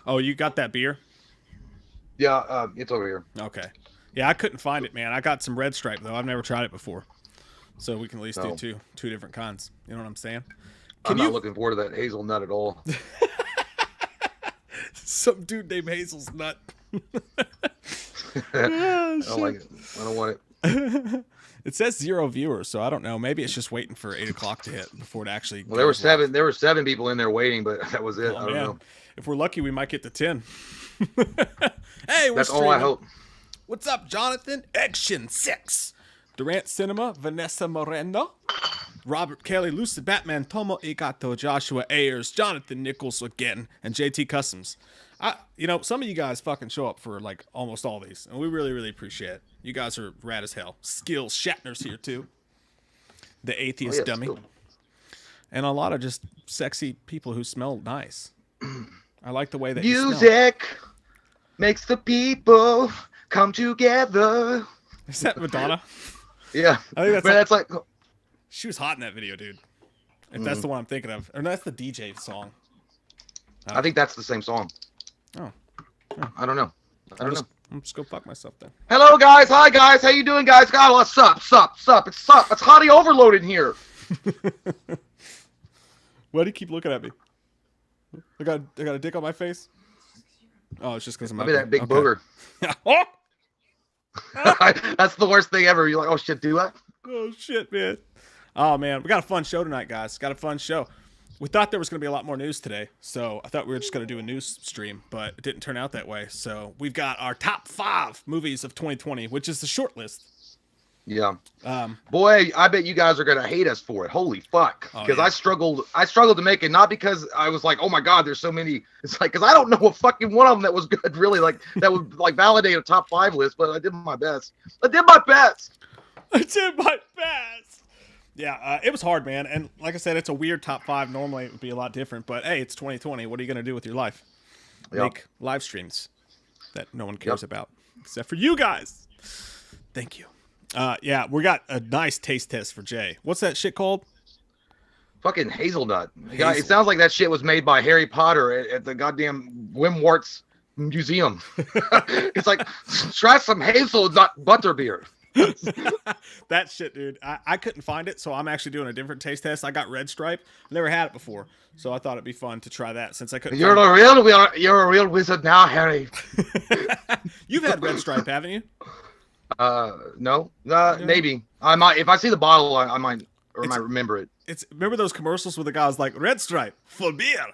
Oh, you got that beer? Yeah, it's over here. Okay. Yeah, I couldn't find it, man. I got some Red Stripe though. I've never tried it before, so we can at least do No, two different kinds. You know what I'm saying? I'm Can not you? looking forward to that hazelnut at all. Some dude named Hazel's nut. I Oh don't like shit. it. I don't want it. It says 0 viewers, so I don't know. Maybe it's just waiting for 8 o'clock to hit before it actually Well, there were goes live. seven. There were 7 people in there waiting, but that was it. Oh I don't man, know. if we're lucky, we might get to 10. Hey, we're That's all I streaming. hope. What's up, Jonathan? Action 6. Durant Cinema, Vanessa Moreno, Robert Kelly, Lucid Batman, Tomo Igato, Joshua Ayers, Jonathan Nichols again, and JT Customs. Some of you guys fucking show up for like almost all these, and we really, really appreciate it. You guys are rad as hell. Skills Shatner's here too. The Oh atheist yeah, dummy. still. And a lot of just sexy people who smell nice. I like the way that you smell. Music makes the people come together. Is that Madonna? Yeah, I think but that's like she was hot in that video, dude. If that's the one I'm thinking of. Or that's the DJ song. I think that's the same song. Oh. I don't know. I don't know. I'm just go fuck myself then. Hello guys, hi guys, how you doing guys? God, what's up? It's hottie overloaded in here. Why do you keep looking at me? I got a dick on my face? Oh, it's just because I'm Maybe that big okay. booger. Oh! That's the worst thing ever. You're like, oh shit, do that? Oh shit, man. Oh man, we got a fun show tonight, guys. Got a fun show. We thought there was going to be a lot more news today, so I thought we were just going to do a news stream, but it didn't turn out that way. So we've got our top 5 movies of 2020, which is the short list. Yeah. Boy, I bet you guys are gonna hate us for it. Holy fuck! Because I struggled to make it, not because I was like, oh my god, there's so many. It's like because I don't know a fucking one of them that was good, really, like that would like validate a top 5 list. But I did my best. I did my best. Yeah, it was hard, man. And like I said, it's a weird top 5. Normally, it would be a lot different. But hey, it's 2020. What are you gonna do with your life? Yep. Make live streams that no one cares about, except for you guys. Thank you. Yeah, we got a nice taste test for Jay. What's that shit called? Fucking hazelnut. It sounds like that shit was made by Harry Potter at the goddamn Wimwart's museum. It's like, try some hazelnut butterbeer. That shit, dude. I couldn't find it, so I'm actually doing a different taste test. I got Red Stripe. Never had it before, so I thought it'd be fun to try that since I couldn't. You're a real wizard now, Harry. You've had Red Stripe, haven't you? No, maybe I might. If I see the bottle, I might remember it. Remember those commercials where the guy was like, Red Stripe, full beer.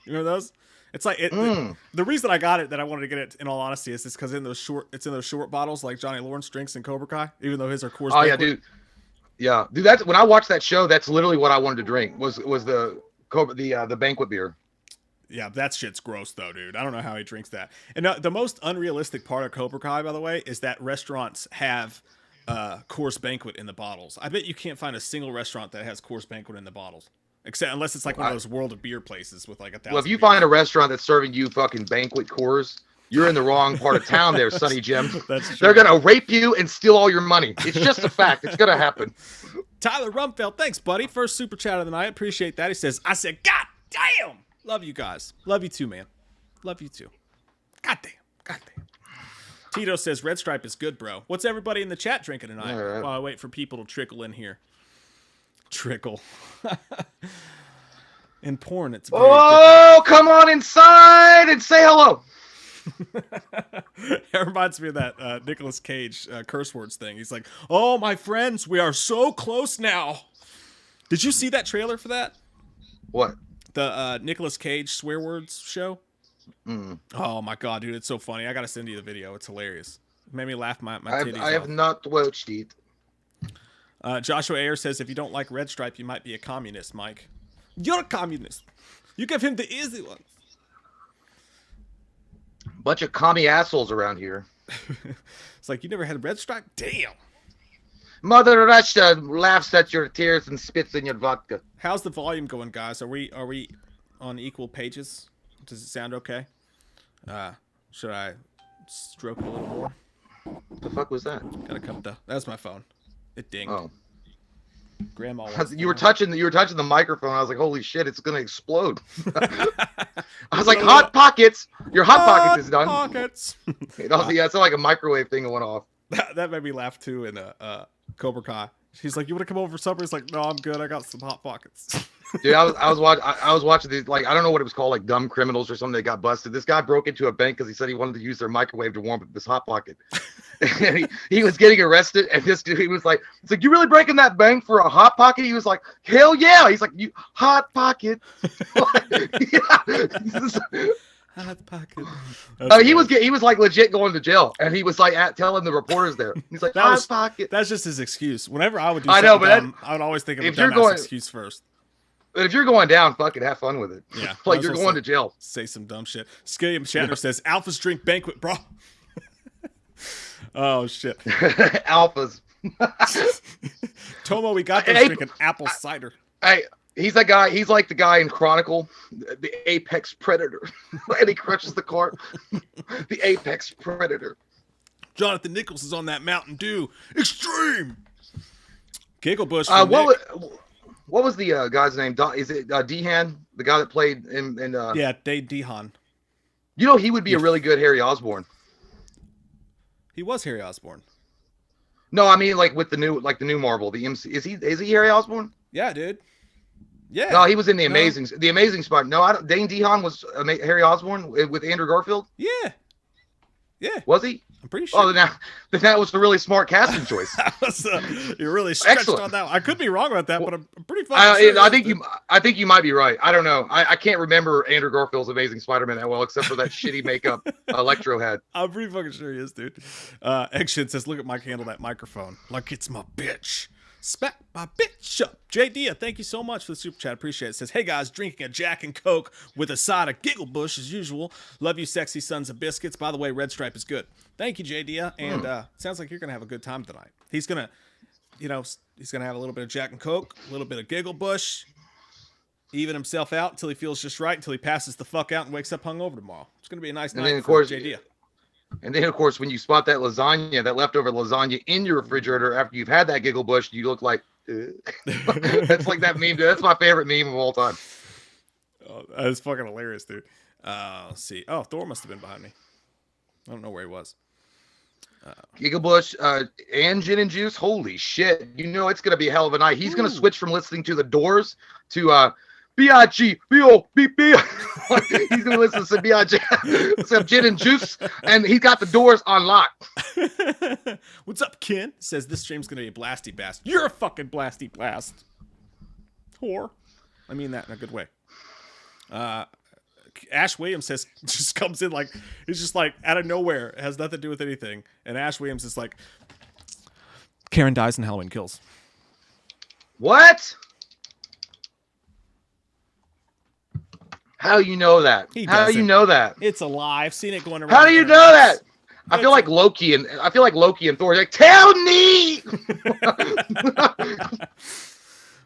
You remember those? It's like the reason I got it, that I wanted to get it in all honesty, is because in those short bottles like Johnny Lawrence drinks in Cobra Kai, even though his are Coors. Oh yeah, dude. Yeah, dude. That's when I watched that show. That's literally what I wanted to drink. Was the banquet beer. Yeah, that shit's gross though, dude. I don't know how he drinks that. And the most unrealistic part of Cobra Kai, by the way, is that restaurants have Coors Banquet in the bottles. I bet you can't find a single restaurant that has Coors Banquet in the bottles, unless it's like one of those World of Beer places with like 1,000. Well, if you find a restaurant that's serving you fucking banquet Coors, you're in the wrong part of town, there, Sonny Jim. That's true. They're gonna rape you and steal all your money. It's just a fact. It's gonna happen. Tyler Rumfeld, thanks, buddy. First super chat of the night. Appreciate that. He says, I said, God damn. Love you guys. Love you too, man. Love you too. God damn. Tito says, Red Stripe is good, bro. What's everybody in the chat drinking tonight? Right. While I wait for people to trickle in here. Trickle. In porn, it's very different. Come on inside and say hello. It reminds me of that Nicolas Cage curse words thing. He's like, oh, my friends, we are so close now. Did you see that trailer for that? What? The Nicolas Cage swear words show? Mm. Oh, my God, dude. It's so funny. I got to send you the video. It's hilarious. It made me laugh my titties off. I have not watched it. Joshua Ayer says, if you don't like Red Stripe, you might be a communist, Mike. You're a communist. You give him the easy ones. Bunch of commie assholes around here. It's like, you never had Red Stripe? Damn. Mother Russia laughs at your tears and spits in your vodka. How's the volume going, guys? Are we on equal pages? Does it sound okay? Should I stroke it a little more? What the fuck was that? Gotta cut the. That's my phone. It dinged. Oh. Grandma. You were touching the microphone. I was like, holy shit, it's gonna explode. I was like, hot pockets. Your hot pockets is done. Pockets. It also, yeah, it's like a microwave thing that went off. That made me laugh too in Cobra Kai. She's like, "You want to come over for supper?" He's like, "No, I'm good. I got some hot pockets." Dude, I was watching these, like, I don't know what it was called, like Dumb Criminals or something. That got busted. This guy broke into a bank because he said he wanted to use their microwave to warm up this hot pocket. And he was getting arrested, and this dude, he was like, "It's like, you really breaking that bank for a hot pocket?" He was like, "Hell yeah!" He's like, "You hot pocket." Hot pocket. He was like legit going to jail, and he was like telling the reporters there. He's like, hot pocket. That's just his excuse. Whenever I would do I something know, but dumb, I would always think of a dumbass excuse first. But if you're going down, fucking have fun with it. Yeah, like you're going to jail. Say some dumb shit. Skilliam Shatner says, "Alphas drink banquet, bro." Oh shit. Alphas. Tomo, we got this drinking apple cider. Hey, he's that guy. He's like the guy in Chronicle, the apex predator, and he crushes the cart. The apex predator. Jonathan Nichols is on that Mountain Dew Extreme. Gigglebush. What was the guy's name? Is it Dehan, the guy that played in? Yeah, Dave Dehan. You know, he would be a really good Harry Osborn. He was Harry Osborn. No, I mean like with the new Marvel, the MC. Is he Harry Osborn? Yeah, dude. Yeah. No, he was in the Amazing Spider. No, Dane DeHaan was Harry Osborn with Andrew Garfield. Yeah. Yeah. Was he? I'm pretty sure. Oh, then that was a really smart casting choice. You're really stretched on that one. I could be wrong about that, but I'm pretty fucking sure. I think you might be right. I don't know. I can't remember Andrew Garfield's Amazing Spider-Man that well, except for that shitty makeup Electro had. I'm pretty fucking sure he is, dude. Action says, "Look at Mike handle that microphone like it's my bitch." Smack my bitch up. JD, thank you so much for the super chat. Appreciate it. Says, "Hey guys, drinking a Jack and Coke with a side of Giggle Bush as usual. Love you, sexy sons of biscuits. By the way, Red Stripe is good." Thank you, JD. And sounds like you're gonna have a good time tonight. He's gonna have a little bit of Jack and Coke, a little bit of Giggle Bush, even himself out until he feels just right, until he passes the fuck out and wakes up hungover tomorrow. It's gonna be a nice night for JD. And then, of course, when you spot that leftover lasagna in your refrigerator after you've had that Giggle Bush, you look like, that's like that meme. That's my favorite meme of all time. Oh, that's fucking hilarious, dude. Let's see. Oh, Thor must have been behind me. I don't know where he was. Giggle Bush and gin and juice. Holy shit. You know it's going to be a hell of a night. He's going to switch from listening to The Doors to B-I-G-B-O-B-B. He's going to listen to some B-I-G, some gin and juice, and he's got The Doors on lock. What's up, Ken? Says this stream's going to be a blasty blast. You're a fucking blasty blast. Whore. I mean that in a good way. Ash Williams says, just comes in like, it's just like out of nowhere. It has nothing to do with anything. And Ash Williams is like, Karen dies and Halloween kills. What? How do you know that? How do you know that? It's a lie. I've seen it going around. How do you know that? I feel like Loki and Thor are like, tell me.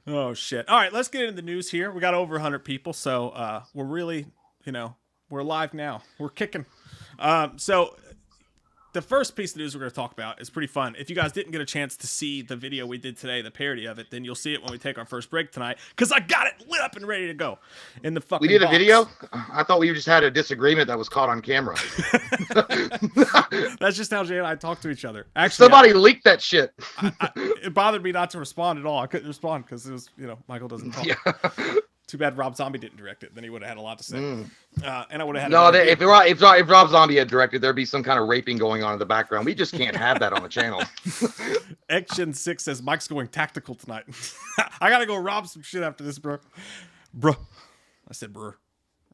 Oh shit. All right, let's get into the news here. We got over 100 people, so we're really, we're live now. We're kicking. So the first piece of news we're going to talk about is pretty fun. If you guys didn't get a chance to see the video we did today, the parody of it, then you'll see it when we take our first break tonight, because I got it lit up and ready to go in the fucking We did box. A video? I thought we just had a disagreement that was caught on camera. That's just how Jay and I talk to each other. Actually, somebody leaked that shit. It bothered me not to respond at all. I couldn't respond because it was, Michael doesn't talk. Yeah. Too bad Rob Zombie didn't direct it. Then he would have had a lot to say. And I would have had. No, if Rob Zombie had directed, there'd be some kind of raping going on in the background. We just can't have that on the channel. Action 6 says Mike's going tactical tonight. I gotta go rob some shit after this, bro. Bro, I said, bro.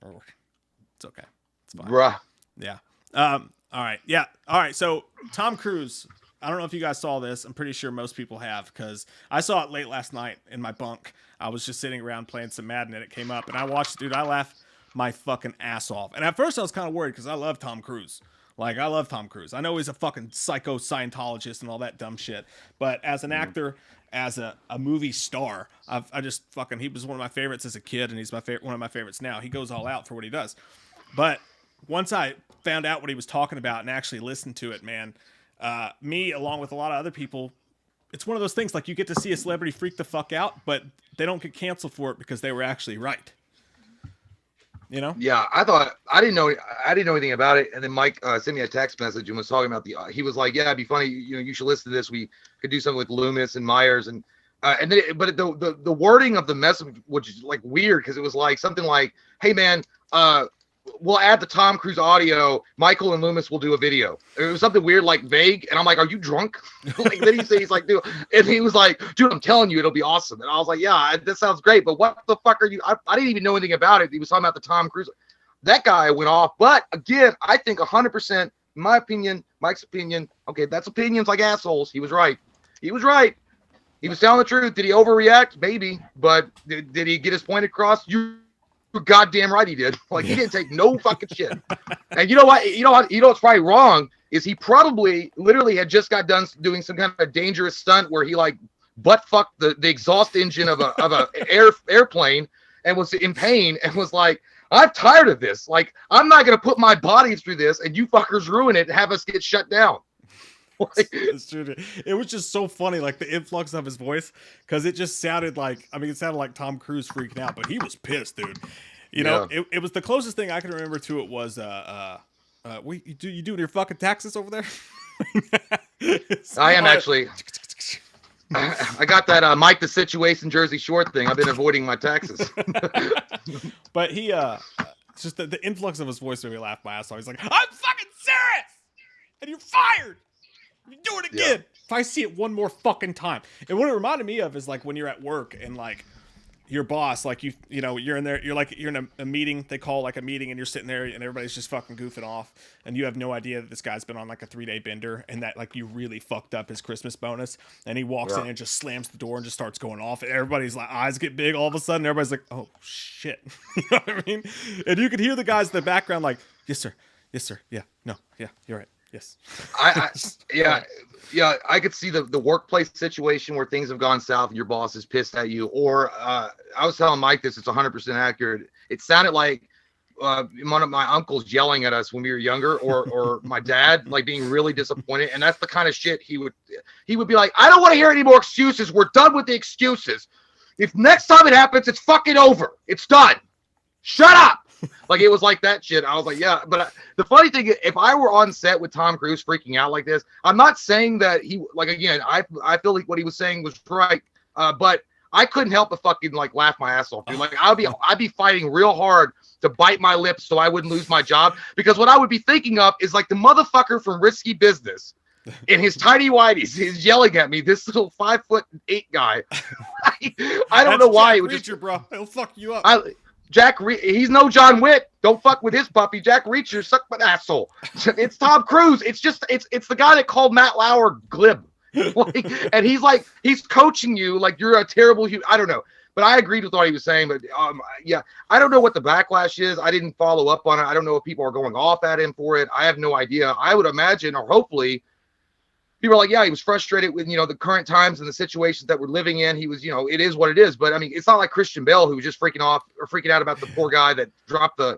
It's okay. It's fine. Bruh. Yeah. All right. Yeah. All right. So Tom Cruise. I don't know if you guys saw this. I'm pretty sure most people have, because I saw it late last night in my bunk. I was just sitting around playing some Madden and it came up and I watched it, dude. I laughed my fucking ass off. And at first I was kind of worried because I love Tom Cruise. Like, I love Tom Cruise. I know he's a fucking psycho Scientologist and all that dumb shit. But as an actor, as a movie star, I just fucking, he was one of my favorites as a kid and he's one of my favorites now. He goes all out for what he does. But once I found out what he was talking about and actually listened to it, man, me, along with a lot of other people, it's one of those things, like, you get to see a celebrity freak the fuck out, but they don't get canceled for it because they were actually right. You know? Yeah, I didn't know anything about it, and then Mike sent me a text message and was talking about he was like, yeah, it'd be funny, you should listen to this. We could do something with Loomis and Myers, and then but the wording of the message, which is like weird, because it was like something like, hey man, we'll add the Tom Cruise audio, Michael and Loomis will do a video. It was something weird, like vague, and I'm like, are you drunk? Like, then he's like, dude, and he was like, dude, I'm telling you, it'll be awesome. And I was like, yeah, that sounds great, but what the fuck are you? I didn't even know anything about it. He was talking about the Tom Cruise. That guy went off, but again, I think 100%, in my opinion, Mike's opinion, okay, that's opinions like assholes. He was right. He was telling the truth. Did he overreact? Maybe, but did he get his point across? You're goddamn right he did. Like, he didn't take no fucking shit. And you know what? What's probably wrong is he probably literally had just got done doing some kind of dangerous stunt where he like butt fucked the exhaust engine of a airplane and was in pain and was like, I'm tired of this. Like, I'm not gonna put my body through this, and you fuckers ruin it and have us get shut down. Like, it's true. It was just so funny, like the influx of his voice, because it just sounded like, it sounded like Tom Cruise freaking out, but he was pissed, dude. You know, it was the closest thing I can remember to it was, you doing your fucking taxes over there? I am actually. I got that Mike the Situation Jersey Short thing. I've been avoiding my taxes. But he, just the influx of his voice made me laugh my ass off. He's like, I'm fucking serious! And you're fired! You do it again. Yeah. If I see it one more fucking time. And what it reminded me of is like when you're at work and like your boss, like you're in there, you're in a meeting, they call like a meeting, and you're sitting there and everybody's just fucking goofing off, and you have no idea that this guy's been on like a 3-day bender and that like you really fucked up his Christmas bonus, and he walks in and just slams the door and just starts going off, and everybody's like eyes get big all of a sudden, everybody's like, oh shit. You know what I mean? And you could hear the guys in the background like, yes sir, yeah, no, yeah, you're right. Yes. I could see the workplace situation where things have gone south and your boss is pissed at you. Or I was telling Mike this, it's 100% accurate. It sounded like one of my uncles yelling at us when we were younger, or my dad like being really disappointed. And that's the kind of shit he would be like, I don't want to hear any more excuses. We're done with the excuses. If next time it happens, it's fucking over. It's done. Shut up. Like, it was like that shit. I was like, yeah. But the funny thing is, if I were on set with Tom Cruise freaking out like this, I'm not saying that he, like, again, I feel like what he was saying was right. But I couldn't help but fucking like laugh my ass off, dude. Like, I'd be fighting real hard to bite my lips so I wouldn't lose my job, because what I would be thinking of is like the motherfucker from Risky Business in his tiny whities. He's yelling at me, this little 5'8" guy. I don't know why. Jack Reacher, bro. He'll fuck you up. He's no John Wick. Don't fuck with his puppy. Jack Reacher, suck my asshole. It's Tom Cruise. It's the guy that called Matt Lauer glib. Like, and he's coaching you like you're a terrible human. I don't know. But I agreed with what he was saying. But yeah, I don't know what the backlash is. I didn't follow up on it. I don't know if people are going off at him for it. I have no idea. I would imagine, or hopefully, people are like, yeah, he was frustrated with, the current times and the situations that we're living in. He was, it is what it is. But I mean, it's not like Christian Bale, who was just freaking out about the poor guy that dropped the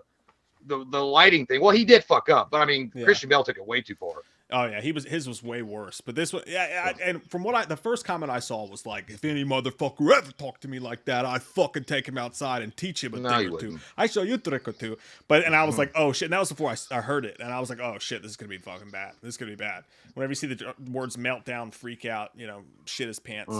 lighting thing. Well, he did fuck up, but I mean, yeah. Christian Bale took it way too far. Oh yeah, his was way worse. But this one, yeah. And from the first comment I saw was like, if any motherfucker ever talk to me like that, I'd fucking take him outside and teach him a thing or two. I show you a trick or two. And I was like, oh shit. And that was before I heard it, and I was like, oh shit, this is gonna be fucking bad. This is gonna be bad. Whenever you see the words meltdown, freak out, shit his pants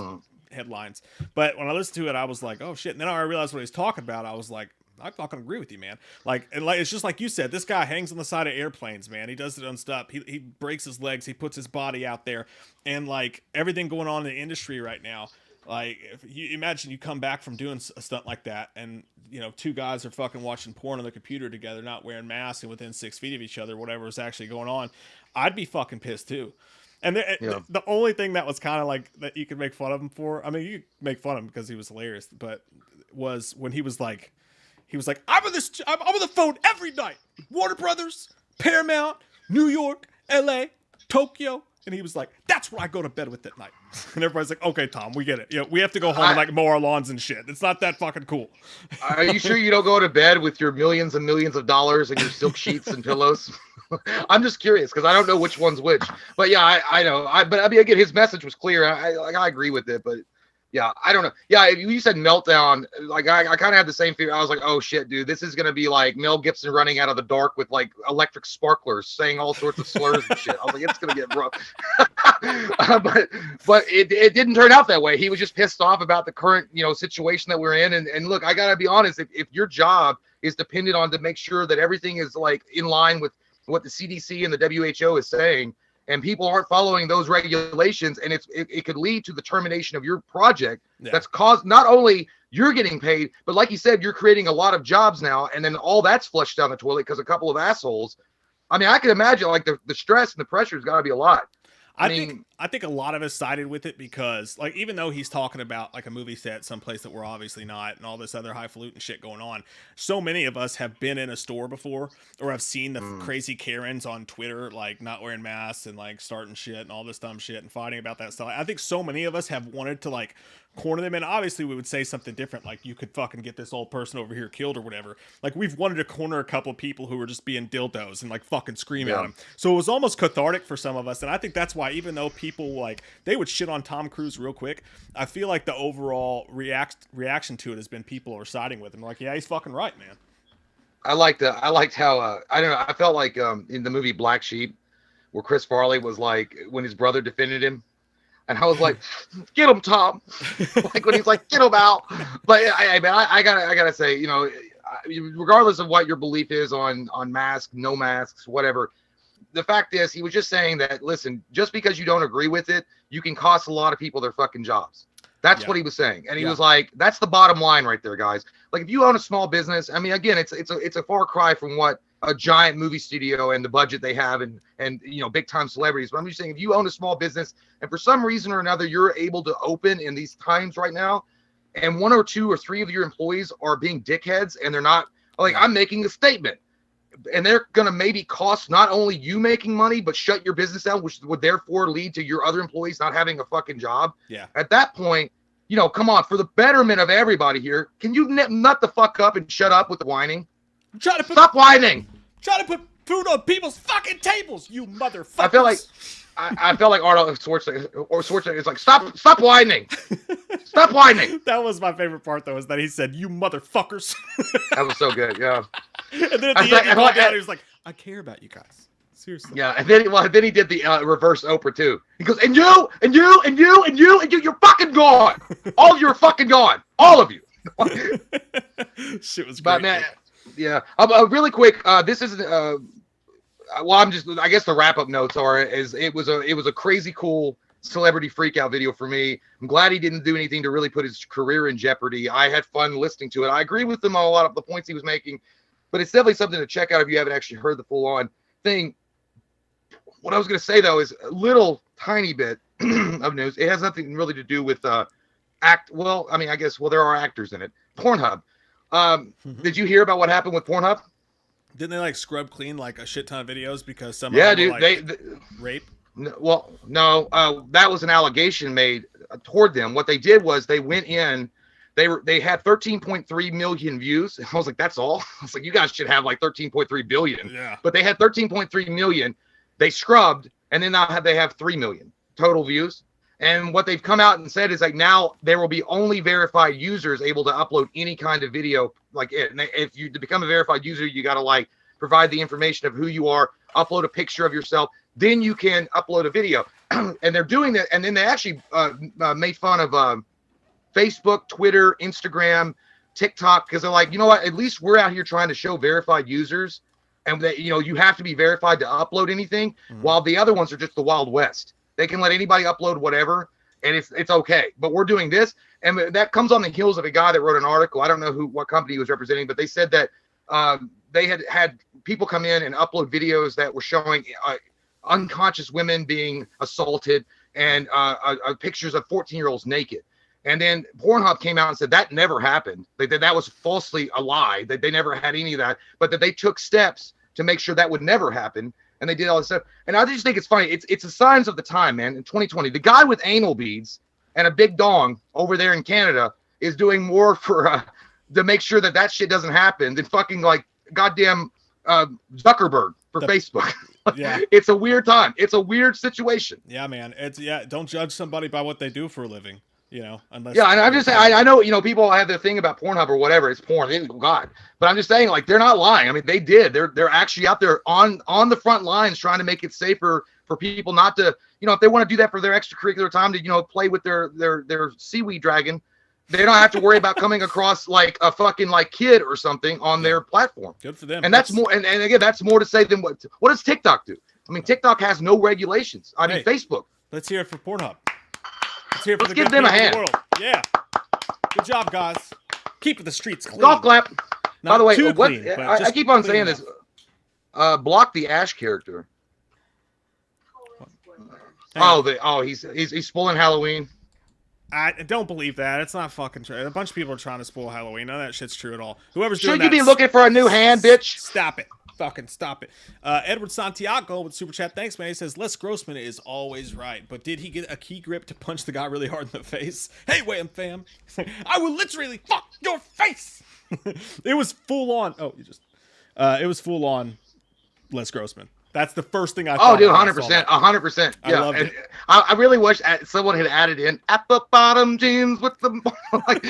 headlines. But when I listened to it, I was like, oh shit. And then I realized what he was talking about. I was like, I fucking agree with you, man. Like, it's just like you said, this guy hangs on the side of airplanes, man. He does it unstop. He breaks his legs. He puts his body out there. And like everything going on in the industry right now, like if you imagine you come back from doing a stunt like that, and two guys are fucking watching porn on their computer together, not wearing masks and within 6 feet of each other, whatever is actually going on, I'd be fucking pissed too. And the only thing that was kind of like that you could make fun of him for, I mean, you could make fun of him because he was hilarious, but was when he was like, I'm on the phone every night with Warner Brothers, Paramount, New York, LA, Tokyo. And he was like, that's what I go to bed with at night. And everybody's like, okay, Tom, we get it. We have to go home and like mow our lawns and shit. It's not that fucking cool. Are you sure you don't go to bed with your millions and millions of dollars and your silk sheets and pillows? I'm just curious because I don't know which one's which. But yeah, I know. But I mean, again, his message was clear. I agree with it. But Yeah, I don't know. Yeah, you said meltdown. Like I kind of had the same fear. I was like, oh shit, dude, this is gonna be like Mel Gibson running out of the dark with like electric sparklers, saying all sorts of slurs and shit. I was like, it's gonna get rough. but it didn't turn out that way. He was just pissed off about the current situation that we're in. And look, I gotta be honest. If your job is dependent on to make sure that everything is like in line with what the CDC and the WHO is saying, and people aren't following those regulations, and it could lead to the termination of your project. Yeah. That's caused not only you're getting paid, but like you said, you're creating a lot of jobs now, and then all that's flushed down the toilet because a couple of assholes. I mean, I can imagine like the stress and the pressure has got to be a lot. I think a lot of us sided with it because, like, even though he's talking about like a movie set someplace that we're obviously not, and all this other highfalutin shit going on, so many of us have been in a store before, or have seen the crazy Karens on Twitter, like not wearing masks and like starting shit and all this dumb shit and fighting about that stuff. I think so many of us have wanted to like corner them, and obviously we would say something different, like you could fucking get this old person over here killed or whatever. Like we've wanted to corner a couple people who were just being dildos and like fucking scream at them. So it was almost cathartic for some of us, and I think that's why, even though people like they would shit on Tom Cruise real quick, I feel like the overall reaction to it has been people are siding with him. Like, yeah, he's fucking right, man. I liked how I don't know. I felt like in the movie Black Sheep, where Chris Farley was like when his brother defended him. And I was like, "Get him, Tom!" Like when he's like, "Get him out!" But I gotta say, regardless of what your belief is on masks, no masks, whatever, the fact is, he was just saying that. Listen, just because you don't agree with it, you can cost a lot of people their fucking jobs. That's what he was saying, and he was like, "That's the bottom line right there, guys." Like if you own a small business, I mean, again, it's a far cry from what a giant movie studio and the budget they have and big time celebrities. But I'm just saying, if you own a small business and for some reason or another you're able to open in these times right now, and 1 or 2 or 3 of your employees are being dickheads and they're not like, I'm making a statement, and they're gonna maybe cost not only you making money but shut your business down, which would therefore lead to your other employees not having a fucking job. Yeah. At that point, come on, for the betterment of everybody here, can you nut the fuck up and shut up with the whining? Stop whining. Try to put food on people's fucking tables, you motherfuckers. I felt like Arnold Schwarzenegger is like, stop whining. Stop whining. That was my favorite part, though, is that he said, "You motherfuckers." That was so good, yeah. And then at the end, he called down, he was like, "I care about you guys. Seriously." Yeah, and then he did the reverse Oprah, too. He goes, and you're fucking gone. All of you are fucking gone. All of you. Shit was great. But, man, yeah. Really quick, this is I guess the wrap-up notes it was a crazy cool celebrity freakout video for me. I'm glad he didn't do anything to really put his career in jeopardy. I had fun listening to it. I agree with him on a lot of the points he was making, but it's definitely something to check out if you haven't actually heard the full-on thing. What I was going to say, though, is a little tiny bit of news. It has nothing really to do with there are actors in it. Pornhub. Did you hear about what happened with Pornhub? Didn't they like scrub clean like a shit ton of videos because some of them were, like, they rape? No, that was an allegation made toward them. What they did was they went in. They had 13.3 million views. And I was like, that's all? I was like, you guys should have like 13.3 billion. Yeah. But they had 13.3 million. They scrubbed, and then now they have 3 million total views. And what they've come out and said is like now there will be only verified users able to upload any kind of video like it. And if you to become a verified user, you got to like provide the information of who you are, upload a picture of yourself, then you can upload a video. And they're doing that. And then they actually made fun of Facebook, Twitter, Instagram, TikTok, because they're like, you know what? At least we're out here trying to show verified users, and that you have to be verified to upload anything, while the other ones are just the Wild West. They can let anybody upload whatever, and it's okay. But we're doing this, and that comes on the heels of a guy that wrote an article. I don't know what company he was representing, but they said that they had people come in and upload videos that were showing unconscious women being assaulted and pictures of 14-year-olds naked. And then Pornhub came out and said that never happened. That was falsely a lie. That they never had any of that, but that they took steps to make sure that would never happen. And they did all this stuff. And I just think it's funny. It's the signs of the time, man. In 2020, the guy with anal beads and a big dong over there in Canada is doing more for to make sure that shit doesn't happen than fucking like goddamn Zuckerberg for Facebook. Yeah. It's a weird time. It's a weird situation. Yeah, man. Don't judge somebody by what they do for a living. unless. Yeah, and I'm just saying, I know, people have their thing about Pornhub or whatever. It's porn. God. But I'm just saying, like, they're not lying. I mean, they did. They're actually out there on the front lines trying to make it safer for people not to, if they want to do that for their extracurricular time to, play with their seaweed dragon, they don't have to worry about coming across like a fucking like kid or something on their platform. Good for them. And that's more. And again, that's more to say than what does TikTok do? I mean, TikTok has no regulations. I mean, Facebook. Let's hear it for Pornhub. Let's hear it for the give good them a people hand. of the world. Yeah. Good job, guys. Keeping the streets clean. Golf clap. Not By the way, too clean, but I keep on saying this. Block the Ash character. He's spoiling Halloween. I don't believe that. It's not fucking true. A bunch of people are trying to spoil Halloween. None of that shit's true at all. Whoever's doing that. Should you be looking for a new hand, bitch? Stop it. Fucking stop it. Edward Santiago with Super Chat. Thanks, man. He says, Les Grossman is always right. But did he get a key grip to punch the guy really hard in the face? Hey, Wham fam. I will literally fuck your face. It was full on. It was full on Les Grossman. That's the first thing I thought. Oh, dude, 100%. 100%. Yeah. I loved it. I really wish someone had added in apple bottom jeans with the like,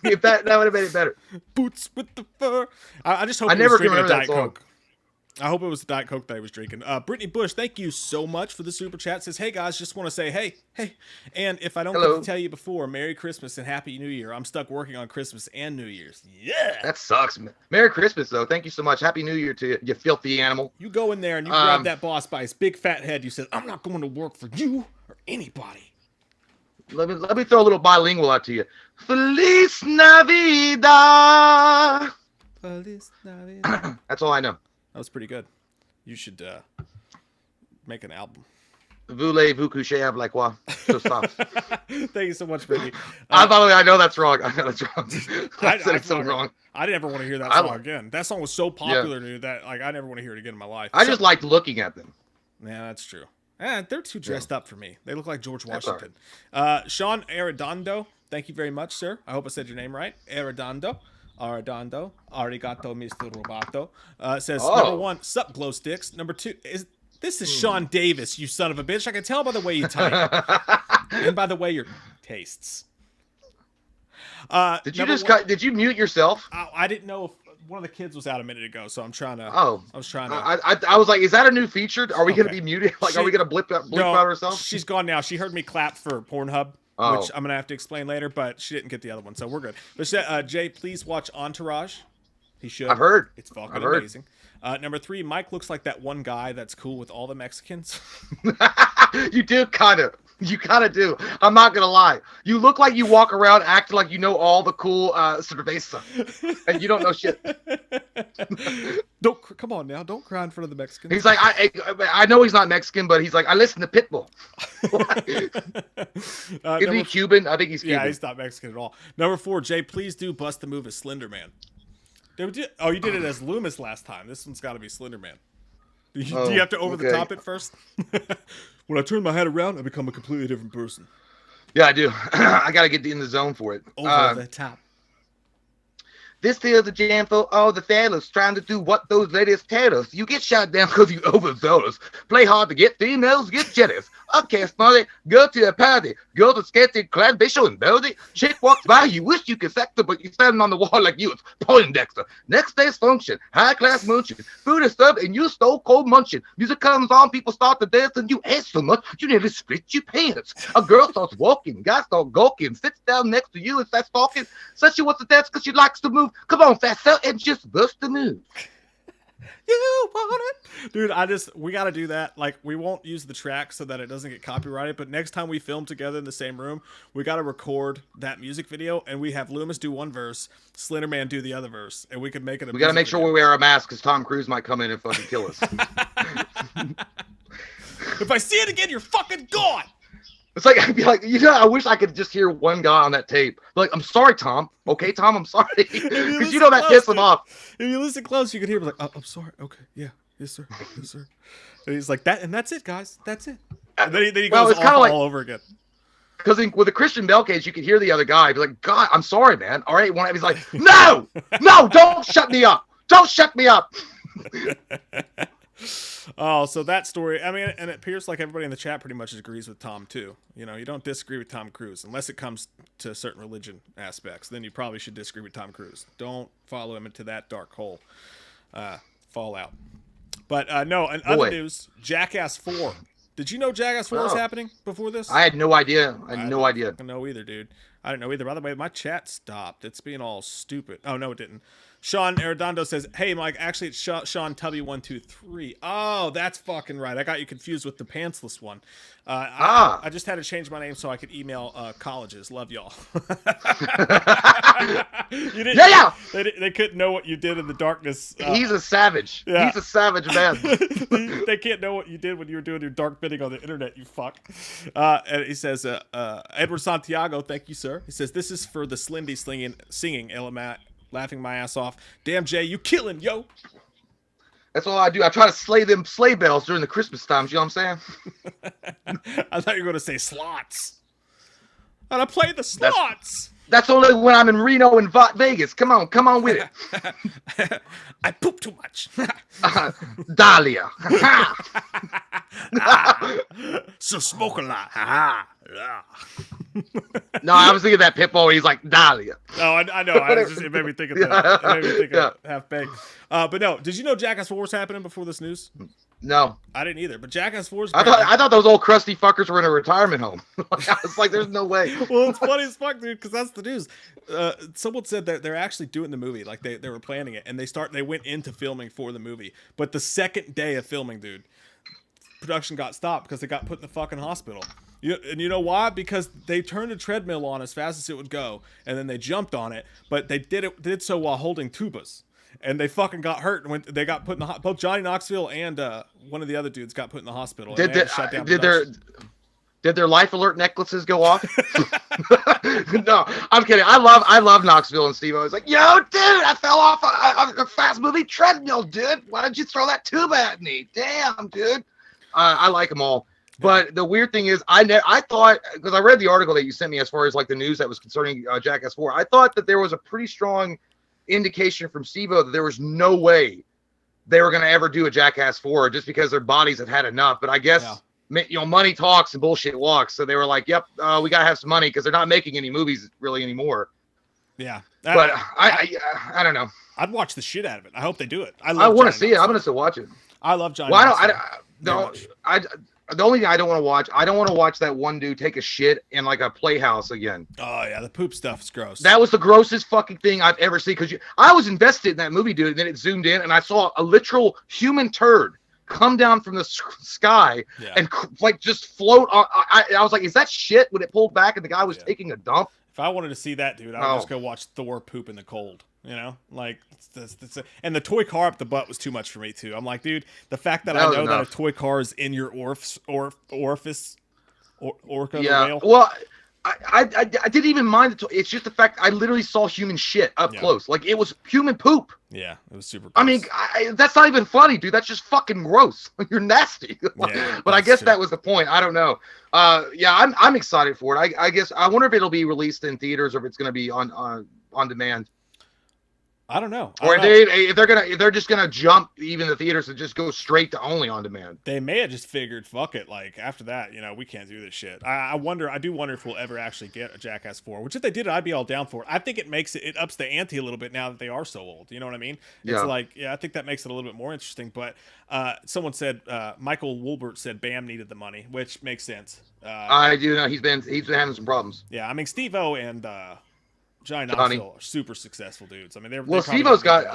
if that would have made it better. Boots with the fur. I just hope I he never was drinking can a remember Diet that song. Coke. I hope it was the Diet Coke that I was drinking. Brittany Bush, thank you so much for the super chat. Says, hey guys, just want to say hey. And if I don't get to tell you before, Merry Christmas and Happy New Year. I'm stuck working on Christmas and New Year's. Yeah. That sucks. Merry Christmas though. Thank you so much. Happy New Year to you, you filthy animal. You go in there and you grab that boss by his big fat head. You said, I'm not going to work for you or anybody. Let me throw a little bilingual out to you. Feliz Navidad. Feliz Navidad. That's all I know. That was pretty good. You should make an album. Voulez-vous coucher avec moi? So stop. Thank you so much, Brittany. By the way, I know that's wrong. I know that's wrong. I said it's so wrong. I never want to hear that song again. That song was so popular, dude, that like I never want to hear it again in my life. I just liked looking at them. Yeah, that's true. They're too dressed up for me. They look like George Washington. Sean Arredondo, thank you very much, sir. I hope I said your name right. Arredondo, arigato, Mr. Roboto. Says, number one, sup, glow sticks. Number two, this is Sean Davis, you son of a bitch. I can tell by the way you type. And by the way your tastes. Did you mute yourself? I didn't know if one of the kids was out a minute ago, so I'm trying to. I was like, is that a new feature? Are we going to be muted? Like, are we going to blip out ourselves? She's gone now. She heard me clap for Pornhub, which I'm going to have to explain later, but she didn't get the other one, so we're good. But Jay, please watch Entourage. He should. I've heard. It's fucking amazing. Number three, Mike looks like that one guy that's cool with all the Mexicans. You do kind of. You kind of do. I'm not going to lie. You look like you walk around acting like you know all the cool cerveza. And you don't know shit. Come on now. Don't cry in front of the Mexicans. He's like, I know he's not Mexican, but he's like, I listen to Pitbull. Is he Cuban? I think he's Cuban. Yeah, he's not Mexican at all. Number four, Jay, please do bust the move as Slender Man. You did it as Loomis last time. This one's got to be Slender Man. Do you have to over the top it first? When I turn my head around, I become a completely different person. Yeah, I do. I got to get in the zone for it. Over the top. This is the jam for all the fellas trying to do what those ladies tell us. You get shot down because you overzealous. Play hard to get females, get jealous. Okay, smarty, go to a party. Go to skating clad visual and belly. Chick walks by, you wish you could sex her, but you're standing on the wall like you was Poindexter. Next day's function, high class munching. Food is served and you stole cold munching. Music comes on, people start to dance and you ask so much, you nearly split your pants. A girl starts walking, guy starts gawking, sits down next to you and starts talking. Says she wants to dance because she likes to move. Come on, fast and just bust the move. You want it? Dude, we got to do that. Like, we won't use the track so that it doesn't get copyrighted, but next time we film together in the same room, we got to record that music video, and we have Loomis do one verse, Slender Man do the other verse, and we could make it We got to make sure we wear a mask because Tom Cruise might come in and fucking kill us. If I see it again, you're fucking gone! It's like, I'd be like, I wish I could just hear one guy on that tape. Like, I'm sorry, Tom. Okay, Tom, I'm sorry. Because that pissed him off. If you listen close, you could hear him like, oh, I'm sorry. Okay, yeah. Yes, sir. Yes, sir. And he's like, that, and that's it, guys. That's it. And then he goes all over again. Because with the Christian Bale case, you could hear the other guy be like, God, I'm sorry, man. All right. He's like, no, don't shut me up. Don't shut me up. Oh, so that story. I mean, and it appears like everybody in the chat pretty much agrees with Tom too. You know, you don't disagree with Tom Cruise unless it comes to certain religion aspects. Then you probably should disagree with Tom Cruise. Don't follow him into that dark hole. Fallout. But no, in other news, Jackass 4. Did you know Jackass 4 was happening before this? I had no idea. I had no idea. I didn't know either, dude. I didn't know either. By the way, my chat stopped. It's being all stupid. Oh, no, it didn't. Sean Arredondo says, hey, Mike, actually, it's Sean Tubby123. Oh, that's fucking right. I got you confused with the pantsless one. I just had to change my name so I could email colleges. Love y'all. You didn't, yeah. They couldn't know what you did in the darkness. He's a savage. Yeah. He's a savage man. They can't know what you did when you were doing your dark bidding on the internet, you fuck. And he says, Edward Santiago, thank you, sir. He says, this is for the Slindy singing element. Laughing my ass off. Damn, Jay, you killing, yo. That's all I do. I try to slay them sleigh bells during the Christmas times. You know what I'm saying? I thought you were going to say slots. And I play the slots. That's only when I'm in Reno and Vegas. Come on with it. I poop too much. Dahlia. So smoke a lot. No, I was thinking that Pitbull. He's like Dahlia. Oh, I know. It made me think of that. It made me think of Half Baked. But no, did you know Jackass 4 was happening before this news? No, I didn't either. But Jackass 4 is. I thought those old crusty fuckers were in a retirement home. I was like, there's no way. Well, it's funny as fuck, dude, because that's the news. Someone said that they're actually doing the movie, like they were planning it, and they went into filming for the movie. But the second day of filming, dude, production got stopped because they got put in the fucking hospital. And you know why? Because they turned the treadmill on as fast as it would go, and then they jumped on it. But they did so while holding tubas, and they fucking got hurt. And they got put in the both Johnny Knoxville and one of the other dudes got put in the hospital. Did their life alert necklaces go off? No, I'm kidding. I love Knoxville and Steve. I was like, yo, dude, I fell off a fast moving treadmill, dude. Why did you throw that tuba at me? Damn, dude. I like them all. But the weird thing is, I thought, because I read the article that you sent me as far as like the news that was concerning Jackass 4, I thought that there was a pretty strong indication from Steve-O that there was no way they were going to ever do a Jackass 4 just because their bodies had enough. But I guess, money talks and bullshit walks. So they were like, yep, we got to have some money because they're not making any movies really anymore. Yeah. But I don't know. I'd watch the shit out of it. I hope they do it. I want to see it. I'm going to still watch it. I love Johnny. The only thing I don't want to watch that one dude take a shit in like a playhouse again. Oh yeah, the poop stuff is gross. That was the grossest fucking thing I've ever seen. Because I was invested in that movie, dude. And then it zoomed in, and I saw a literal human turd come down from the sky and like just float. I was like, is that shit? When it pulled back and the guy was taking a dump. If I wanted to see that, dude, I would just go watch Thor poop in the cold. You know, like, and the toy car up the butt was too much for me too. I'm like, dude, the fact that I know that a toy car is in your orifice, orca. Yeah. Well, I didn't even mind the toy. It's just the fact I literally saw human shit up close. Like it was human poop. Yeah, it was super gross. I mean, that's not even funny, dude. That's just fucking gross. You're nasty. Yeah, but I guess that was the point. I don't know. I'm excited for it. I guess I wonder if it'll be released in theaters or if it's going to be on demand. I don't know. If they're just gonna jump even the theaters and just go straight to only on demand. They may have just figured, fuck it. Like after that, we can't do this shit. I do wonder if we'll ever actually get a Jackass 4. Which if they did, I'd be all down for it. I think it ups the ante a little bit now that they are so old. You know what I mean? It's I think that makes it a little bit more interesting. But someone said Michael Wolbert said Bam needed the money, which makes sense. I do know he's been having some problems. Yeah, I mean Steve-O and Johnny Knoxville are super successful dudes. I mean, Steve-O's got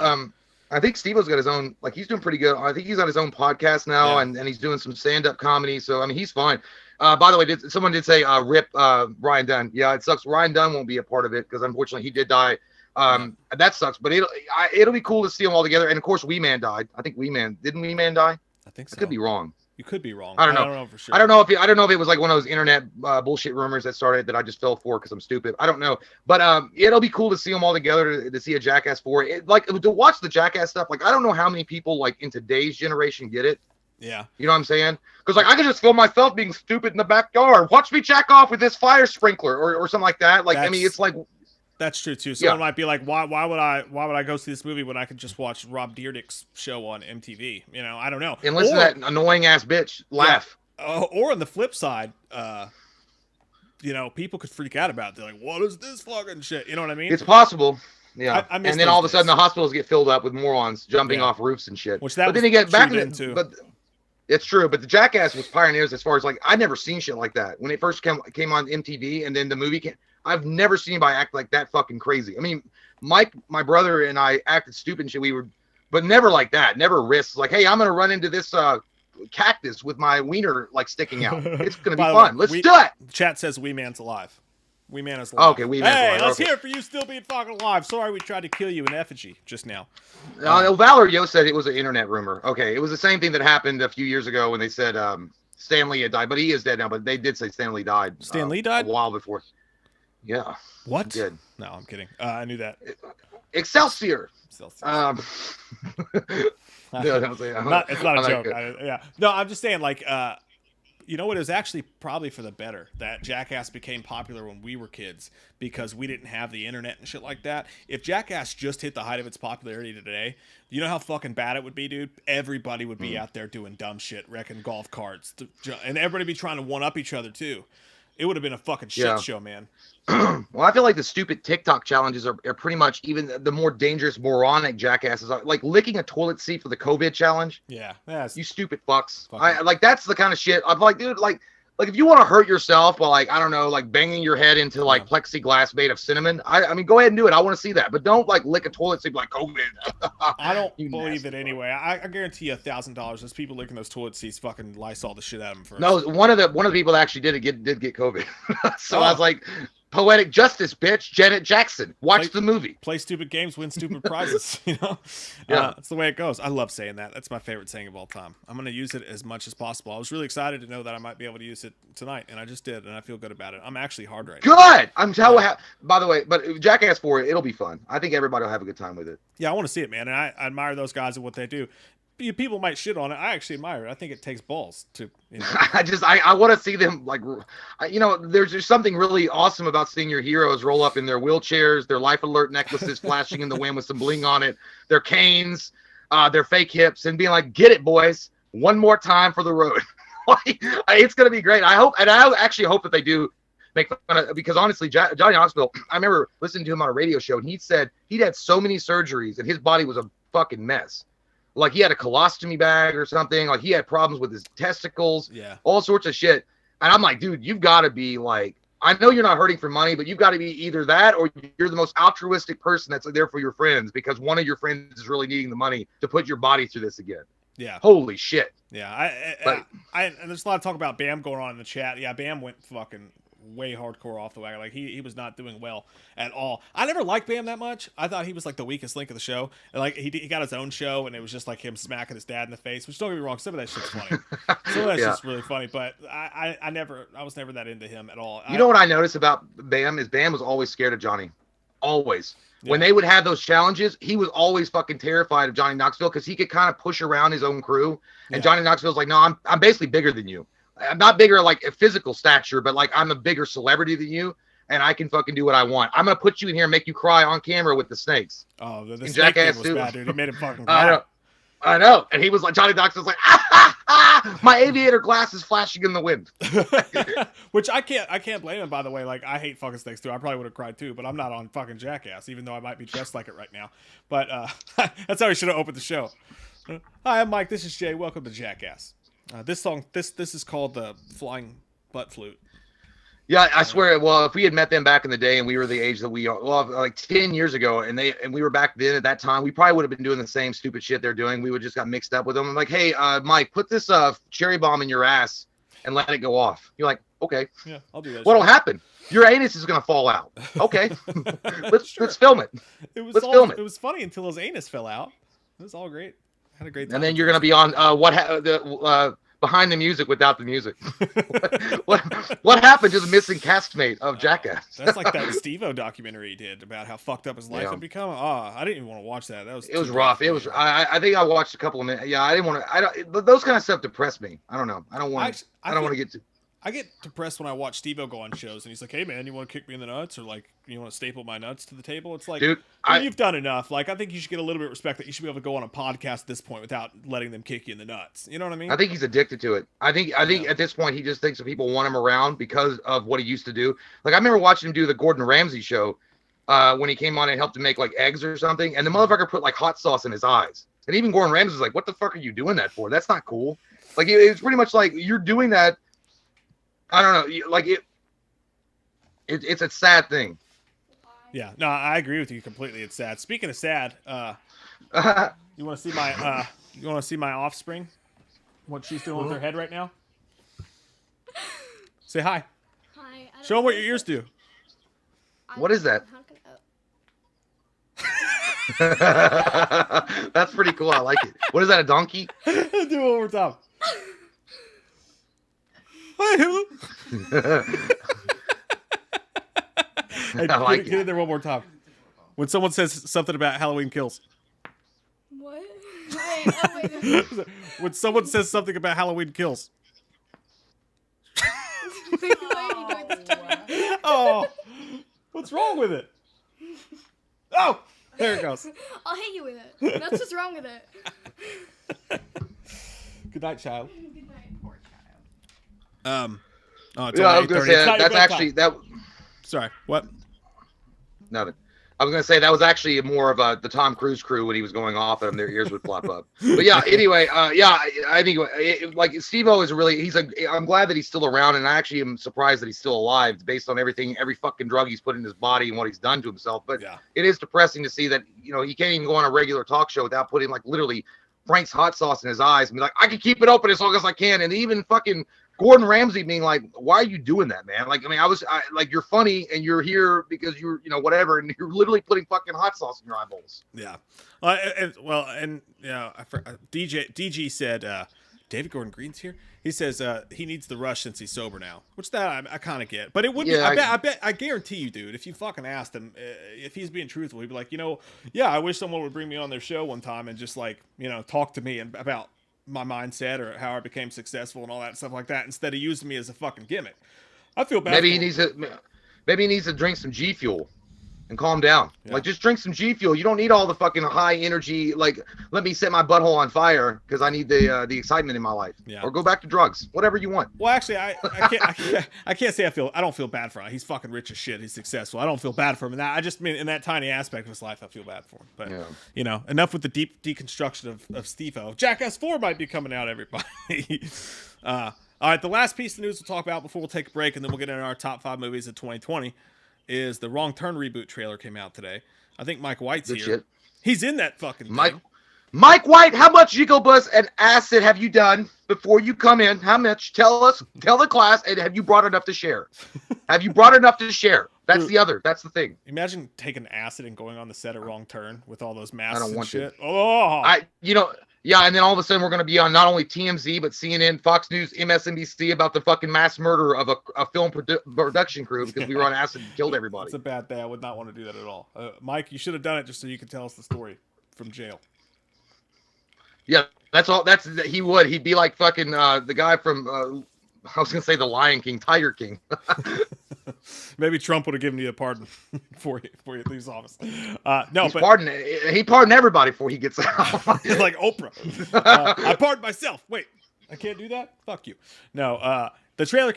I think Steve-O's got his own, like he's doing pretty good. I think he's on his own podcast now and he's doing some stand-up comedy. So I mean he's fine. By the way, someone did say rip Ryan Dunn. Yeah, it sucks. Ryan Dunn won't be a part of it because unfortunately he did die. That sucks. But it'll be cool to see them all together. And of course Wee Man died. I think didn't Wee Man die? I think so. I could be wrong. You could be wrong. I don't know for sure. I don't know if it was like one of those internet bullshit rumors that started that I just fell for because I'm stupid. I don't know, but it'll be cool to see them all together to see a Jackass 4. Like to watch the Jackass stuff. Like I don't know how many people like in today's generation get it. Yeah, you know what I'm saying? Because like I could just film myself being stupid in the backyard. Watch me jack off with this fire sprinkler or something like that. Like I mean, it's like That's true too. Someone might be like, why would I go see this movie when I could just watch Rob Dyrdek's show on MTV? You know, I don't know. And listen to that annoying ass bitch laugh. Yeah. Or on the flip side, you know, people could freak out about it. They're like, what is this fucking shit? You know what I mean? It's possible. Yeah. I and then all of a sudden the hospitals get filled up with morons jumping off roofs and shit. But then you get back into. But it's true. But the Jackass was pioneers as far as like, I'd never seen shit like that. When it first came on MTV and then the movie came, I've never seen anybody act like that fucking crazy. I mean, Mike, my brother, and I acted stupid and shit. But never like that. Never risks. Like, hey, I'm going to run into this cactus with my wiener like sticking out. It's going to be fun. Let's do it. Chat says Wee Man's alive. Wee Man is alive. Okay, Wee Man's alive. Hey, let's hear it for you still being fucking alive. Sorry we tried to kill you in effigy just now. Valerie Yo said it was an internet rumor. Okay, it was the same thing that happened a few years ago when they said Stan Lee had died, but he is dead now. But they did say Stan Lee died. Stan Lee died? A while before. Yeah. What? He did. No, I'm kidding. I knew that. Excelsior. No, it's not a joke. Yeah. No, I'm just saying, like, you know what? It was actually probably for the better that Jackass became popular when we were kids because we didn't have the internet and shit like that. If Jackass just hit the height of its popularity today, you know how fucking bad it would be, dude? Everybody would be out there doing dumb shit, wrecking golf carts, and everybody be trying to one-up each other, too. It would have been a fucking shit show, man. Well, I feel like the stupid TikTok challenges are pretty much even the more dangerous, moronic jackasses. Like licking a toilet seat for the COVID challenge. Yeah. You stupid fucks. Like, that's the kind of shit. I'm like, dude, like if you want to hurt yourself by, like, I don't know, like banging your head into like plexiglass made of cinnamon, I mean, go ahead and do it. I want to see that. But don't like lick a toilet seat like COVID. I don't believe it anyway. I guarantee you $1,000. Those people licking those toilet seats fucking Lysol the shit out of them first. No, one of the people that actually did get COVID. So I was like, poetic justice, bitch. Janet Jackson. Watch the movie. Play stupid games, win stupid prizes. You know, that's the way it goes. I love saying that. That's my favorite saying of all time. I'm going to use it as much as possible. I was really excited to know that I might be able to use it tonight, and I just did, and I feel good about it. I'm actually hard right now. Good. I'm telling you. By the way, but Jackass 4, it'll be fun. I think everybody will have a good time with it. Yeah, I want to see it, man, and I admire those guys and what they do. People might shit on it. I actually admire it. I think it takes balls to, you know. I want to see them, like, you know, there's just something really awesome about seeing your heroes roll up in their wheelchairs, their life alert necklaces flashing in the wind with some bling on it, their canes, their fake hips, and being like, get it, boys. One more time for the road. It's going to be great. I hope, and I actually hope that they do make fun of, because honestly, Johnny Knoxville, I remember listening to him on a radio show, and he said he'd had so many surgeries and his body was a fucking mess. Like, he had a colostomy bag or something. Like, he had problems with his testicles. Yeah. All sorts of shit. And I'm like, dude, you've got to be like, I know you're not hurting for money, but you've got to be either that or you're the most altruistic person that's there for your friends because one of your friends is really needing the money to put your body through this again. Yeah. Holy shit. Yeah. And there's a lot of talk about Bam going on in the chat. Yeah, Bam went fucking way hardcore off the wagon. Like, he was not doing well at all. I never liked Bam that much. I thought he was like the weakest link of the show. And like, he got his own show, and it was just like him smacking his dad in the face. Which, don't get me wrong, some of that shit's funny. Some of that shit's really funny. But I was never that into him at all. You know what I noticed about Bam is Bam was always scared of Johnny. Always. Yeah. When they would have those challenges, he was always fucking terrified of Johnny Knoxville because he could kind of push around his own crew. And Johnny Knoxville's like, no, I'm basically bigger than you. I'm not bigger like a physical stature, but like I'm a bigger celebrity than you, and I can fucking do what I want. I'm gonna put you in here and make you cry on camera with the snakes. Oh, the snake Jackass was bad, dude. He made him fucking cry. I know. And he was like, Johnny Knoxville's like, my aviator glass is flashing in the wind. Which I can't blame him, by the way. Like, I hate fucking snakes too. I probably would have cried too, but I'm not on fucking Jackass, even though I might be dressed like it right now. But that's how we should have opened the show. Hi, I'm Mike. This is Jay. Welcome to Jackass. This song, this is called the Flying Butt Flute. Yeah, I swear. Well, if we had met them back in the day and we were the age that we are, well, like 10 years ago, and we were back then at that time, we probably would have been doing the same stupid shit they're doing. We would just got mixed up with them. I'm like, hey, Mike, put this cherry bomb in your ass and let it go off. You're like, okay. Yeah, I'll do that. What'll happen? Your anus is gonna fall out. Okay, let's film it. Let's film it. It was funny until his anus fell out. It was all great. Had a great time. And then you're gonna be on behind the music without the music. what happened to the missing castmate of Jackass? That's like that Steve-O documentary he did about how fucked up his life had become. Oh, I didn't even want to watch that. It was rough. It was. I think I watched a couple of minutes. Yeah, I didn't want to. Those kind of stuff depressed me. I don't know. I don't want to get to. I get depressed when I watch Steve-O go on shows and he's like, "Hey man, you want to kick me in the nuts or like you want to staple my nuts to the table?" It's like, dude, you've done enough. Like I think you should get a little bit of respect that you should be able to go on a podcast at this point without letting them kick you in the nuts. You know what I mean? I think he's addicted to it. I think at this point he just thinks that people want him around because of what he used to do. Like I remember watching him do the Gordon Ramsay show when he came on and helped him make like eggs or something, and the motherfucker put like hot sauce in his eyes. And even Gordon Ramsay was like, "What the fuck are you doing that for? That's not cool." Like it's pretty much like you're doing that. I don't know. Like it's a sad thing. Yeah. No, I agree with you completely. It's sad. Speaking of sad, you want to see my offspring? What she's doing with her head right now? Say hi. Hi. Show them what your ears do. What is that? That's pretty cool. I like it. What is that? A donkey? Do it one more time. Hey, I like get in there one more time. When someone says something about Halloween Kills. What? Wait. When someone says something about Halloween Kills. Oh, what's wrong with it? Oh, there it goes. I'll hit you with it. That's what's wrong with it. Good night, child. Good night, poor child. It's yeah, I only was gonna 8:30. say It's not that's your actually bedtime. that. Sorry, what? Nothing. I was gonna say that was actually more of the Tom Cruise crew when he was going off at them, their ears would flop up. But yeah, anyway, I think like Steve-O is really I'm glad that he's still around, and I actually am surprised that he's still alive based on every fucking drug he's put in his body and what he's done to himself. But it is depressing to see that he can't even go on a regular talk show without putting like literally Frank's hot sauce in his eyes and be like, I can keep it open as long as I can, and even fucking Gordon Ramsay being like, why are you doing that, man? Like, I mean, like, you're funny and you're here because you're, whatever. And you're literally putting fucking hot sauce in your eyeballs. Yeah. DG said, David Gordon Green's here. He says he needs the rush since he's sober now, which that I kind of get. But it would be, I guarantee you, dude, if you fucking asked him, if he's being truthful, he'd be like, I wish someone would bring me on their show one time and just like, talk to me about my mindset or how I became successful and all that stuff like that, instead of using me as a fucking gimmick. I feel bad. Maybe he needs to drink some G Fuel and calm down. Yeah. Like, just drink some G Fuel. You don't need all the fucking high energy, like, let me set my butthole on fire because I need the excitement in my life. Yeah. Or go back to drugs. Whatever you want. Well, actually, I can't say I don't feel bad for him. He's fucking rich as shit. He's successful. I don't feel bad for him. And I just mean in that tiny aspect of his life, I feel bad for him. But enough with the deep deconstruction of Steve-O. Jackass 4 might be coming out, everybody. All right, the last piece of news we'll talk about before we'll take a break, and then we'll get into our top 5 movies of 2020. Is the Wrong Turn reboot trailer came out today. I think Mike White's Good here. Shit. He's in that fucking thing. Mike White, how much Jigobus and acid have you done before you come in? How much? Tell the class, and have you brought enough to share? Have you brought enough to share? That's that's the thing. Imagine taking acid and going on the set of Wrong Turn with all those masks and shit. To. Oh, yeah, and then all of a sudden we're going to be on not only TMZ, but CNN, Fox News, MSNBC about the fucking mass murder of a film production crew because we were on acid and killed everybody. It's a bad day. I would not want to do that at all. Mike, you should have done it just so you could tell us the story from jail. Yeah, that's all. He would. He'd be like fucking the guy from, I was going to say the Lion King, Tiger King. Maybe Trump would have given you a pardon before he leaves office. He pardoned everybody before he gets out. He's like Oprah. I pardoned myself. Wait, I can't do that? Fuck you. No, the trailer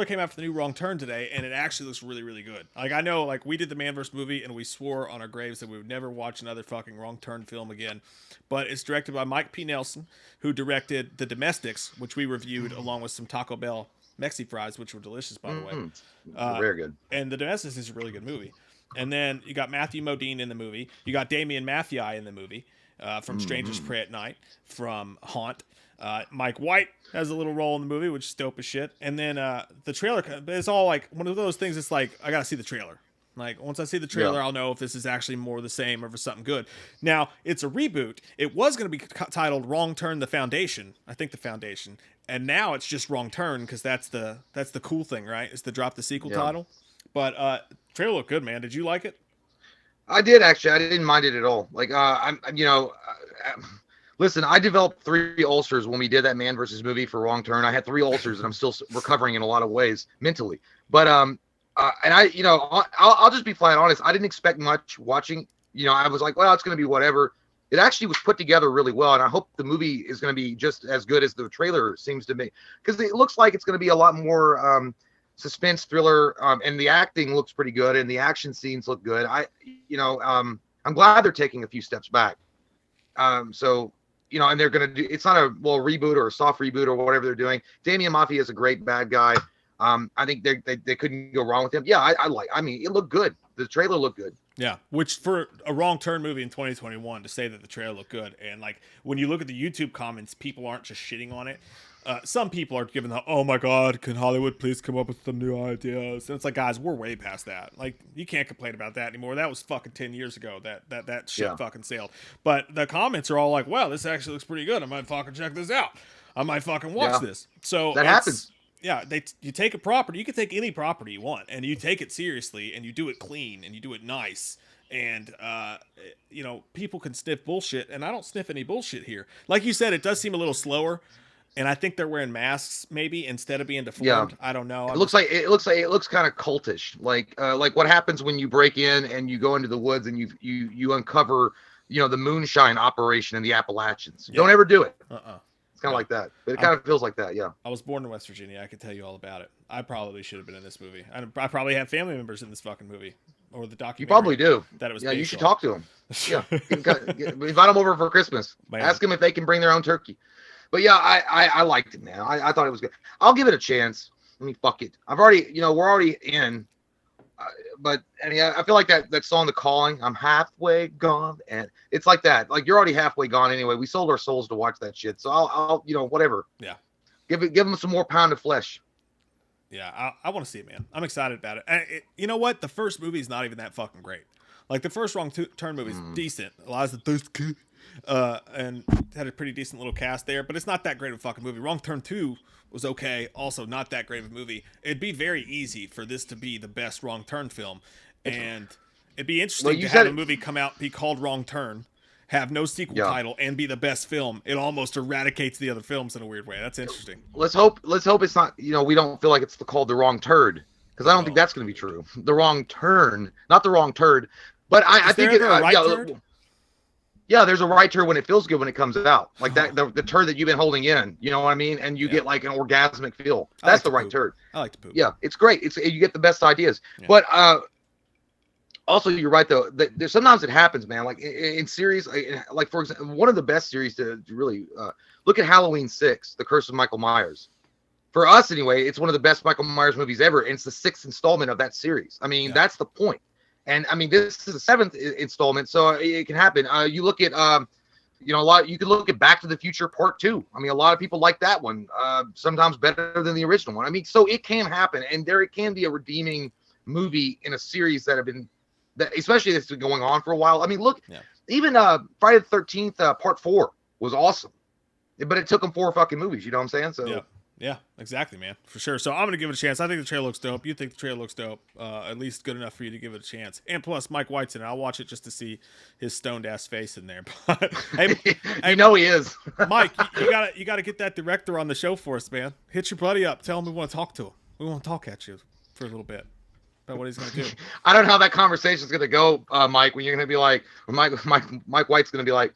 came out for the new Wrong Turn today, and it actually looks really, really good. Like, I know, like, we did the Manverse movie, and we swore on our graves that we would never watch another fucking Wrong Turn film again. But it's directed by Mike P. Nelson, who directed The Domestics, which we reviewed along with some Taco Bell Mexi fries, which were delicious, by the way. Very good. And The Domestics is a really good movie. And then you got Matthew Modine in the movie. You got Damian Mathieu in the movie from Strangers Pray at Night, from Haunt. Mike White has a little role in the movie, which is dope as shit. And then the trailer, it's all like one of those things. It's like, I got to see the trailer. Like, once I see the trailer, I'll know if this is actually more of the same or if it's something good. Now, it's a reboot. It was going to be titled Wrong Turn: The Foundation. I think The Foundation. And now it's just Wrong Turn because that's the cool thing, right? Is to drop the sequel title. But trailer looked good, man. Did you like it? I did, actually. I didn't mind it at all. Like, Listen, I developed 3 ulcers when we did that Man versus movie for Wrong Turn. I had 3 ulcers, and I'm still recovering in a lot of ways mentally. But and I, I'll just be flat honest. I didn't expect much watching. I was like, well, it's going to be whatever. It actually was put together really well, and I hope the movie is going to be just as good as the trailer seems to be, because it looks like it's going to be a lot more suspense thriller, and the acting looks pretty good, and the action scenes look good. I'm glad they're taking a few steps back. So, and they're going to do, it's not a reboot or a soft reboot or whatever they're doing. Damian Mafia is a great bad guy. I think they couldn't go wrong with him. Yeah, it looked good. The trailer looked good. Yeah, which for a Wrong Turn movie in 2021 to say that the trailer looked good, and like when you look at the YouTube comments, people aren't just shitting on it. Some people are giving the, oh my God, can Hollywood please come up with some new ideas? And it's like, guys, we're way past that. Like, you can't complain about that anymore. That was fucking 10 years ago that shit fucking sailed. But the comments are all like, wow, this actually looks pretty good. I might fucking check this out. I might fucking watch this. So that happens. Yeah, you take a property, you can take any property you want, and you take it seriously, and you do it clean, and you do it nice, and people can sniff bullshit, and I don't sniff any bullshit here. Like you said, it does seem a little slower, and I think they're wearing masks maybe instead of being deformed. Yeah. I don't know. It looks kind of cultish, like what happens when you break in and you go into the woods and you uncover the moonshine operation in the Appalachians. Don't ever do it. Kind of like that, but it kind of feels like that. Yeah, I was born in West Virginia. I could tell you all about it. I probably should have been in this movie. I probably have family members in this fucking movie or the documentary. You probably do. That it was. Yeah, you should talk to them. Yeah, invite them over for Christmas. Man. Ask them if they can bring their own turkey. But yeah, I liked it, man. I thought it was good. I'll give it a chance. I mean, fuck it. I've already, we're already in. But I feel like that song, "The Calling," I'm halfway gone, and it's like that. Like, you're already halfway gone anyway. We sold our souls to watch that shit, so I'll whatever. Yeah, give them some more pound of flesh. Yeah, I want to see it, man. I'm excited about it. You know what? The first movie is not even that fucking great. Like, the first Wrong Turn movie is decent. Eliza Dushku, and had a pretty decent little cast there, but it's not that great of a fucking movie. Wrong Turn 2 was okay, also not that great of a movie. It'd be very easy for this to be the best Wrong Turn film, and it'd be interesting to have a movie come out, be called Wrong Turn, have no sequel title, and be the best film. It almost eradicates the other films in a weird way. That's interesting. Let's hope it's not, we don't feel like it's called The Wrong Turd, because I don't think that's going to be true. The Wrong Turn, not The Wrong Turd. But I think it. Yeah, there's a right turn when it feels good when it comes out, like that the turd that you've been holding in. You know what I mean? And you get like an orgasmic feel. That's the right turd. I like to poop. Yeah, it's great. You get the best ideas. Yeah. But also, you're right though. There's sometimes it happens, man. Like in series, like for example, one of the best series to really look at Halloween 6, The Curse of Michael Myers. For us, anyway, it's one of the best Michael Myers movies ever, and it's the 6th installment of that series. I mean, that's the point. And I mean, this is the 7th installment, so it can happen. You look at, a lot. You could look at Back to the Future Part 2. I mean, a lot of people like that one, sometimes better than the original one. I mean, so it can happen, and it can be a redeeming movie in a series especially that's been going on for a while. I mean, look, even Friday the 13th Part 4 was awesome, but it took them 4 fucking movies. You know what I'm saying? So. Yeah, exactly, man, for sure. So I'm gonna give it a chance. I think the trailer looks dope. You think the trailer looks dope? At least good enough for you to give it a chance. And plus, Mike White's in it. I'll watch it just to see his stoned ass face in there. But hey, he is. Mike, you gotta get that director on the show for us, man. Hit your buddy up. Tell him we want to talk to him. We want to talk at you for a little bit about what he's gonna do. I don't know how that conversation is gonna go, Mike. When you're gonna be like, Mike White's gonna be like,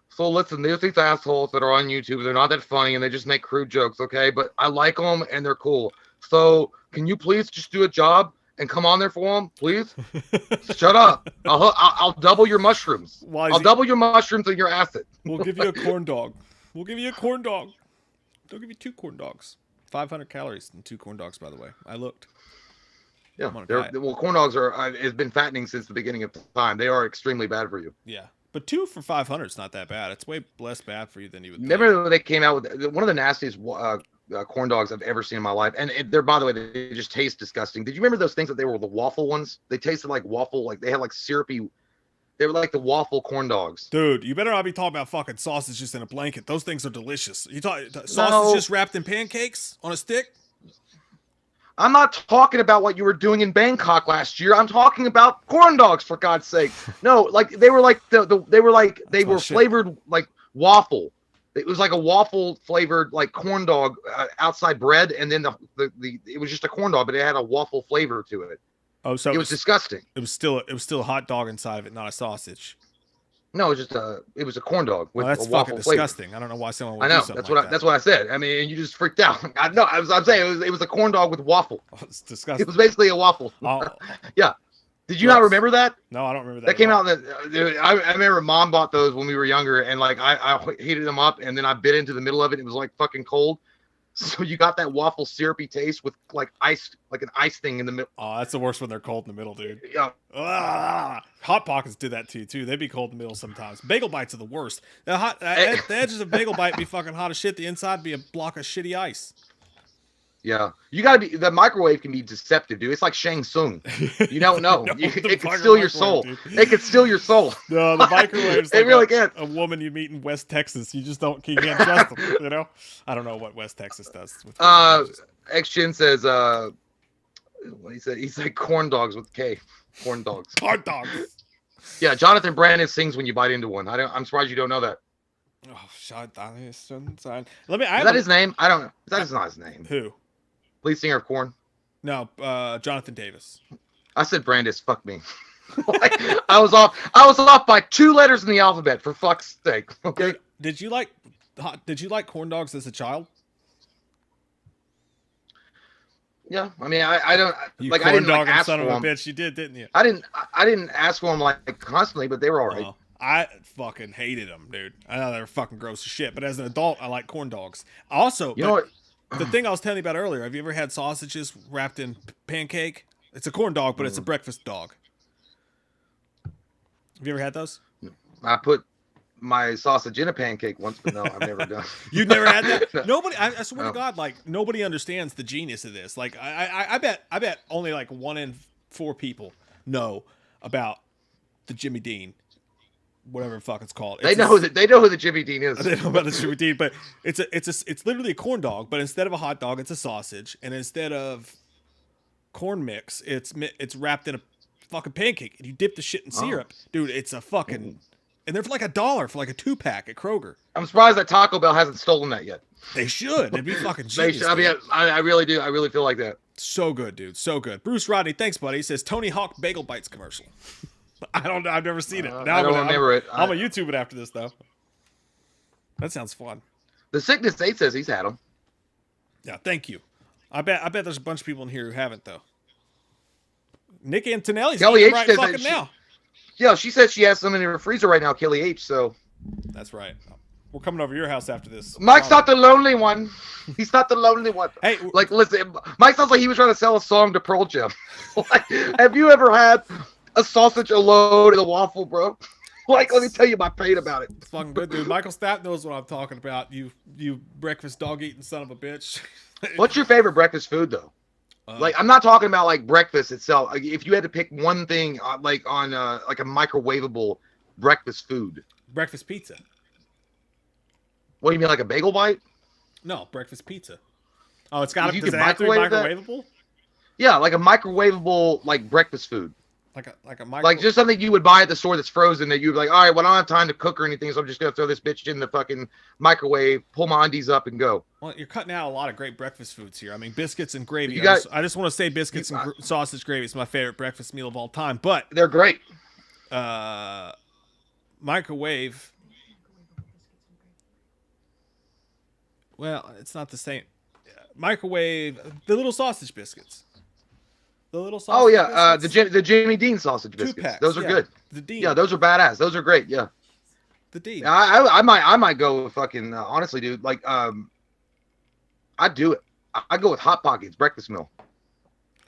so listen, there's these assholes that are on YouTube. They're not that funny, and they just make crude jokes, okay? But I like them, and they're cool. So can you please just do a job and come on there for them, please? Shut up. I'll double your mushrooms. I'll double your mushrooms and your acid. We'll give you a corn dog. We'll give you a corn dog. They'll give you 2 corn dogs. 500 calories in 2 corn dogs, by the way. I looked. Yeah. Corn dogs has been fattening since the beginning of time. They are extremely bad for you. Yeah. But 2 for 500 is not that bad. It's way less bad for you than you would think. Remember when they came out with one of the nastiest corn dogs I've ever seen in my life? And they're, by the way, they just taste disgusting. Did you remember those things that they were the waffle ones? They tasted like waffle, like they had like syrupy. They were like the waffle corn dogs. Dude, you better not be talking about fucking sausages in a blanket. Those things are delicious. You talk sausages wrapped in pancakes on a stick? I'm not talking about what you were doing in Bangkok last year. I'm talking about corn dogs, for God's sake. No, like they were like they were flavored like waffle. It was like a waffle flavored like corn dog outside bread, and then the it was just a corn dog, but it had a waffle flavor to it. Oh, so it was disgusting. It was still a hot dog inside of it, not a sausage. No, it was a corn dog with that's a waffle fucking flavor. Disgusting. I don't know why someone would I know. do something That's like what that. that's what I said. I mean, you just freaked out. I'm saying it was a corn dog with waffle. Oh, it's disgusting. It was basically a waffle. Yeah. Did you not remember that? No, I don't remember that. That came out. I remember Mom bought those when we were younger, and like I heated them up, and then I bit into the middle of it. And it was like fucking cold. So you got that waffle syrupy taste with like ice, like an ice thing in the middle. Oh, that's the worst when they're cold in the middle, dude. Yeah. Hot Pockets did that to you too. They'd be cold in the middle sometimes. Bagel bites are the worst. The edges of bagel bite be fucking hot as shit. The inside be a block of shitty ice. Yeah, you gotta be. The microwave can be deceptive, dude. It's like Shang Tsung. You don't know. It can steal your soul. It can steal your soul. No, the microwave's it like really can. A woman you meet in West Texas. You just don't. You can't trust them. You know. I don't know what West Texas does. X Chin says. What he said? He's like corn dogs with K. Corn dogs. Corn dogs. Yeah, Jonathan Brandon sings when you bite into one. I'm surprised you don't know that. Oh, shut down. Let me. Is that his name? I don't know. That is not his name. Who? Lead singer of Korn? No, Jonathan Davis. I said Brandis. Fuck me. I was off by 2 letters in the alphabet. For fuck's sake. Okay. Did you like corn dogs as a child? Yeah. I mean, I don't you like. I didn't corn dog ask son for of a them. bitch. You didn't you? I didn't ask for them like constantly, but they were all right. I fucking hated them, dude. I know they were fucking gross as shit. But as an adult, I like corn dogs. Also, you know what? The thing I was telling you about earlier, have you ever had sausages wrapped in pancake? It's a corn dog, but it's a breakfast dog. Have you ever had those? I put my sausage in a pancake once, but no, I've never done. You've never had that? No. Nobody. I swear to God, like nobody understands the genius of this. Like I bet only like 1 in 4 people know about the Jimmy Dean, whatever the fuck it's called. They know who the Jimmy Dean is. They know about the Jimmy Dean, but it's literally a corn dog, but instead of a hot dog, it's a sausage, and instead of corn mix, it's wrapped in a fucking pancake, and you dip the shit in syrup, dude. It's a fucking, and they're for like $1 for like a 2-pack at Kroger. I'm surprised that Taco Bell hasn't stolen that yet. They should. It'd be fucking They genius. should. I mean, I really do. I really feel like that. So good, dude. So good. Bruce Rodney, thanks, buddy. He says Tony Hawk Bagel Bites commercial. I don't know. I've never seen it. Now I don't remember it. I'm gonna YouTube it after this, though. That sounds fun. The Sickness 8 says he's had them. Yeah, thank you. I bet there's a bunch of people in here who haven't, though. Nick Antonelli's Kelly eating H right says fucking now. Yeah, she says she has some in her freezer right now, Kelly H. So that's right. We're coming over to your house after this. Mike's not the lonely one. He's not the lonely one. Hey, like, listen, Mike sounds like he was trying to sell a song to Pearl Jam. Like, have you ever had a sausage alone in a waffle, bro? Like, let me tell you my pain about it. It's fucking good, dude. Michael Stapp knows what I'm talking about. You breakfast dog eating son of a bitch. What's your favorite breakfast food, though? Like, I'm not talking about like breakfast itself. Like, if you had to pick one thing, like on like a microwavable breakfast food. Breakfast pizza. What do you mean, like a bagel bite? No, breakfast pizza. Oh, it's got to be microwave microwavable. Yeah, like a microwavable like breakfast food. Like a microwave. Like just something you would buy at the store that's frozen that you'd be like, all right, well, I don't have time to cook or anything, so I'm just gonna throw this bitch in the fucking microwave, pull my undies up, and go. Well, you're cutting out a lot of great breakfast foods here. I mean, biscuits and gravy. I just want to say biscuits and sausage gravy is my favorite breakfast meal of all time. But they're great. Microwave. Well, it's not the same. Microwave the little sausage biscuits. The little sausage. Oh yeah, the Jimmy Dean sausage biscuits. 2-packs, those are good. The Dean. Yeah, those are badass. Those are great. Yeah. The Dean. I might go with fucking honestly, dude. Like I'd do it. I go with Hot Pockets breakfast meal.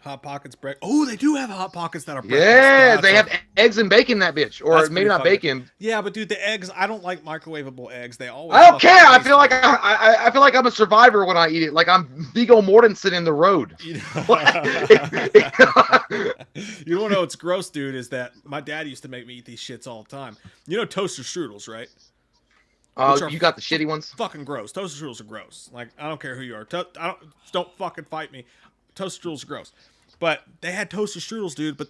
Hot Pockets Oh, they do have Hot Pockets that are breakfast. Yeah, they have eggs and bacon that bitch, or maybe not bacon. Yeah, but dude, the eggs. I don't like microwavable eggs. They always. I don't care. I feel like I feel like I'm a survivor when I eat it. Like I'm Viggo Mortensen in The Road. You don't know what's gross, dude? Is that my dad used to make me eat these shits all the time. You know toaster strudels, right? Oh, you got the shitty ones. Fucking gross. Toaster strudels are gross. Like I don't care who you are. Don't fucking fight me. Toaster strudels are gross. But they had toaster strudels, dude. But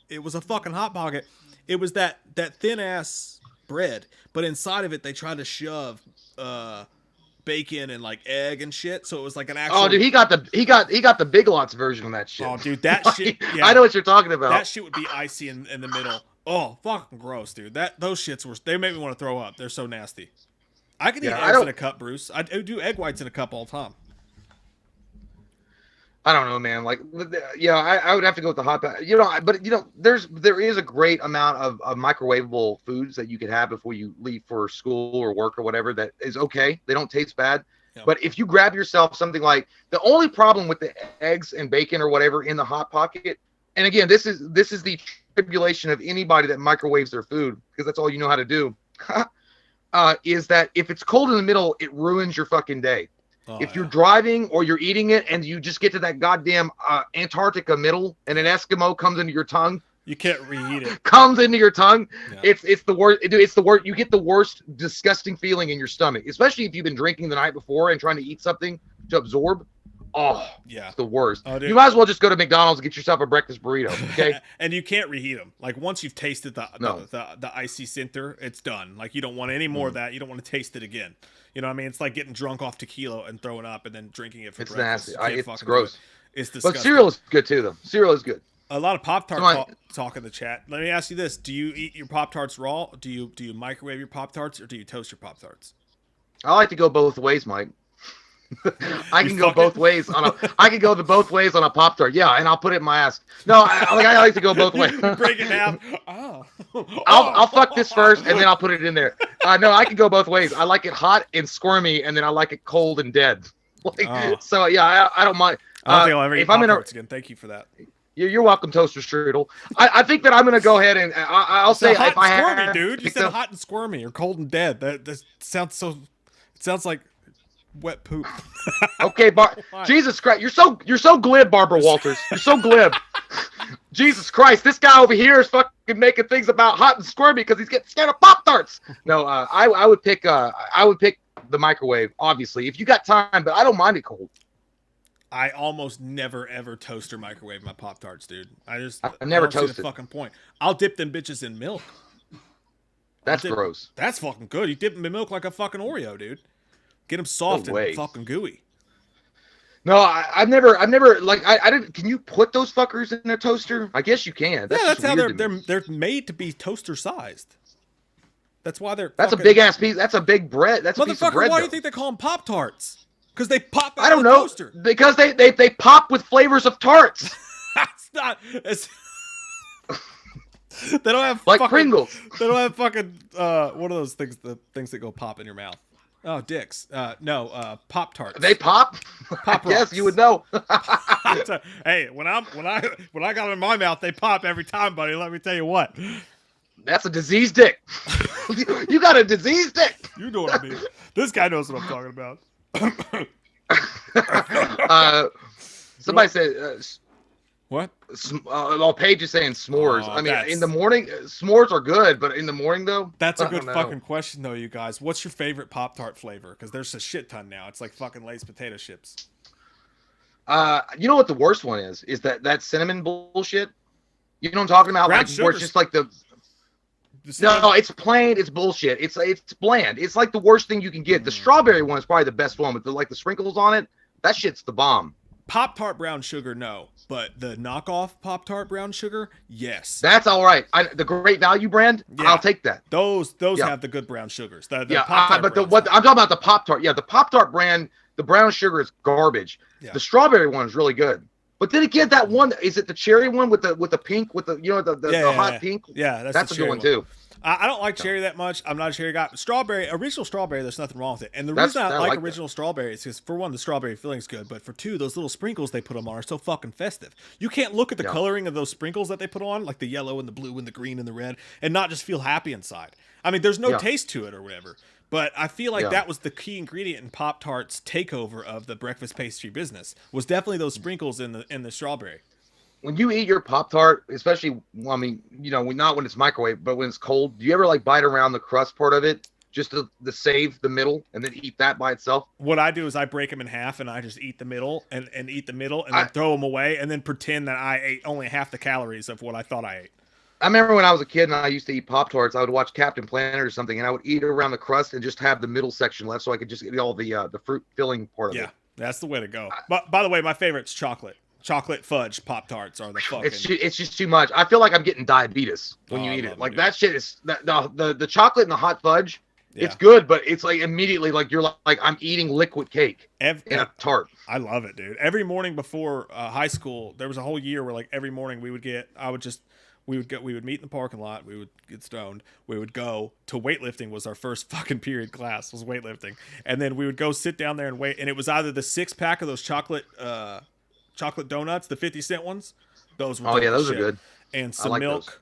it was a fucking Hot Pocket. It was that thin ass bread, but inside of it they tried to shove bacon and like egg and shit, so it was like an actual. Oh, dude, he got the Big Lots version of that shit. Oh, dude, that shit. Yeah, I know what you're talking about. That shit would be icy in the middle. Oh, fucking gross, dude. Those shits they make me want to throw up. They're so nasty. I can eat eggs in a cup, Bruce. I do egg whites in a cup all the time. I don't know, man. Like, yeah, I would have to go with the hot pot. But there is a great amount of microwavable foods that you could have before you leave for school or work or whatever. That is okay. They don't taste bad. Yep. But if you grab yourself something like, the only problem with the eggs and bacon or whatever in the hot pocket, and again, this is the tribulation of anybody that microwaves their food, because that's all you know how to do, is that if it's cold in the middle, it ruins your fucking day. Oh, if you're driving or you're eating it and you just get to that goddamn Antarctica middle and an Eskimo comes into your tongue, you can't reheat it. Comes into your tongue, yeah. It's the worst. It's the worst. You get the worst, disgusting feeling in your stomach, especially if you've been drinking the night before and trying to eat something to absorb. Oh, yeah, it's the worst. Oh, you might as well just go to McDonald's and get yourself a breakfast burrito, okay? And you can't reheat them. Like, once you've tasted the icy center, it's done. Like, you don't want any more of that. You don't want to taste it again. You know what I mean? It's like getting drunk off tequila and throwing up and then drinking it for breakfast. It's nasty. It's gross. It's disgusting. But cereal is good too, though. Cereal is good. A lot of Pop-Tart talk in the chat. Let me ask you this: do you eat your Pop-Tarts raw? Do you microwave your Pop-Tarts, or do you toast your Pop-Tarts? I like to go both ways, Mike. I can go both ways on a Pop-Tart. Yeah, and I'll put it in my ass. No, I like to go both ways. Break it down. Oh. I'll fuck this first and then I'll put it in there. No, I can go both ways. I like it hot and squirmy, and then I like it cold and dead. So yeah, I don't mind. I don't think I'll ever eat Pop-Tarts again. Thank you for that. You're welcome, Toaster Strudel. I think that I'm gonna go ahead and I'll say hot if I and squirmy, dude. You said hot and squirmy or cold and dead. That sounds so. It sounds like wet poop. Okay, Jesus Christ, you're so glib, Barbara Walters. You're so glib. Jesus Christ, this guy over here is fucking making things about hot and squirmy because he's getting scared of Pop-Tarts. No, I would pick the microwave, obviously, if you got time, but I don't mind it cold. I almost never ever toast or microwave my Pop-Tarts, dude. I never toasted. The fucking point. I'll dip them bitches in milk. That's gross. That's fucking good. You dip them in milk like a fucking Oreo, dude. Get them soft and fucking gooey. No, I've never like I didn't. Can you put those fuckers in a toaster? I guess you can. That's how they're made to be toaster sized. That's why they're. That's a big ass piece. That's a big bread. That's a piece of bread. Why do you think they call them Pop-Tarts? Because they pop out I don't of the know. toaster. Because they pop with flavors of tarts. That's not. They don't have like Pringles. They don't have fucking what are those things? The things that go pop in your mouth. Oh, dicks. No, Pop-Tarts. They pop? Yes, you would know. Hey, when I got them in my mouth, they pop every time, buddy. Let me tell you what. That's a diseased dick. You got a diseased dick. You know what I mean. This guy knows what I'm talking about. Somebody said what? Paige is saying s'mores. I mean, in the morning, s'mores are good, but in the morning though, that's a good fucking question though, you guys. What's your favorite Pop-Tart flavor? Because there's a shit ton now. It's like fucking Lay's potato chips. You know what the worst one is? Is that cinnamon bullshit? You know what I'm talking about? Brown like where it's just like No, it's plain. It's bullshit. It's bland. It's like the worst thing you can get. The strawberry one is probably the best one with the sprinkles on it. That shit's the bomb. Pop-Tart brown sugar, no, but the knockoff Pop-Tart brown sugar, yes. That's all right. The Great Value brand, yeah. I'll take that. Those have the good brown sugars. The Pop-Tart but I'm talking about the Pop-Tart. Yeah, the Pop-Tart brand, the brown sugar is garbage. Yeah. The strawberry one is really good. But then again, that one, is it the cherry one with the pink with the hot pink? Yeah, that's a good one too. I don't like cherry that much. I'm not a cherry guy. Original strawberry, there's nothing wrong with it. And the reason I like original strawberry is because, for one, the strawberry filling's good, but for two, those little sprinkles they put them on are so fucking festive. You can't look at the coloring of those sprinkles that they put on, like the yellow and the blue and the green and the red, and not just feel happy inside. I mean, there's no taste to it or whatever. But I feel like that was the key ingredient in Pop-Tart's takeover of the breakfast pastry business, was definitely those sprinkles in the strawberry. When you eat your Pop-Tart, especially, I mean, not when it's microwave, but when it's cold, do you ever like bite around the crust part of it just to save the middle and then eat that by itself? What I do is I break them in half and I just eat the middle and eat the middle and then throw them away and then pretend that I ate only half the calories of what I thought I ate. I remember when I was a kid and I used to eat Pop-Tarts, I would watch Captain Planet or something, and I would eat around the crust and just have the middle section left so I could just get all the fruit filling part of it. Yeah, that's the way to go. But by the way, my favorite's chocolate. Chocolate fudge Pop-Tarts are the fucking... It's just too much. I feel like I'm getting diabetes when you eat it. Like, that shit is... The chocolate and the hot fudge, it's good, but it's like immediately like you're like I'm eating liquid cake in a tart. I love it, dude. Every morning before high school, there was a whole year where like every morning we would meet in the parking lot. We would get stoned. We would go to weightlifting. Was our first fucking period class was weightlifting, and then we would go sit down there and wait. And it was either the 6-pack of those chocolate donuts, the 50-cent ones. Those were those are good. And some milk,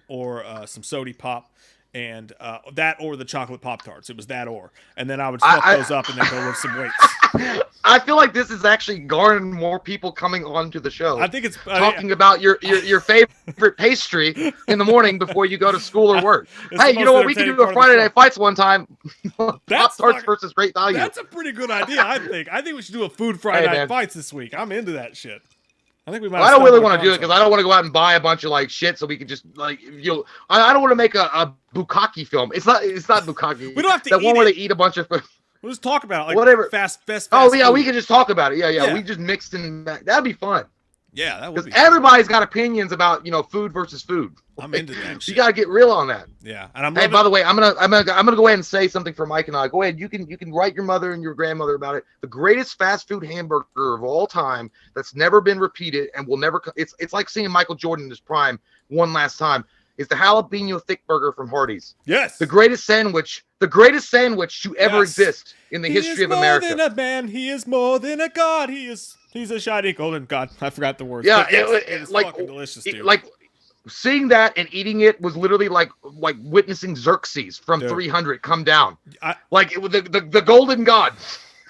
or some sody pop. And that or the chocolate Pop-Tarts. It was that or. And then I would fuck those up and then go lift some weights. I feel like this is actually garnering more people coming onto the show. I think it's... talking about your favorite pastry in the morning before you go to school or work. Hey, you know what? We can do a Friday Night Fights one time. Pop-Tarts versus Great Value. That's a pretty good idea, I think. I think we should do a food Friday Night Fights this week. I'm into that shit. I think we might. I don't really want to do it because I don't want to go out and buy a bunch of like shit so we can just like I don't want to make a bukkake film. It's not bukkake. We don't have to. That one where they eat a bunch of. We'll just talk about it, like whatever. Fast oh yeah, food. we can just talk about it. Yeah. We just mixed in. That'd be fun. Yeah, that would be. Everybody's got opinions about food versus food. I'm into that shit. You gotta get real on that. Yeah, and Hey, by the way, I'm gonna go ahead and say something for Mike and I. Go ahead. You can write your mother and your grandmother about it. The greatest fast food hamburger of all time that's never been repeated and will never. It's like seeing Michael Jordan in his prime one last time. Is the jalapeno thick burger from Hardee's? Yes. The greatest sandwich to ever exist in the history of America. He is more than a man. He is more than a god. He's a shiny golden god. I forgot the words. Yeah, it's like fucking delicious, dude. Like seeing that and eating it was literally like witnessing Xerxes from 300 come down. It was the golden god.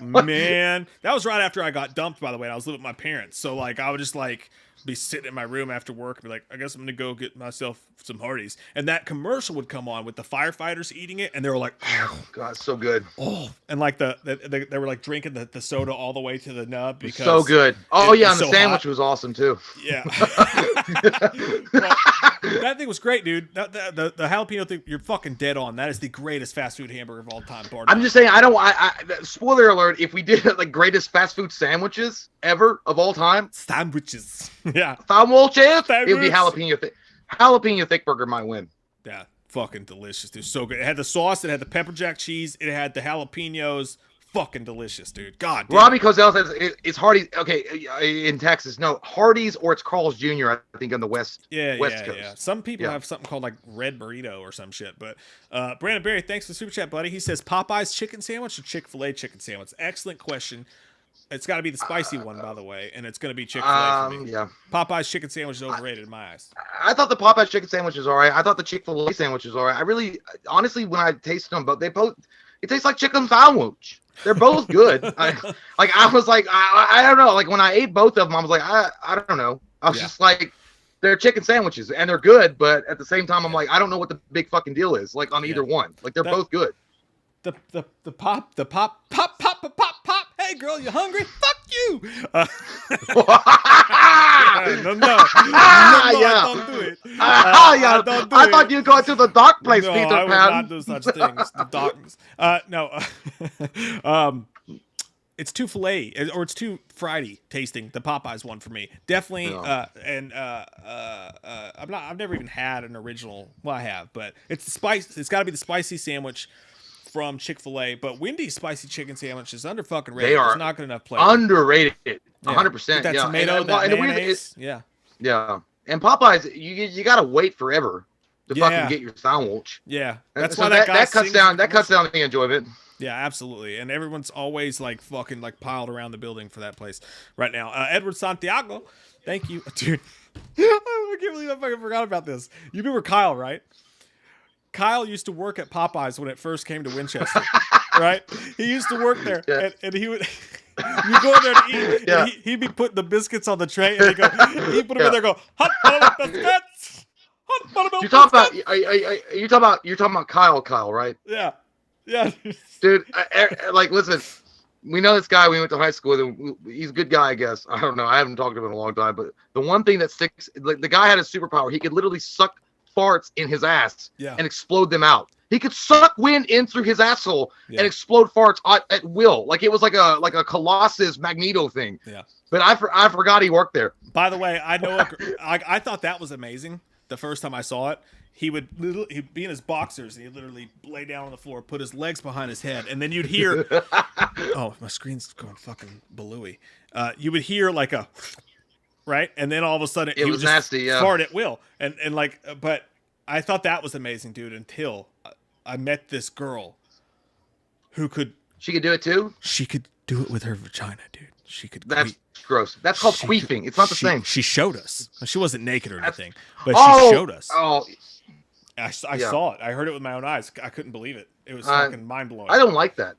Man, that was right after I got dumped, by the way. And I was living with my parents, so like I would just like be sitting in my room after work and be like, I guess I'm gonna go get myself some Hardee's. And that commercial would come on with the firefighters eating it, and they were like, oh god, so good. Oh, and like they were like drinking the soda all the way to the nub because so good. Oh yeah, and the sandwich was awesome too. Yeah. That thing was great, dude. The jalapeno thing, you're fucking dead on. That is the greatest fast food hamburger of all time. I'm just saying, spoiler alert, if we did like greatest fast food sandwiches ever of all time. Sandwiches. Yeah. Sandwiches. It would be jalapeno thick burger might win. Yeah. Fucking delicious, dude. So good. It had the sauce, it had the pepper jack cheese, it had the jalapenos. Fucking delicious, dude. God damn. Robbie Cozell says it's Hardee's. Okay, in Texas, no, Hardee's or it's Carl's Jr. I think on the west coast. Yeah. Some people have something called like red burrito or some shit. But Brandon Berry, thanks for the super chat, buddy. He says Popeye's chicken sandwich or Chick-fil-A chicken sandwich. Excellent question. It's got to be the spicy one, by the way, and it's going to be Chick-fil-A for me. Yeah. Popeye's chicken sandwich is overrated in my eyes. I thought the Popeye's chicken sandwich is all right. I thought the Chick-fil-A sandwich is all right. I really, honestly, when I tasted them, but it tastes like chicken sandwich. They're both good. I was like, I don't know. Like when I ate both of them, I was like, I don't know. I was just like, they're chicken sandwiches and they're good, but at the same time, I'm like, I don't know what the big fucking deal is. Like on either one. Like they're both good. The pop. Hey girl, you hungry? Fuck you. No, yeah. I don't do it. I thought you go to the dark place, Peter Pan. I would not do such things. The darkness. It's too filet or it's too Friday tasting. The Popeyes one for me, definitely. No. I've never even had an original. Well, I have, but it's the spice. It's got to be the spicy sandwich from Chick-fil-A, but Wendy's spicy chicken sandwich is under fucking rated. They are There's not good enough flavor. Underrated, 100%. That tomato, that mayonnaise. Yeah. And Popeyes, you gotta wait forever to fucking get your sandwich. Yeah, that's why that cuts down the enjoyment. Yeah, absolutely. And everyone's always like fucking like piled around the building for that place right now. Edward Santiago, thank you, dude. I can't believe I fucking forgot about this. You remember Kyle, right? Kyle used to work at Popeyes when it first came to Winchester, right? He used to work there, and he would. You go in there to eat, and he'd be putting the biscuits on the tray, and he put them in there, and go hot buttermilk biscuits, hot buttermilk. You're talking about Kyle, right? Yeah, dude. Like, listen, we know this guy. We went to high school with him. He's a good guy, I guess. I don't know. I haven't talked to him in a long time, but the one thing that sticks, like the guy had a superpower. He could literally suck farts in his ass Yeah. and explode them out. He could suck wind in through his asshole and explode farts at will. Like it was like a Colossus Magneto thing. Yeah. But I forgot he worked there. By the way, I know I thought that was amazing the first time I saw it. He'd be in his boxers and he'd literally lay down on the floor, put his legs behind his head, and then you'd hear oh, my screen's going fucking balooey. You would hear like a right, and then all of a sudden it was just nasty, yeah. fart at will. And like but I thought that was amazing, dude, until I met this girl who could do it too? She could do it with her vagina, dude. She could That's gross. That's called queefing. It's not the same. She showed us. She wasn't naked or anything, but she showed us. Oh, I saw it. I heard it with my own eyes. I couldn't believe it. It was fucking mind blowing. I don't like that.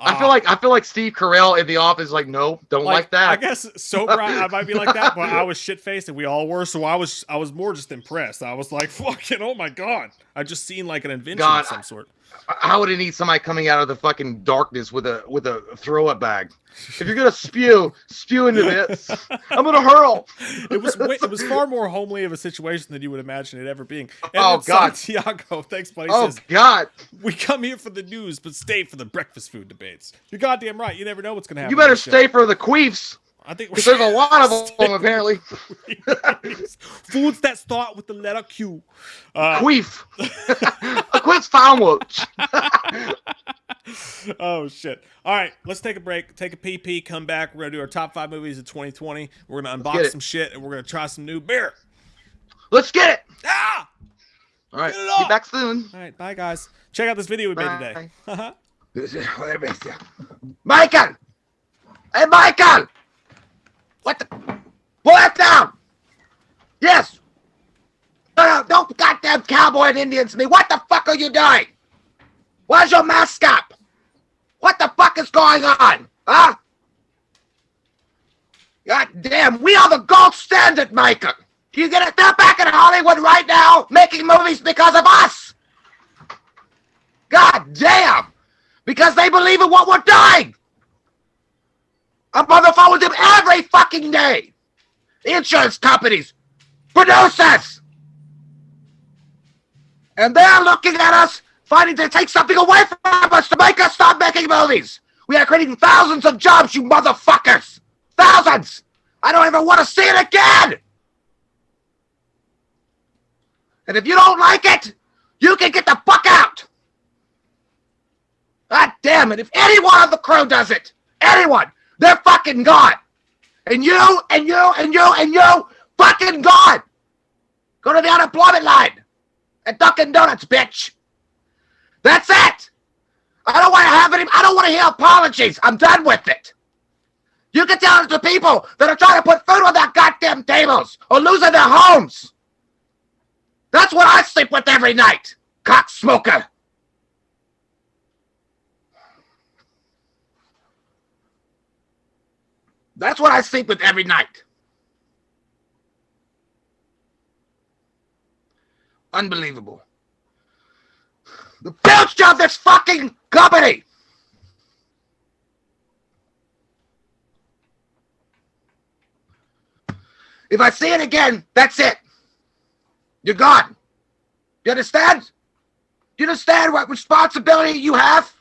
I feel like Steve Carell in the office is like, no, don't like that. I guess sober I might be like that, but I was shit faced and we all were, so I was more just impressed. I was like, fucking oh my god. I just seen like an invention of some sort. I would need somebody coming out of the fucking darkness with a throw up bag. If you're gonna spew into this, I'm gonna hurl. It was far more homely of a situation than you would imagine it ever being. And oh God, Santiago, thanks, buddy. Oh says, God, we come here for the news, but stay for the breakfast food debates. You're goddamn right. You never know what's gonna happen. You better stay for the queefs. I think because there's a lot of them apparently. Foods that start with the letter Q. Queef. A quick sandwich. Oh shit! All right, let's take a break, take a pee. Come back. We're gonna do our top 5 movies of 2020. We're gonna unbox some shit, and we're gonna try some new beer. Let's get it. Ah! All right. Be back soon. All right, bye guys. Check out this video we made today. Michael. Hey, Michael. What the? Pull that down! Yes! No, don't goddamn cowboy and Indians me! What the fuck are you doing? Where's your mask up? What the fuck is going on? Huh? God damn, we are the gold standard, Michael! You get it? They're back in Hollywood right now, making movies because of us! God damn! Because they believe in what we're doing! I'm on the phone with them every fucking day. The insurance companies, producers. And they're looking at us, fighting to take something away from us to make us stop making movies. We are creating thousands of jobs, you motherfuckers. Thousands. I don't even want to see it again. And if you don't like it, you can get the fuck out. God damn it. If any one of the crew does it, anyone, they're fucking gone. And you, fucking gone. Go to the unemployment line. At Dunkin' Donuts, bitch. That's it. I don't want to hear apologies. I'm done with it. You can tell it to people that are trying to put food on their goddamn tables or losing their homes. That's what I sleep with every night. Cock smoker. That's what I sleep with every night. Unbelievable. The future of this fucking company. If I see it again, that's it. You're gone. You understand? Do you understand what responsibility you have?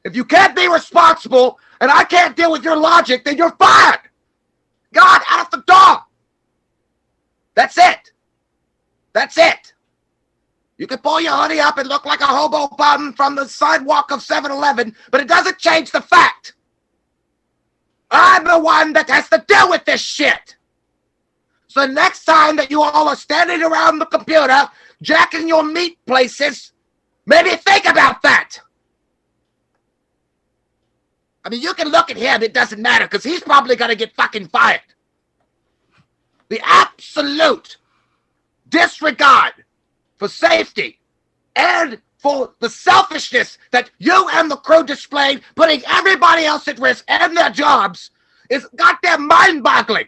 If you can't be responsible and I can't deal with your logic, then you're fired. God, out of the door. That's it. That's it. You can pull your hoodie up and look like a hobo bum from the sidewalk of 7-Eleven, but it doesn't change the fact. I'm the one that has to deal with this shit. So next time that you all are standing around the computer, jacking your meat places, maybe think about that. I mean, you can look at him, it doesn't matter, because he's probably going to get fucking fired. The absolute disregard for safety and for the selfishness that you and the crew displayed, putting everybody else at risk and their jobs, is goddamn mind-boggling.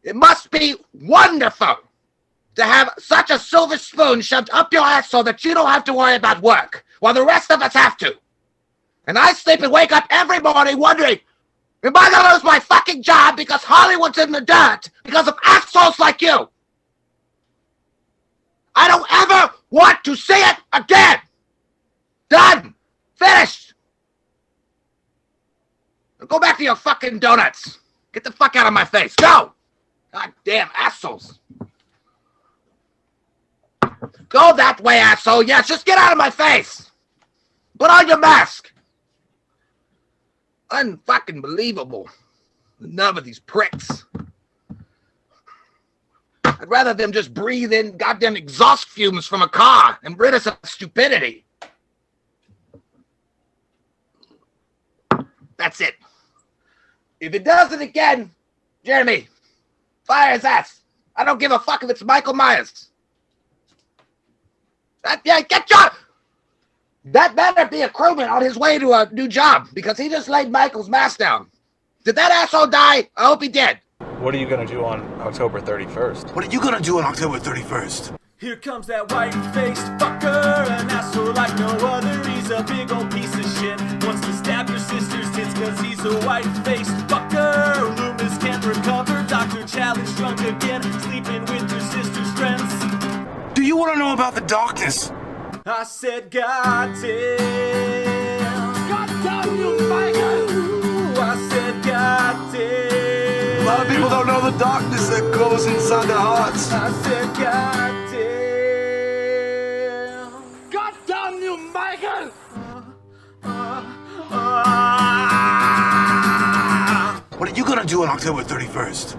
It must be wonderful to have such a silver spoon shoved up your ass so that you don't have to worry about work, while the rest of us have to. And I sleep and wake up every morning wondering, Am I gonna lose my fucking job because Hollywood's in the dirt because of assholes like you? I don't ever want to see it again. Done. Finished. Now go back to your fucking donuts. Get the fuck out of my face. Go. God damn assholes. Go that way, asshole. Yes, just get out of my face. Put on your mask. Unfucking believable. The nerve of these pricks. I'd rather them just breathe in goddamn exhaust fumes from a car and rid us of stupidity. That's it. If it does it again, Jeremy, fire his ass. I don't give a fuck if it's Michael Myers. That better be a crewman on his way to a new job because he just laid Michael's mask down. Did that asshole die? I hope he did. What are you gonna do on October 31st? What are you gonna do on October 31st? Here comes that white-faced fucker, an asshole like no other. He's a big old piece of shit. Wants to stab your sister's tits cause he's a white-faced fucker. Loomis can't recover. Dr. Challenge drunk again, sleeping with your sister's friends. Do you wanna know about the darkness? I said, God damn. God damn you, Michael! I said, God damn. A lot of people don't know the darkness that goes inside their hearts. I said, God damn. God damn you, Michael! What are you gonna do on October 31st?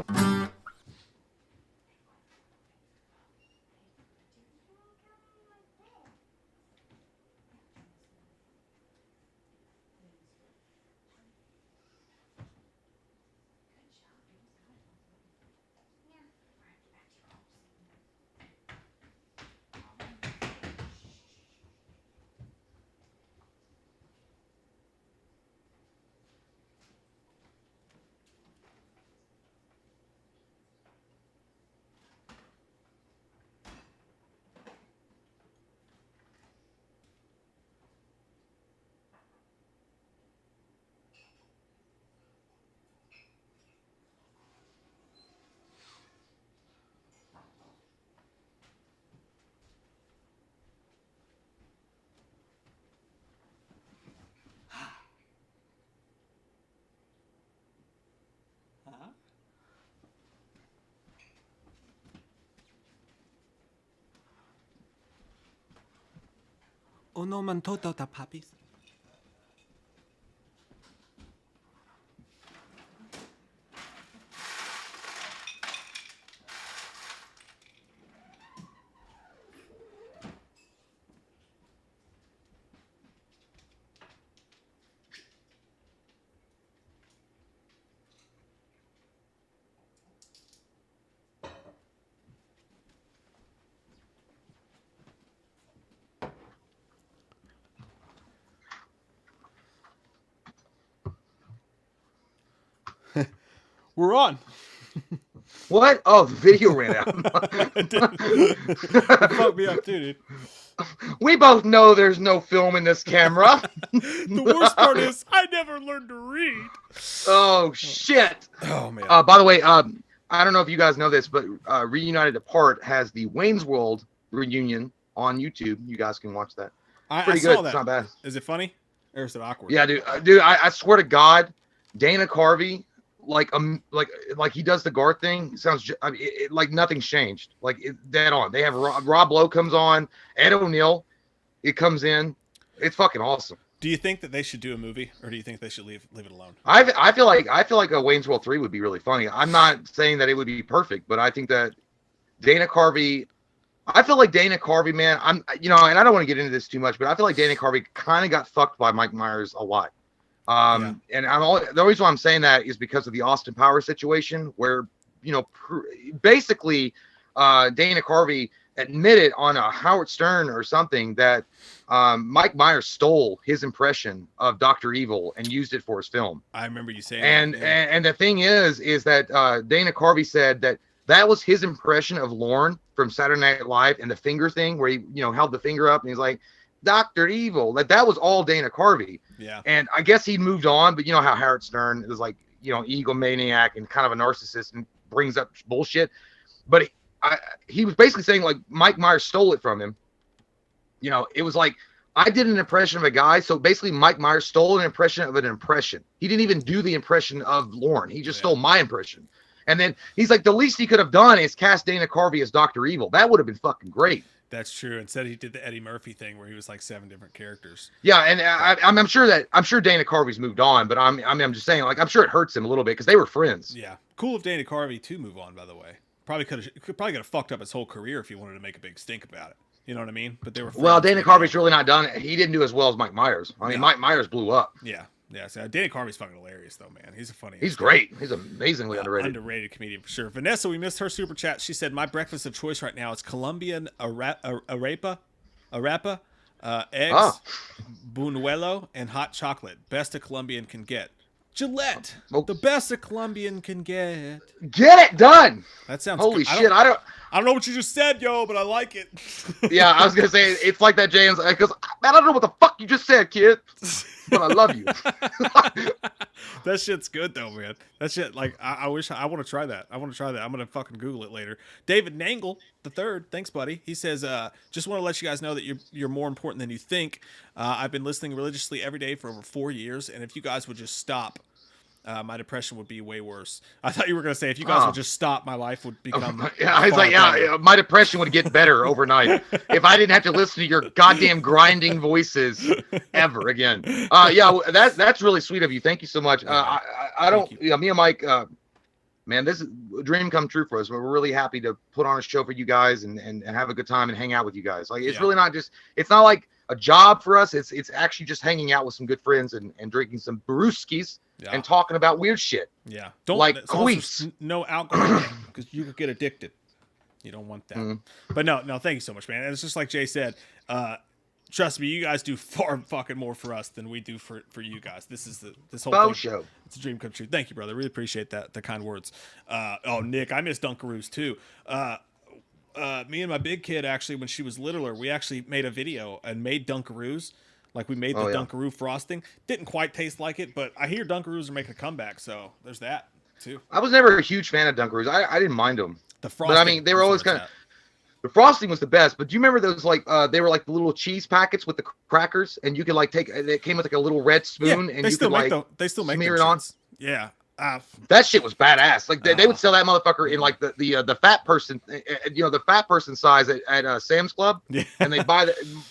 Uno man todo da puppies. We're on. What? Oh, the video ran out. Fuck me up too, dude. We both know there's no film in this camera. The worst part is I never learned to read. Oh, shit. Oh, man. By the way, I don't know if you guys know this, but Reunited Apart has the Wayne's World reunion on YouTube. You guys can watch that. Pretty good. Saw that. It's not bad. Is it funny? Or is it awkward? Yeah, dude. I swear to God, Dana Carvey, like he does the guard thing. Sounds like nothing's changed. Like dead on. They have Rob Lowe comes on, Ed O'Neill, it comes in. It's fucking awesome. Do you think that they should do a movie, or do you think they should leave it alone? I feel like a Wayne's World 3 would be really funny. I'm not saying that it would be perfect, but I think that Dana Carvey. I feel like Dana Carvey, man. And I don't want to get into this too much, but I feel like Dana Carvey kind of got fucked by Mike Myers a lot. And the reason why I'm saying that is because of the Austin Powers situation, where basically Dana Carvey admitted on a Howard Stern or something that Mike Myers stole his impression of Dr. Evil and used it for his film. I remember you saying and that. Yeah. And the thing is that Dana Carvey said that was his impression of Lorne from Saturday Night Live and the finger thing where he held the finger up and he's like, Dr. Evil. That was all Dana Carvey. Yeah. And I guess he moved on, but you know how Howard Stern was like, egomaniac and kind of a narcissist and brings up bullshit. But he was basically saying like Mike Myers stole it from him. It was like, I did an impression of a guy. So basically Mike Myers stole an impression of an impression. He didn't even do the impression of Lauren. He just stole my impression. And then he's like, the least he could have done is cast Dana Carvey as Dr. Evil. That would have been fucking great. That's true. Instead, he did the Eddie Murphy thing where he was like 7 different characters. Yeah, and I'm sure Dana Carvey's moved on, but I'm just saying, like, I'm sure it hurts him a little bit because they were friends. Yeah, cool of Dana Carvey to move on. By the way, probably could have fucked up his whole career if he wanted to make a big stink about it. You know what I mean? But they were friends. Well, Dana Carvey's really not done it. He didn't do as well as Mike Myers. I mean, Mike Myers blew up. Yeah. Yeah, so Dana Carvey's fucking hilarious though, man. He's a funny. He's great. He's amazingly underrated. Underrated comedian for sure. Vanessa, we missed her super chat. She said, "My breakfast of choice right now is Colombian arepa, eggs, buñuelo, and hot chocolate. Best a Colombian can get. Gillette, the best a Colombian can get. Get it done. That sounds holy good. shit. I don't know what you just said, yo, but I like it. Yeah, I was gonna say it's like that, James, because I don't know what the fuck you just said, kid. But I love you. That shit's good though, man. That shit, like, I wish I want to try that. I'm gonna fucking Google it later. David Nangle the third, thanks, buddy. He says, just want to let you guys know that you're more important than you think. I've been listening religiously every day for over 4 years, and if you guys would just stop, my depression would be way worse. I thought you were gonna say if you guys would just stop, my life would become. Yeah, I was like, yeah, my depression would get better overnight if I didn't have to listen to your goddamn grinding voices ever again. Yeah, that's really sweet of you. Thank you so much. I don't, me and Mike, man, this is a dream come true for us. We're really happy to put on a show for you guys and have a good time and hang out with you guys. Like, it's really not just, it's not like a job for us. It's actually just hanging out with some good friends and drinking some brewskis. Yeah. And talking about weird shit. Yeah. Don't like queefs. No alcohol because you could get addicted. You don't want that. But no, thank you so much, man. And it's just like Jay said, trust me, you guys do far fucking more for us than we do for you guys. This whole thing, show. It's a dream come true. Thank you, brother. Really appreciate that. The kind words. Nick, I miss Dunkaroos too. Me and my big kid, actually, when she was littler, we actually made a video and made Dunkaroos. Like, we made the Dunkaroo frosting. Didn't quite taste like it, but I hear Dunkaroos are making a comeback, so there's that, too. I was never a huge fan of Dunkaroos. I didn't mind them. The frosting. But, I mean, they were always kind of... The frosting was the best, but do you remember those, like, they were like the little cheese packets with the crackers, and you could, like, it came with, like, a little red spoon, and you could, like, they still make smear it on? Yeah. That shit was badass. Like they would sell that motherfucker in like the fat person, the fat person size at Sam's Club. Yeah. And they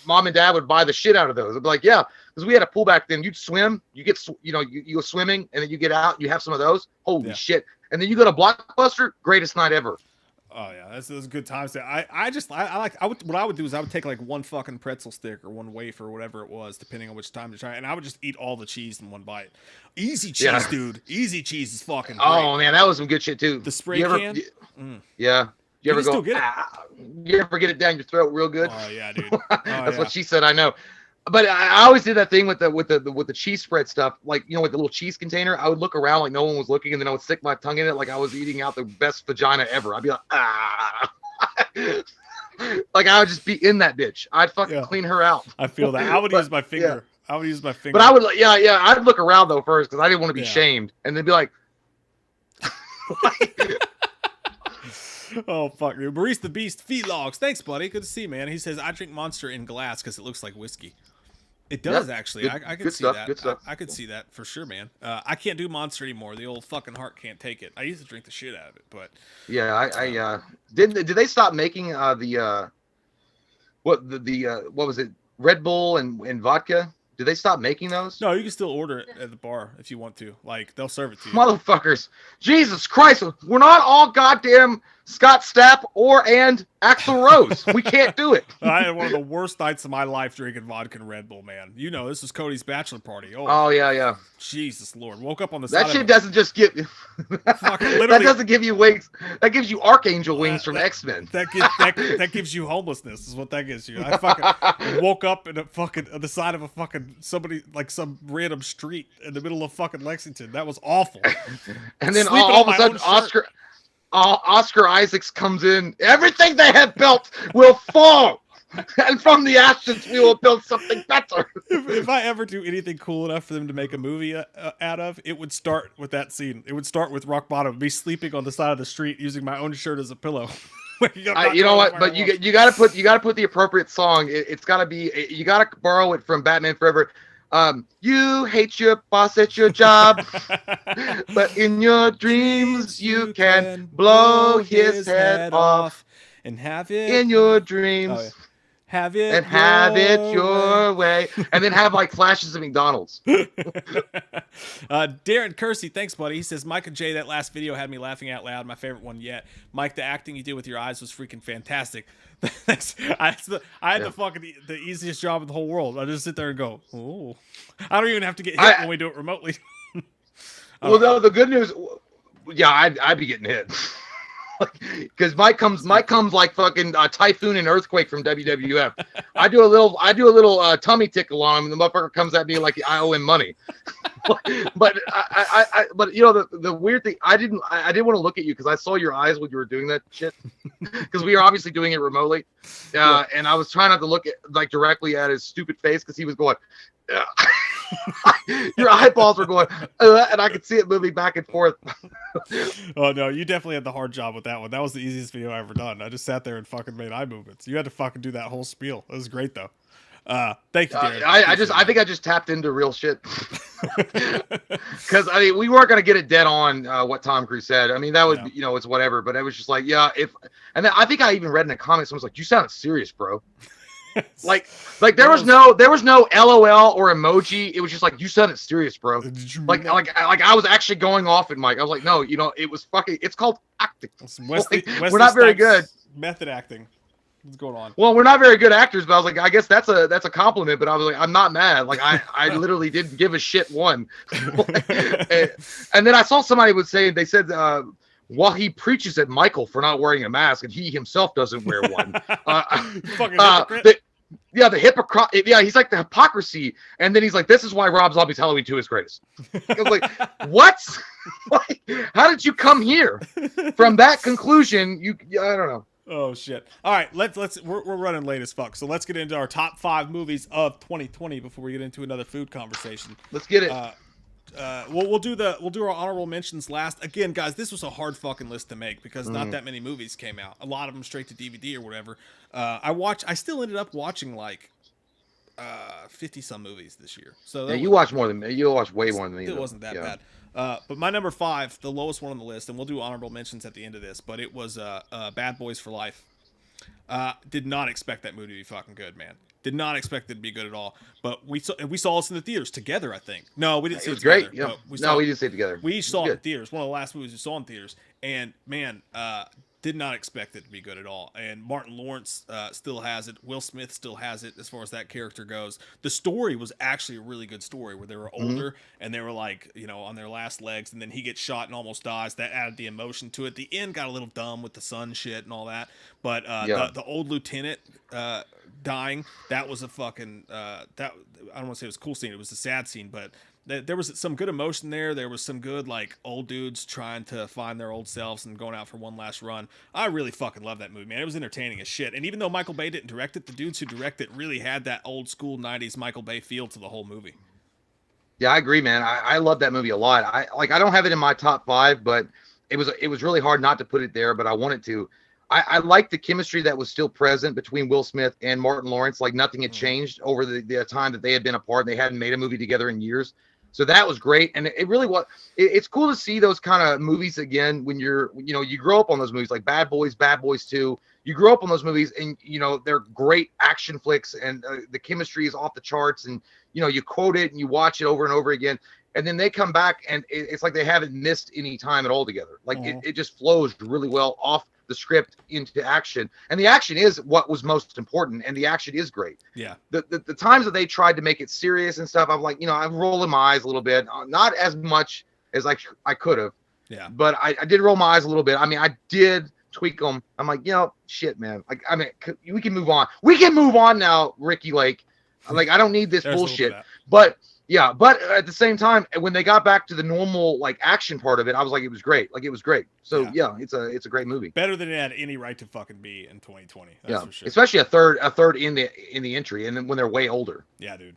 mom and dad would buy the shit out of those. It'd be like, yeah, because we had a pool back then. You'd swim, you go swimming, and then you get out, you have some of those. Holy shit! And then you go to Blockbuster, greatest night ever. Oh yeah, that's good times. What I would do is I would take like one fucking pretzel stick or one wafer or whatever it was, depending on which time to try, and I would just eat all the cheese in one bite. Easy cheese, dude. Easy cheese is fucking great. Oh man, that was some good shit too. The spray can. Yeah. You ever go? You ever get it down your throat real good? Oh yeah, dude. That's what she said. I know. But I always did that thing with the cheese spread stuff, like, with the little cheese container. I would look around like no one was looking, and then I would stick my tongue in it like I was eating out the best vagina ever. I'd be like, like I would just be in that bitch. I'd fucking clean her out. I feel that. I would use my finger. Yeah. I would use my finger. But I would, I'd look around though first because I didn't want to be shamed, and then be like, oh fuck, dude. Maurice the Beast Feet Logs. Thanks, buddy. Good to see you, man. He says I drink Monster in glass because it looks like whiskey. It does actually. I could see that. Good stuff. I could see that for sure, man. I can't do Monster anymore. The old fucking heart can't take it. I used to drink the shit out of it, but I did they stop making what was it, Red Bull and vodka? Did they stop making those? No, you can still order it at the bar if you want to. Like, they'll serve it to you. Motherfuckers. Jesus Christ. We're not all goddamn Scott Stapp and Axl Rose. We can't do it. I had one of the worst nights of my life drinking vodka and Red Bull, man. This is Cody's bachelor party. Oh yeah. Jesus Lord. Woke up on the side. That shit doesn't just give that doesn't give you wings. That gives you archangel wings from X-Men. That gives you homelessness is what that gives you. I fucking woke up in on the side of a fucking some random street in the middle of fucking Lexington. That was awful. And then all of a sudden Oscar Isaacs comes in. Everything they have built will fall. And from the ashes, we will build something better. If I ever do anything cool enough for them to make a movie out of, it would start with that scene. It would start with rock bottom, me sleeping on the side of the street using my own shirt as a pillow. You know what? But you got to put the appropriate song. It's got to be. You got to borrow it from Batman Forever. You hate your boss at your job, but in your dreams you can blow his head off and have it in your dreams. Oh, yeah. Have it and have it your way, and then have like flashes of McDonald's. Darren Kersey, thanks, buddy. He says, Mike and Jay, that last video had me laughing out loud. My favorite one yet. Mike, the acting you did with your eyes was freaking fantastic. Thanks. I had the easiest job in the whole world. I just sit there and go, oh. I don't even have to get hit when we do it remotely. Well, no, the good news, yeah, I'd be getting hit. Because Mike comes like fucking typhoon and earthquake from WWF. I do a little tummy tickle on him, and the motherfucker comes at me like I owe him money. But but you know the weird thing, I didn't want to look at you because I saw your eyes when you were doing that shit. Because we were obviously doing it remotely, and I was trying not to look at directly at his stupid face because he was going. Your eyeballs were going, and I could see it moving back and forth. Oh no, you definitely had the hard job with that one. That was the easiest video I ever done. I just sat there and fucking made eye movements. You had to fucking do that whole spiel. It was great though. Thank you, Darren. I think I just tapped into real shit. Because I mean, we weren't gonna get it dead on what Tom Cruise said. I mean, that would it's whatever. But it was just like, yeah, and then I think I even read in the comments, someone's like, "You sounded serious, bro." like there was no LOL or emoji. It was just like, you sounded serious, bro. Like I was actually going off at Mike. I was like, no, it was fucking. It's called acting. We're not very good. Method acting. What's going on? Well, we're not very good actors, but I was like, I guess that's a compliment. But I was like, I'm not mad. Like I literally didn't give a shit one. and then I saw somebody they said. While he preaches at Michael for not wearing a mask, and he himself doesn't wear one. Fucking hypocrite. The hypocrite. Yeah, he's like the hypocrisy, and then he's like, "This is why Rob Zombie's Halloween 2 is greatest." I was like, "What? Like, how did you come here from that conclusion?" I don't know. Oh shit! All right, we're running late as fuck, so let's get into our top 5 movies of 2020 before we get into another food conversation. Let's get it. We'll do our honorable mentions last. Again, guys, this was a hard fucking list to make because not that many movies came out. A lot of them straight to DVD or whatever. I still ended up watching like 50 some movies this year. So you watch way more than me. It wasn't that bad. But my number 5, the lowest one on the list, and we'll do honorable mentions at the end of this. But it was Bad Boys for Life. Did not expect that movie to be fucking good, man. Did not expect it to be good at all. But we saw us in the theaters together, I think. No, we didn't see it together. Great. Yeah. We didn't see it together. We saw it in theaters. One of the last movies we saw in theaters. And man, did not expect it to be good at all. And Martin Lawrence still has it. Will Smith still has it as far as that character goes. The story was actually a really good story where they were older and they were like, on their last legs, and then he gets shot and almost dies. That added the emotion to it. The end got a little dumb with the sun shit and all that. But the old lieutenant dying, that was a fucking I don't want to say it was a cool scene. It was a sad scene, but there was some good emotion there. There was some good, like, old dudes trying to find their old selves and going out for one last run. I really fucking love that movie, man. It was entertaining as shit. And even though Michael Bay didn't direct it, the dudes who direct it really had that old school 90s Michael Bay feel to the whole movie. Yeah, I agree, man. I love that movie a lot. I don't have it in my top 5, but it was really hard not to put it there, but I wanted to. I like the chemistry that was still present between Will Smith and Martin Lawrence. Like, nothing had changed over the time that they had been apart. They hadn't made a movie together in years. So that was great. And it really was. It's cool to see those kind of movies again when you grow up on those movies like Bad Boys 2. You grow up on those movies and, they're great action flicks and the chemistry is off the charts. And, you quote it and you watch it over and over again. And then they come back and it's like they haven't missed any time at all together. Like it just flows really well off the script into action, and the action is what was most important, and the action is great. Yeah. The times that they tried to make it serious and stuff, I'm like, I'm rolling my eyes a little bit, not as much as I could have. Yeah. But I did roll my eyes a little bit. I mean, I did tweak them. I'm like, shit, man. Like, I mean, we can move on. We can move on now, Ricky Lake. Like, I don't need this bullshit. But Yeah, but at the same time, when they got back to the normal like action part of it, I was like, it was great. Like it was great. So yeah, it's a great movie. Better than it had any right to fucking be in 2020. That's for sure. Especially a third in the entry, and then when they're way older. Yeah, dude.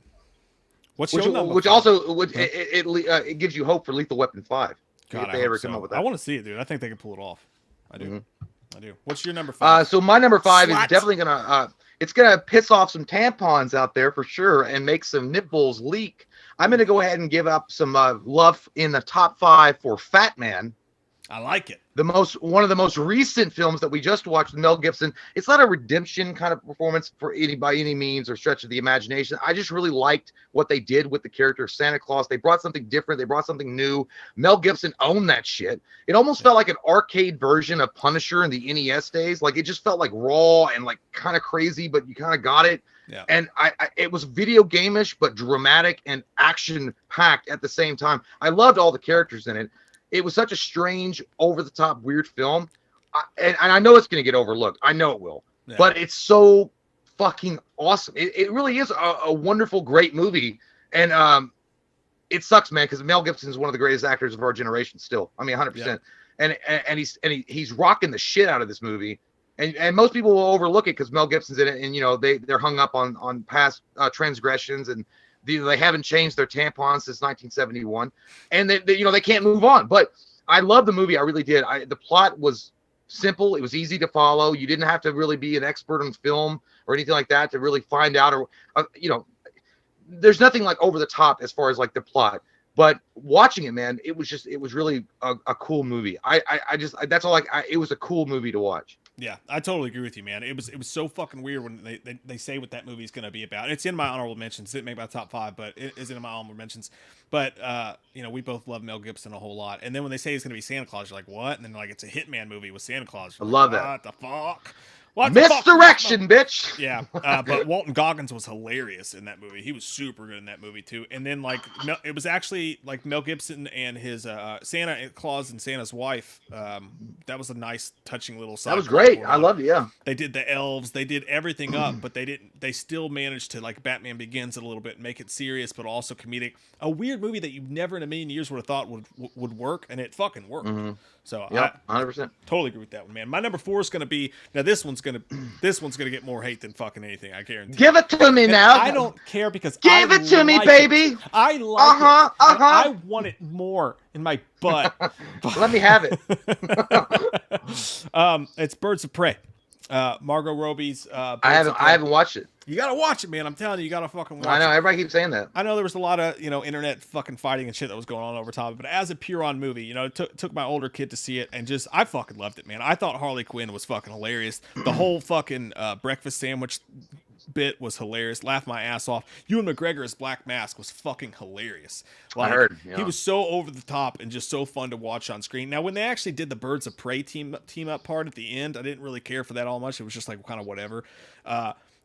What's your number? Which also it gives you hope for Lethal Weapon 5. God, if they ever come up with that. I want to see it, dude. I think they can pull it off. I do. I do. What's your number 5? So my number 5 is definitely gonna it's gonna piss off some tampons out there for sure and make some nipples leak. I'm gonna go ahead and give up some love in the top 5 for Fat Man. I like it. One of the most recent films that we just watched with Mel Gibson. It's not a redemption kind of performance by any means or stretch of the imagination. I just really liked what they did with the character of Santa Claus. They brought something different. They brought something new. Mel Gibson owned that shit. It almost felt like an arcade version of Punisher in the NES days. Like it just felt like raw and like kind of crazy, but you kind of got it. Yeah. And it was video game-ish, but dramatic and action-packed at the same time. I loved all the characters in it. It was such a strange, over-the-top, weird film. And I know it's going to get overlooked. I know it will. Yeah. But it's so fucking awesome. It really is a wonderful, great movie. And it sucks, man, because Mel Gibson is one of the greatest actors of our generation still. I mean, 100%. Yeah. And he's rocking the shit out of this movie. And most people will overlook it because Mel Gibson's in it. And, you know, they're hung up on past transgressions and they haven't changed their tampons since 1971, and they can't move on. But I love the movie. I really did. The plot was simple. It was easy to follow. You didn't have to really be an expert on film or anything like that to really find out. Or there's nothing like over the top as far as like the plot. But watching it, man, it was really a cool movie. It was a cool movie to watch. Yeah, I totally agree with you, man. It was so fucking weird when they say what that movie is going to be about. It's in my honorable mentions. It didn't make my top 5, but it is in my honorable mentions. But we both love Mel Gibson a whole lot. And then when they say it's going to be Santa Claus, you're like, what? And then like it's a Hitman movie with Santa Claus. I love that. What the fuck? Misdirection, bitch. Yeah, but Walton Goggins was hilarious in that movie. He was super good in that movie too. And then like it was actually like Mel Gibson and his Santa Claus and Santa's wife. That was a nice, touching little side. That was great. I loved it. Yeah, they did the elves. They did everything up, but they still managed to like Batman Begins it a little bit, and make it serious but also comedic. A weird movie that you never in a million years would have thought would work, and it fucking worked. Mm-hmm. So yeah, 100%. Totally agree with that one, man. My number 4 is going to be now. This one's gonna get more hate than fucking anything. I guarantee. Give it to me now. I don't care because give it to me, baby. I like it. I want it more in my butt. Let me have it. It's Birds of Prey. Margot Robbie's. I haven't watched it. You gotta watch it, man. I'm telling you, you gotta fucking watch it. I know, everybody keeps saying that. I know there was a lot of, internet fucking fighting and shit that was going on over top, but as a pure-on movie, it took my older kid to see it, and just, I fucking loved it, man. I thought Harley Quinn was fucking hilarious. The whole fucking breakfast sandwich bit was hilarious. Laughed my ass off. Ewan McGregor's Black Mask was fucking hilarious. Like, I heard. Yeah. He was so over the top and just so fun to watch on screen. Now, when they actually did the Birds of Prey team up part at the end, I didn't really care for that all much. It was just like kind of whatever.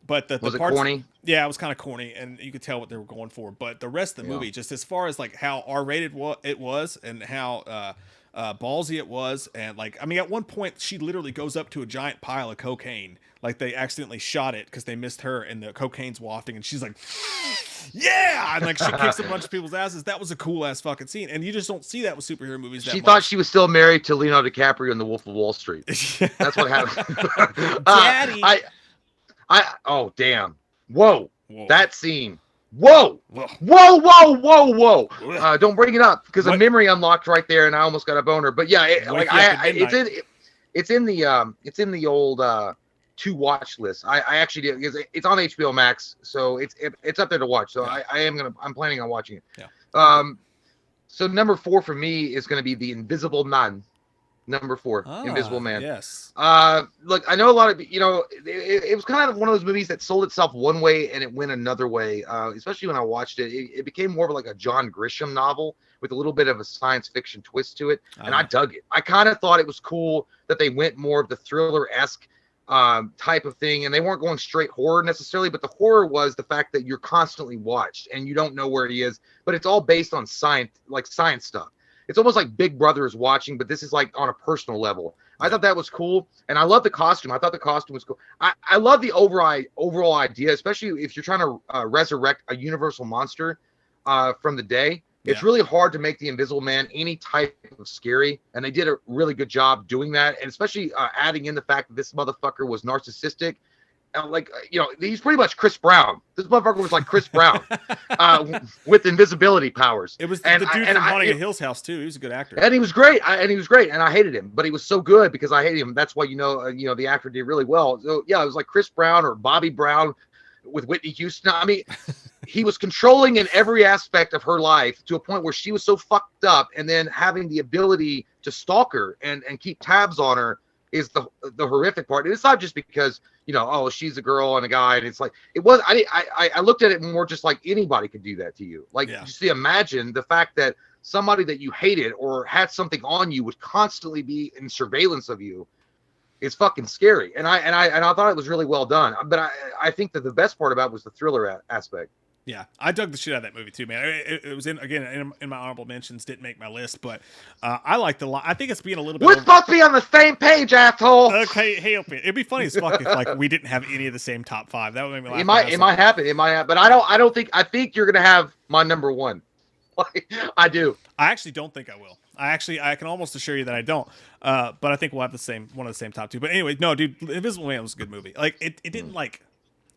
But the was it parts, corny? Yeah, it was kind of corny, and you could tell what they were going for. But the rest of the movie, just as far as like how R-rated it was, and how ballsy it was, and like, I mean, at one point she literally goes up to a giant pile of cocaine, like they accidentally shot it because they missed her, and the cocaine's wafting, and she's like, yeah, and like she kicks a bunch of people's asses. That was a cool ass fucking scene, and you just don't see that with superhero movies. She thought she was still married to Leonardo DiCaprio in The Wolf of Wall Street. That's what happened. Daddy. Oh damn! Whoa! That scene! Whoa! Don't bring it up because a memory unlocked right there, and I almost got a boner. But yeah, it's in the old to watch list. I actually did because it's on HBO Max, so it's up there to watch. So I'm planning on watching it. Yeah. So number 4 for me is gonna be The Invisible Man. Number 4, Invisible Man. Yes. Look, I know a lot of it was kind of one of those movies that sold itself one way and it went another way. Especially when I watched it, it became more of like a John Grisham novel with a little bit of a science fiction twist to it, and I dug it. I kind of thought it was cool that they went more of the thriller-esque type of thing, and they weren't going straight horror necessarily, but the horror was the fact that you're constantly watched and you don't know where he is, but it's all based on science stuff. It's almost like Big Brother is watching, but this is like on a personal level. I thought that was cool, and I love the costume. I thought the costume was cool. I love the overall idea, especially if you're trying to resurrect a universal monster. from the day. It's Yeah. really hard to make the Invisible Man any type of scary, and they did a really good job doing that, and especially adding in the fact that this motherfucker was narcissistic. Like, he's pretty much Chris Brown. This motherfucker was like Chris Brown with invisibility powers. It was the dude from Haunting of Hill's House too. He was a good actor, and he was great. And I hated him, but he was so good because I hated him. That's why the actor did really well. So yeah, it was like Chris Brown or Bobby Brown with Whitney Houston. I mean, he was controlling in every aspect of her life to a point where she was so fucked up, and then having the ability to stalk her and keep tabs on her is the horrific part. And it's not just because she's a girl and a guy, and it's like it was. I looked at it more just like anybody could do that to you. Like, just to imagine the fact that somebody that you hated or had something on you would constantly be in surveillance of you. It's fucking scary, and I thought it was really well done. But I think that the best part about it was the thriller aspect. Yeah, I dug the shit out of that movie too, man. It was in my honorable mentions. Didn't make my list, but I liked the lot. I think it's being a little bit. We're supposed to be on the same page, asshole. Okay, hey, it'd be funny as fuck if like we didn't have any of the same top 5. That would make me laugh. It might happen. But I don't think. I think you're gonna have my number 1. I do. I actually don't think I will. I can almost assure you that I don't. But I think we'll have one of the same top 2. But anyway, no, dude, Invisible Man was a good movie. Like it didn't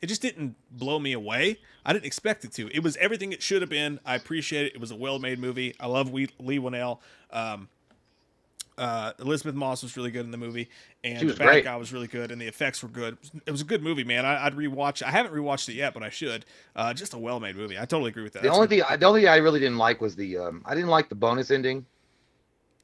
it just didn't blow me away. I didn't expect it to. It was everything it should have been. I appreciate it. It was a well-made movie. I love Lee Winnell. Elizabeth Moss was really good in the movie, and the bad guy was really good, and the effects were good. It was a good movie, man. I'd rewatch. I haven't rewatched it yet, but I should. Just a well-made movie. I totally agree with that. The only thing I really didn't like was I didn't like the bonus ending.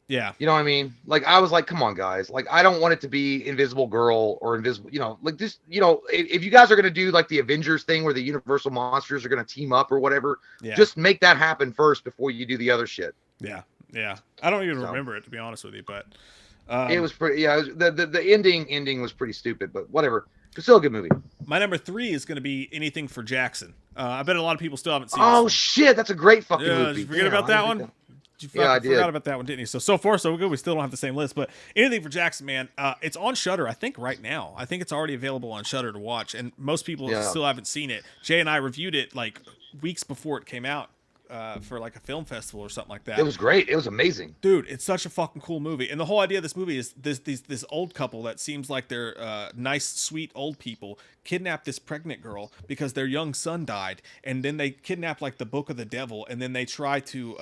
Yeah. You know what I mean? Like, I was like, come on, guys. Like, I don't want it to be Invisible Girl or Invisible, like this, if you guys are going to do like the Avengers thing where the Universal monsters are going to team up or whatever, just make that happen first before you do the other shit. Yeah. Yeah. I don't even remember it, to be honest with you, but it was pretty, the ending was pretty stupid, but whatever. It's still a good movie. My number 3 is going to be Anything for Jackson. I bet a lot of people still haven't seen Oh, shit. That's a great fucking movie. Did you forget about that one? I did. Forgot about that one, didn't you? So far, so good. We still don't have the same list, but Anything for Jackson, man, it's on Shudder, I think, right now. I think it's already available on Shudder to watch, and most people still haven't seen it. Jay and I reviewed it like weeks before it came out for like a film festival or something like that. It was great. It was amazing. Dude, it's such a fucking cool movie. And the whole idea of this movie is this old couple that seems like they're nice, sweet old people kidnap this pregnant girl because their young son died, and then they kidnap like the book of the devil, and then they try to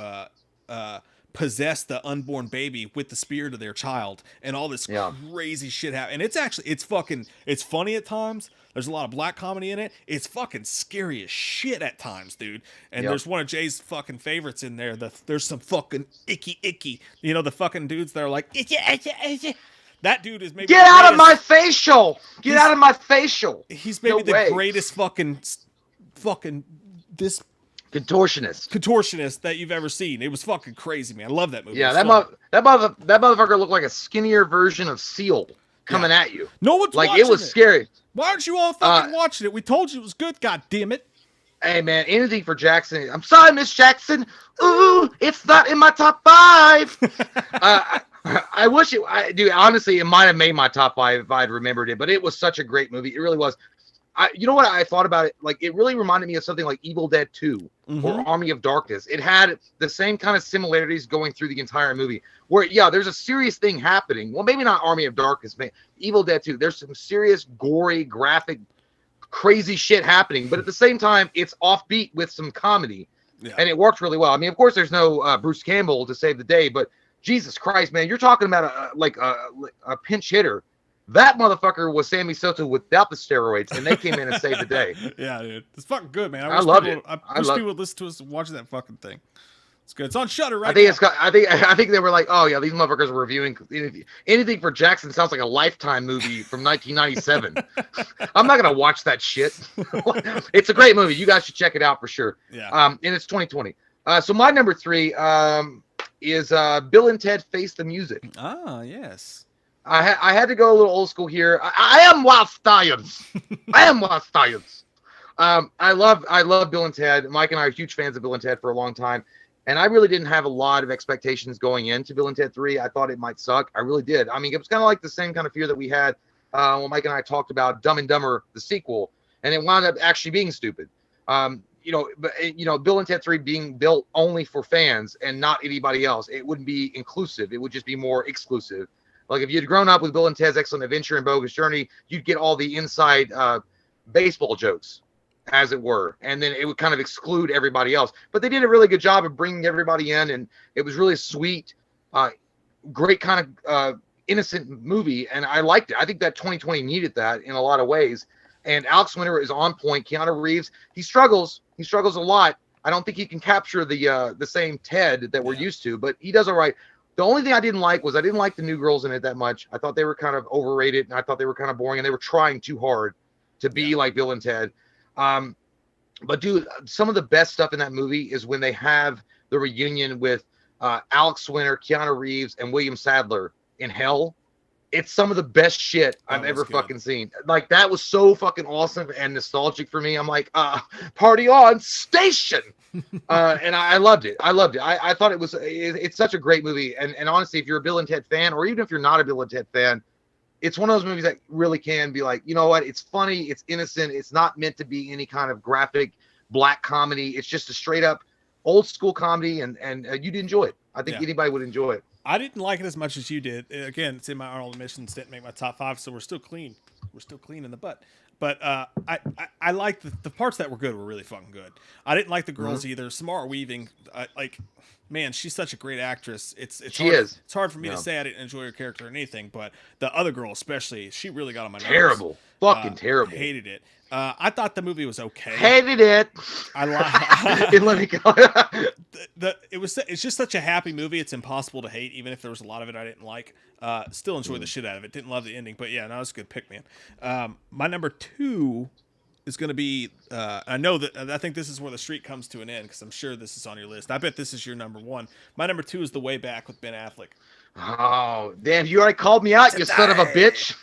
possess the unborn baby with the spirit of their child, and all this crazy shit happen. And it's funny at times. There's a lot of black comedy in it. It's fucking scary as shit at times, dude. And there's one of Jay's fucking favorites in there. There's some fucking icky. The fucking dudes that are like, itchy. That dude is maybe Get out of my facial. Get out of my facial. He's maybe the greatest fucking this contortionist that you've ever seen. It was fucking crazy, man. I love that movie. Yeah, that motherfucker looked like a skinnier version of Seal coming at you. No one's like watching it was scary. Why aren't you all fucking watching it? We told you it was good. God damn it. Hey man, Anything for Jackson. I'm sorry, Miss Jackson. Ooh, it's not in my top 5. I wish it. Dude, honestly, it might have made my top 5 if I'd remembered it. But it was such a great movie. It really was. You know what I thought about it? Like, it really reminded me of something like Evil Dead 2 or Army of Darkness. It had the same kind of similarities going through the entire movie. Where, there's a serious thing happening. Well, maybe not Army of Darkness, but Evil Dead 2. There's some serious, gory, graphic, crazy shit happening. But at the same time, it's offbeat with some comedy. Yeah. And it worked really well. I mean, of course, there's no Bruce Campbell to save the day. But Jesus Christ, man, you're talking about a pinch hitter. That motherfucker was Sammy Sosa without the steroids, and they came in and saved the day. Yeah, dude. It's fucking good, man. I love it. I wish people would listen to us watching that fucking thing. It's good. It's on Shudder right now. I think they were like, oh yeah, these motherfuckers were reviewing Anything for Jackson. Sounds like a Lifetime movie from 1997. I'm not gonna watch that shit. It's a great movie. You guys should check it out for sure. Yeah. And it's 2020. So my number 3 is Bill and Ted Face the Music. Ah, yes. I had to go a little old school here. I am Wild Stallions. I am Wild Stallions. I love Bill and Ted. Mike and I are huge fans of Bill and Ted for a long time. And I really didn't have a lot of expectations going into Bill and Ted 3. I thought it might suck. I really did. I mean, it was kind of like the same kind of fear that we had when Mike and I talked about Dumb and Dumber, the sequel. And it wound up actually being stupid. Bill and Ted 3 being built only for fans and not anybody else, it wouldn't be inclusive. It would just be more exclusive. Like if you'd grown up with Bill and Ted's Excellent Adventure and Bogus Journey, you'd get all the inside baseball jokes, as it were, and then it would kind of exclude everybody else. But they did a really good job of bringing everybody in, and it was really sweet, great kind of innocent movie, and I liked it. I think that 2020 needed that in a lot of ways. And Alex Winter is on point. Keanu Reeves, he struggles a lot. I don't think he can capture the same Ted that we're used to, but he does all right. The only thing I didn't like was I didn't like the new girls in it that much. I thought they were kind of overrated, and I thought they were kind of boring, and they were trying too hard to be like Bill and Ted. But dude, some of the best stuff in that movie is when they have the reunion with Alex Winter, Keanu Reeves, and William Sadler in hell. It's some of the best shit I've ever fucking seen. Like, that was so fucking awesome and nostalgic for me. I'm like, party on station. And I loved it. I thought it's such a great movie. And honestly, if you're a Bill and Ted fan, or even if you're not a Bill and Ted fan, it's one of those movies that really can be like, you know what? It's funny. It's innocent. It's not meant to be any kind of graphic black comedy. It's just a straight up old school comedy. And you'd enjoy it. I think anybody would enjoy it. I didn't like it as much as you did. Again, it's in my honorable mentions. Didn't make my top 5, so we're still clean. We're still clean in the butt. But I like the parts that were good were really fucking good. I didn't like the girls either. Samara Weaving, man, she's such a great actress. It's hard for me to say I didn't enjoy her character or anything, but the other girl especially, she really got on my nerves. Terrible. Fucking terrible. Hated it. I thought the movie was okay. Hated it. Let me go. It's just such a happy movie. It's impossible to hate, even if there was a lot of it I didn't like. Still enjoyed the shit out of it. Didn't love the ending, but yeah, no, it's a good pick, man. My number 2 is going to be. I think this is where the streak comes to an end, because I'm sure this is on your list. I bet this is your number 1. My number 2 is The Way Back with Ben Affleck. Oh, damn, you already called me out, you son of a bitch.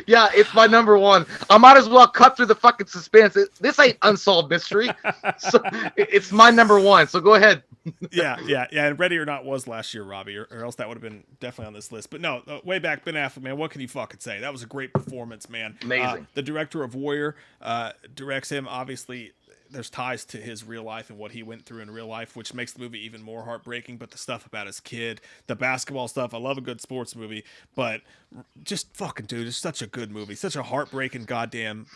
Yeah, it's my number 1. I might as well cut through the fucking suspense. This ain't Unsolved Mystery. So it's my number 1, so go ahead. Yeah. And Ready or Not was last year, Robbie, or else that would have been definitely on this list. But no, Way Back, Ben Affleck, man, what can you fucking say? That was a great performance, man. Amazing. The director of Warrior directs him, obviously. There's ties to his real life and what he went through in real life, which makes the movie even more heartbreaking. But the stuff about his kid, the basketball stuff, I love a good sports movie, but just fucking dude, it's such a good movie, such a heartbreaking goddamn.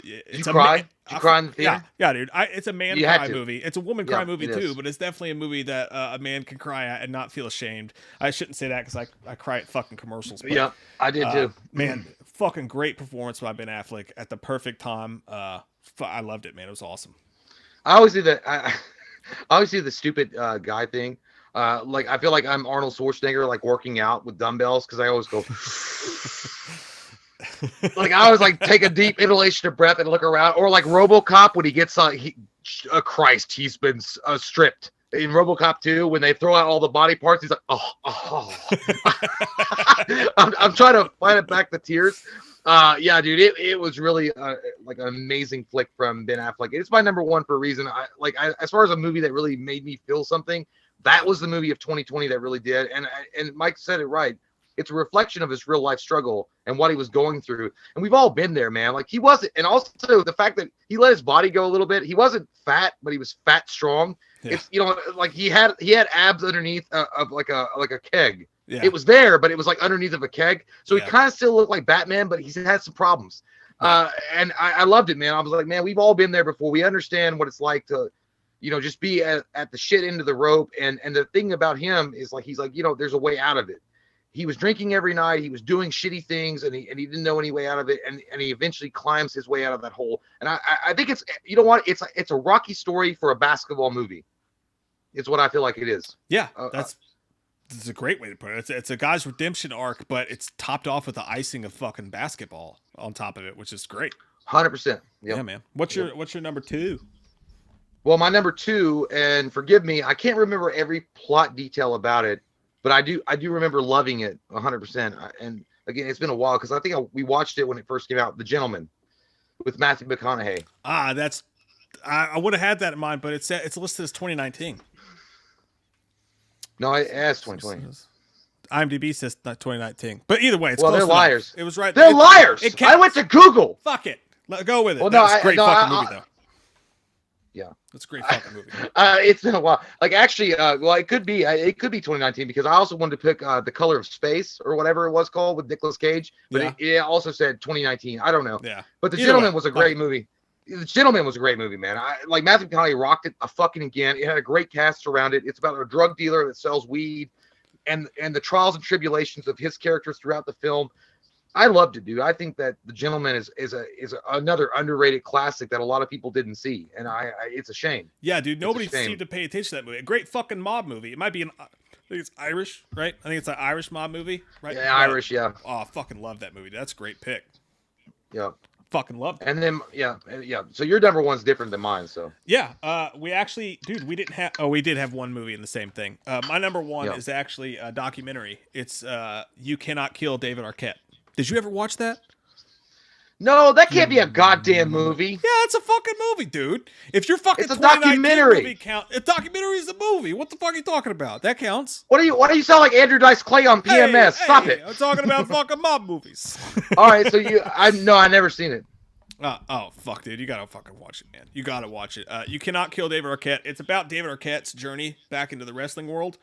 Did you cry? Did you cry in the theater? Yeah, dude. It's a man cry movie. It's a woman cry movie too, but it's definitely a movie that a man can cry at and not feel ashamed. I shouldn't say that because I cry at fucking commercials. But, yeah, I did too. Man, fucking great performance by Ben Affleck at the perfect time. I loved it, man. It was awesome. I always do that. I always do the stupid guy thing. Like, I feel like I'm Arnold Schwarzenegger, like working out with dumbbells, because I always go. Like, I always like take a deep inhalation of breath and look around, or like RoboCop when he gets Christ, he's been stripped. In RoboCop 2, when they throw out all the body parts, he's like, oh. I'm trying to fight it back the tears. Yeah, dude, it was really like an amazing flick from Ben Affleck. It's my number 1 for a reason. As far as a movie that really made me feel something, that was the movie of 2020 that really did. And Mike said it right. It's a reflection of his real life struggle and what he was going through. And we've all been there, man. Like, he wasn't, and also the fact that he let his body go a little bit. He wasn't fat, but he was fat strong. Yeah. It's like he had abs underneath of like a keg. Yeah. It was there, but it was like underneath of a keg. So he kind of still looked like Batman, but he's had some problems. And I loved it, man. I was like, man, we've all been there before. We understand what it's like to, just be at the shit end of the rope. And the thing about him is like, he's like, there's a way out of it. He was drinking every night. He was doing shitty things, and he didn't know any way out of it. And he eventually climbs his way out of that hole. And I think it's, you know what? It's a Rocky story for a basketball movie. It's what I feel like it is. Yeah, that's a great way to put it. It's a guy's redemption arc, but it's topped off with the icing of fucking basketball on top of it, which is great. 100%. Yeah, man. What's your number 2? Well, my number 2, and forgive me, I can't remember every plot detail about it, but I do remember loving it 100%. And again, it's been a while, because I think we watched it when it first came out. The Gentleman with Matthew McConaughey. I would have had that in mind, but it's listed as 2019. No, it has 2020. IMDb says 2019. But either way, it's well, close they're enough. liars. It was right. They're liars. I went to Google. Fuck it. Go with it. Well, That was a great fucking movie, though. Yeah. That's a great fucking movie. It's been a while. Like actually, well, it could be 2019 because I also wanted to pick The Color of Space or whatever it was called with Nicolas Cage, but it also said 2019. I don't know. Yeah. But The Gentleman was a great movie. The Gentleman was a great movie, man. Like Matthew McConaughey rocked it a fucking again. It had a great cast around it. It's about a drug dealer that sells weed, and the trials and tribulations of his characters throughout the film. I loved it, dude. I think that The Gentleman is another underrated classic that a lot of people didn't see, and it's a shame. Yeah, dude. Nobody seemed to pay attention to that movie. A great fucking mob movie. It might be I think it's Irish, right? I think it's an Irish mob movie, right? Yeah, Irish, yeah. Oh, I fucking love that movie. That's a great pick. Yeah. Fucking loved it. And then yeah. So your number one's different than mine, so. Yeah, we actually, dude, we did have one movie in the same thing. My number one is actually a documentary. It's You Cannot Kill David Arquette. Did you ever watch that? No, that can't be a goddamn movie. Yeah, it's a fucking movie, dude. If you're fucking it's a documentary. Movie a documentary is a movie. What the fuck are you talking about? That counts. Why do you sound like Andrew Dice Clay on PMS? Stop it. I'm talking about fucking mob movies. All right, so I never seen it. Oh fuck, dude, you gotta fucking watch it, man. You gotta watch it. You Cannot Kill David Arquette. It's about David Arquette's journey back into the wrestling world,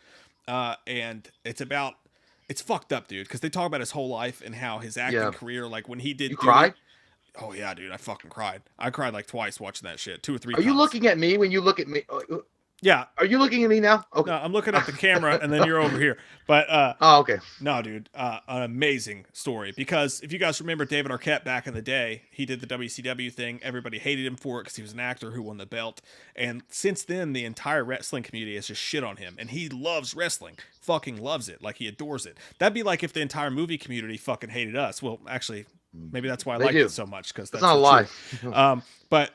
and it's fucked up, dude, because they talk about his whole life and how his acting career, like when he did. You cried? Oh yeah, dude, I fucking cried. I cried like twice watching that shit, 2 or 3 Are times. you looking at me when you look at me? Yeah. Are you looking at me now? Okay. No, I'm looking at the camera, and then you're over here. But oh, okay. No, dude, an amazing story. Because if you guys remember David Arquette back in the day, he did the WCW thing. Everybody hated him for it because he was an actor who won the belt. And since then, the entire wrestling community has just shit on him. And he loves wrestling. Fucking loves it. Like, he adores it. That'd be like if the entire movie community fucking hated us. Well, actually, maybe that's why I liked it so much. Because that's not a lie. But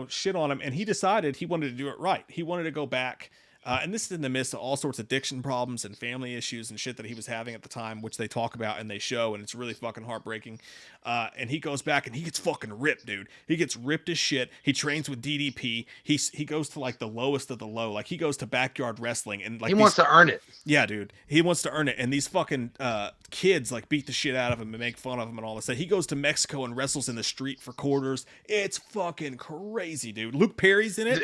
shit on him, and he decided he wanted to do it right. He wanted to go back, and this is in the midst of all sorts of addiction problems and family issues and shit that he was having at the time, which they talk about and they show, and it's really fucking heartbreaking. And he goes back and he gets fucking ripped, dude. He gets ripped as shit. He trains with DDP. He goes to like the lowest of the low. Like he goes to backyard wrestling and like he wants to earn it. Yeah, dude. He wants to earn it. And these fucking kids like beat the shit out of him and make fun of him and all this stuff. He goes to Mexico and wrestles in the street for quarters. It's fucking crazy, dude. Luke Perry's in it.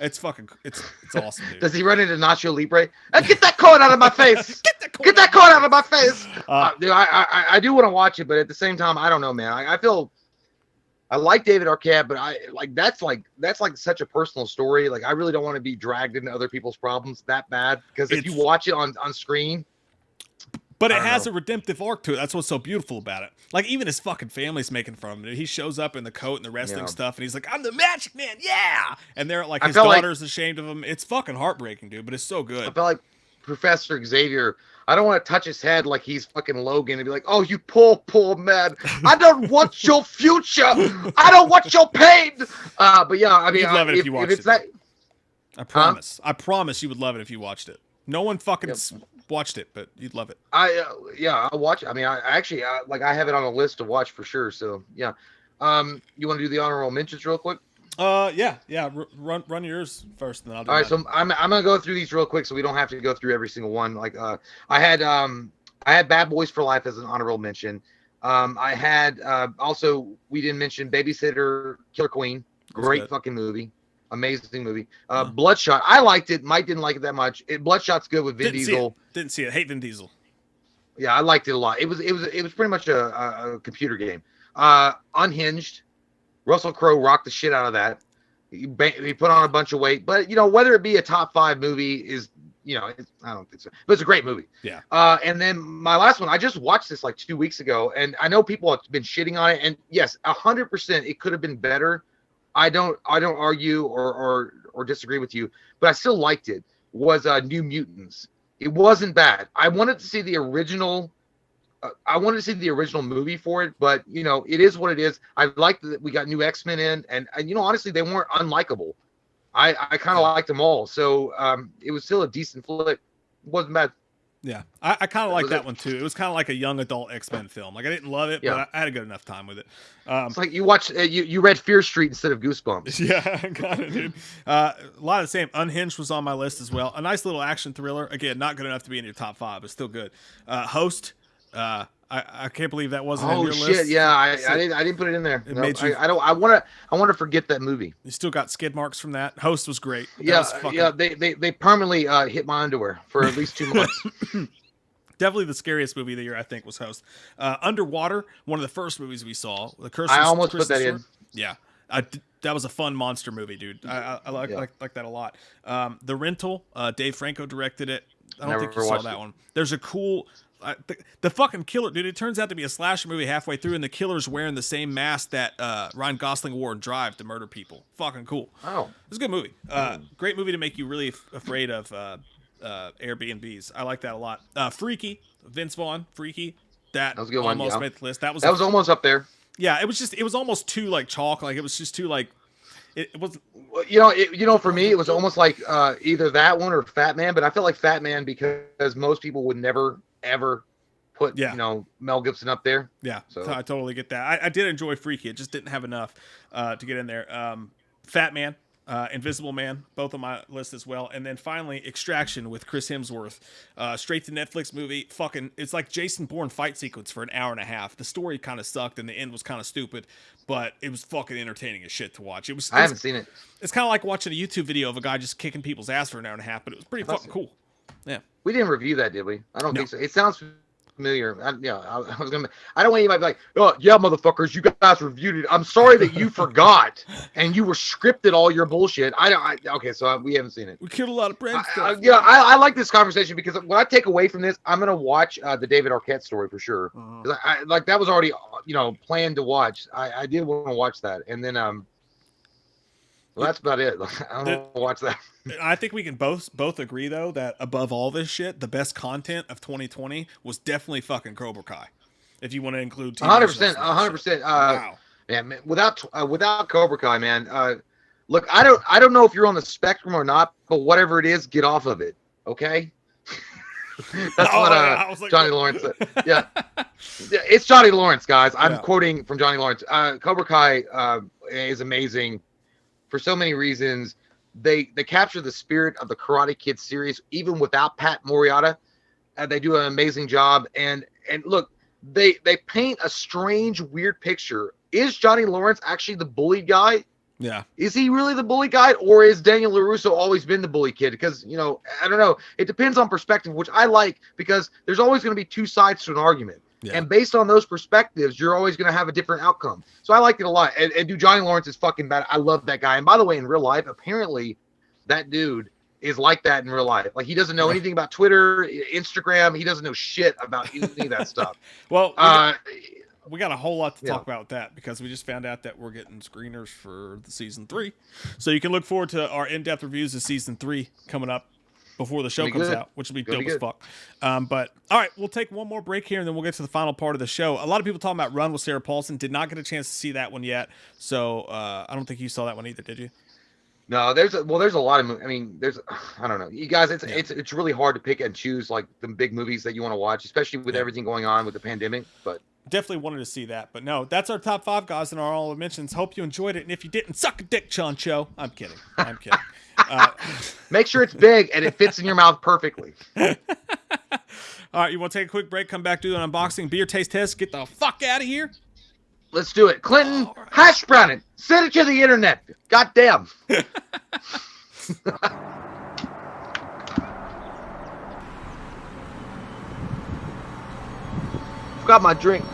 It's awesome, dude. Does he run into Nacho Libre? Get that cone out of my face! Get that cone out of my face! Dude, I do want to watch it, but at the same time, I don't know, man. I feel I like David Arquette, but that's like such a personal story. Like I really don't want to be dragged into other people's problems that bad because if you watch it on screen. But it has a redemptive arc to it. That's what's so beautiful about it. Like, even his fucking family's making fun of him. He shows up in the coat and the wrestling stuff, and he's like, I'm the Magic Man, yeah! And they're like, his daughter's ashamed of him. It's fucking heartbreaking, dude, but it's so good. I felt like Professor Xavier. I don't want to touch his head like he's fucking Logan and be like, oh, you poor man. I don't want your future. I don't want your pain. But yeah, I mean, you'd love it if you watched it. That... I promise. I promise you would love it if you watched it. No one fucking watched it, but you'd love it. I'll watch it. I mean, I actually have it on a list to watch for sure. So yeah. You want to do the honorable mentions real quick? Yeah. Run yours first, and then I'll do All right, so I'm gonna go through these real quick, so we don't have to go through every single one. Like, I had Bad Boys for Life as an honorable mention. I had also we didn't mention Babysitter Killer Queen. Great fucking movie, amazing movie. Bloodshot, I liked it. Mike didn't like it that much. Bloodshot's good with Vin Diesel. Didn't see it. Hate Vin Diesel. Yeah, I liked it a lot. It was pretty much a computer game. Unhinged. Russell Crowe rocked the shit out of that. He put on a bunch of weight, but whether it be a top 5 movie is, I don't think so, but it's a great movie. Yeah. And then my last one, I just watched this like 2 weeks ago, and I know people have been shitting on it, and yes, 100% it could have been better. I don't argue or disagree with you, but I still liked it. Was New Mutants. It wasn't bad. I wanted to see the original. I wanted to see the original movie for it, but it is what it is. I like that we got new X-Men in, and honestly, they weren't unlikable. I kind of liked them all, so it was still a decent flick. It wasn't bad. Yeah, I kind of like that one too. It was kind of like a young adult X-Men film. Like I didn't love it, but I had a good enough time with it. It's like you watched you read Fear Street instead of Goosebumps. Yeah, got it, dude. A lot of the same. Unhinged was on my list as well. A nice little action thriller. Again, not good enough to be in your top 5, but still good. Host. I can't believe that wasn't in Oh your shit! list. Yeah, I didn't put it in there. It No, made you- I want to forget that movie. You still got skid marks from that. Host was great. That Yeah, was fucking- yeah. They permanently hit my underwear for at least 2 months. Definitely the scariest movie of the year, I think, was Host. Underwater, one of the first movies we saw. The Curse. I almost put that in. Yeah, that was a fun monster movie, dude. I like that a lot. The Rental, Dave Franco directed it. I don't think you saw that one. There's a cool. The fucking killer, dude. It turns out to be a slasher movie halfway through, and the killer's wearing the same mask that Ryan Gosling wore in Drive to murder people. Fucking cool. Oh, it's a good movie. Great movie to make you really afraid of Airbnbs. I like that a lot. Freaky, Vince Vaughn, Freaky. That was a good almost made the list. That was almost up there. Yeah, it was almost too like chalk. Like it was just too like it was. For me, it was almost like either that one or Fat Man. But I feel like Fat Man because most people would never ever put Mel Gibson up there. Yeah, so I totally get that. I did enjoy Freaky. It just didn't have enough to get in there. Fat Man, Invisible Man, both on my list as well. And then finally, Extraction with Chris Hemsworth. Straight to Netflix movie. Fucking, it's like Jason Bourne fight sequence for an hour and a half. The story kind of sucked and the end was kind of stupid, but it was fucking entertaining as shit to watch. I haven't seen it. It's kind of like watching a YouTube video of a guy just kicking people's ass for an hour and a half, but it was pretty fucking cool. Yeah. We didn't review that, did we? I don't think so. It sounds familiar. I don't want anybody to be like, oh yeah, motherfuckers, you guys reviewed it. I'm sorry that you forgot and you were scripted all your bullshit. Okay, so we haven't seen it. We killed a lot of brain stuff. I like this conversation because what I take away from this, I'm gonna watch the David Arquette story for sure. Like that was already planned to watch. I did want to watch that, and then well, that's about it. I don't want to watch that. I think we can both agree though that above all this shit, the best content of 2020 was definitely fucking Cobra Kai. If you want to include 100%, 100%. Wow. Yeah, man, without Cobra Kai, man. Look, I don't know if you're on the spectrum or not, but whatever it is, get off of it. Okay. That's what Johnny Lawrence said. Yeah, it's Johnny Lawrence, guys. I'm quoting from Johnny Lawrence. Cobra Kai is amazing for so many reasons. They capture the spirit of the Karate Kid series, even without Pat Morita. They do an amazing job. And look, they paint a strange, weird picture. Is Johnny Lawrence actually the bully guy? Yeah. Is he really the bully guy, or is Daniel LaRusso always been the bully kid? Because, I don't know. It depends on perspective, which I like because there's always going to be two sides to an argument. Yeah. And based on those perspectives, you're always going to have a different outcome. So I liked it a lot. And dude, Johnny Lawrence is fucking bad. I love that guy. And by the way, in real life, apparently that dude is like that in real life. Like he doesn't know anything about Twitter, Instagram. He doesn't know shit about any of that stuff. Well, we got a whole lot to talk about with that because we just found out that we're getting screeners for the season 3. So you can look forward to our in-depth reviews of season 3 coming up before the show comes out, which will be dope as fuck. But all right, we'll take one more break here and then we'll get to the final part of the show. A lot of people talking about Run with Sarah Paulson. Did not get a chance to see that one yet. So I don't think you saw that one either, did you? No, there's a lot of, I don't know, you guys, it's really hard to pick and choose like the big movies that you want to watch, especially with everything going on with the pandemic, but definitely wanted to see that. But no, that's our top 5 guys and our honorable mentions. Hope you enjoyed it. And if you didn't, suck a dick, Chancho. I'm kidding. Make sure it's big and it fits in your mouth perfectly. All right, you want to take a quick break, come back, do an unboxing, beer taste test, get the fuck out of here? Let's do it. Clinton, hash brown it. Send it to the internet. Goddamn. Forgot my drink.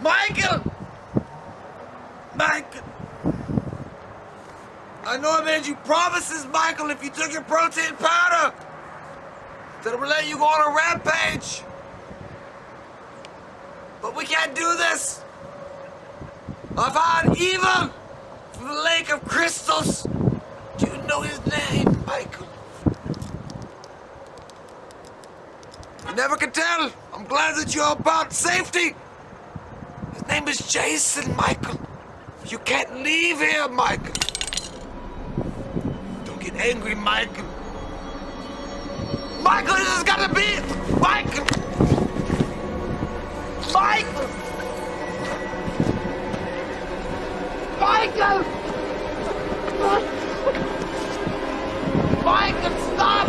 Michael! Michael! I know I made you promises, Michael, if you took your protein powder, that I would let you go on a rampage. But we can't do this. I've had evil from the Lake of Crystals. Do you know his name, Michael? You never can tell. I'm glad that you're about safety. His name is Jason, Michael. You can't leave here, Michael. Don't get angry, Michael. Michael, this has got to be it. Michael! Michael! Michael! Michael, stop!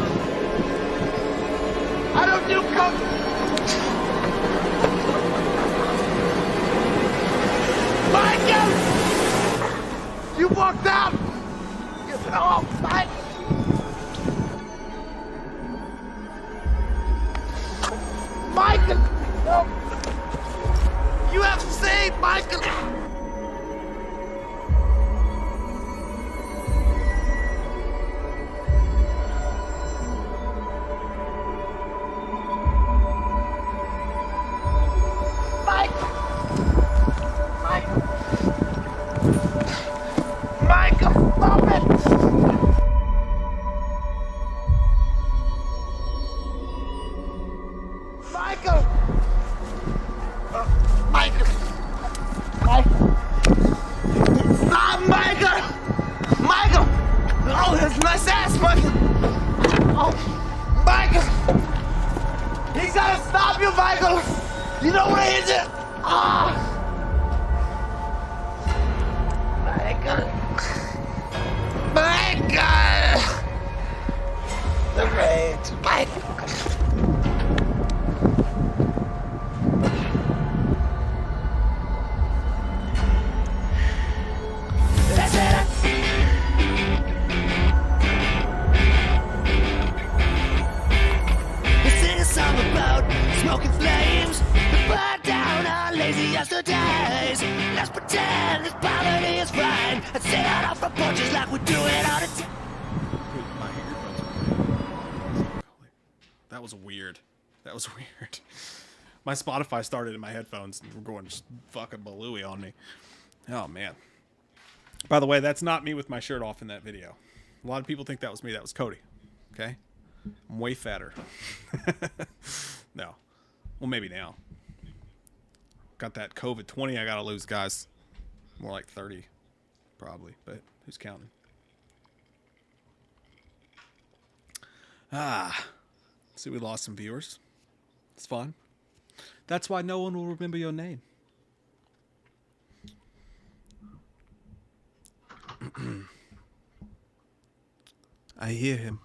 I don't do coke. Michael! You walked out! You fell off, Michael! Michael! No! You have to save Michael! My Spotify started in my headphones and we're going just fucking balooey on me. Oh, man. By the way, that's not me with my shirt off in that video. A lot of people think that was me. That was Cody. Okay? I'm way fatter. No. Well, maybe now. Got that COVID-20 I got to lose, guys. More like 30, probably. But who's counting? See, we lost some viewers. It's fun. That's why no one will remember your name. I hear him.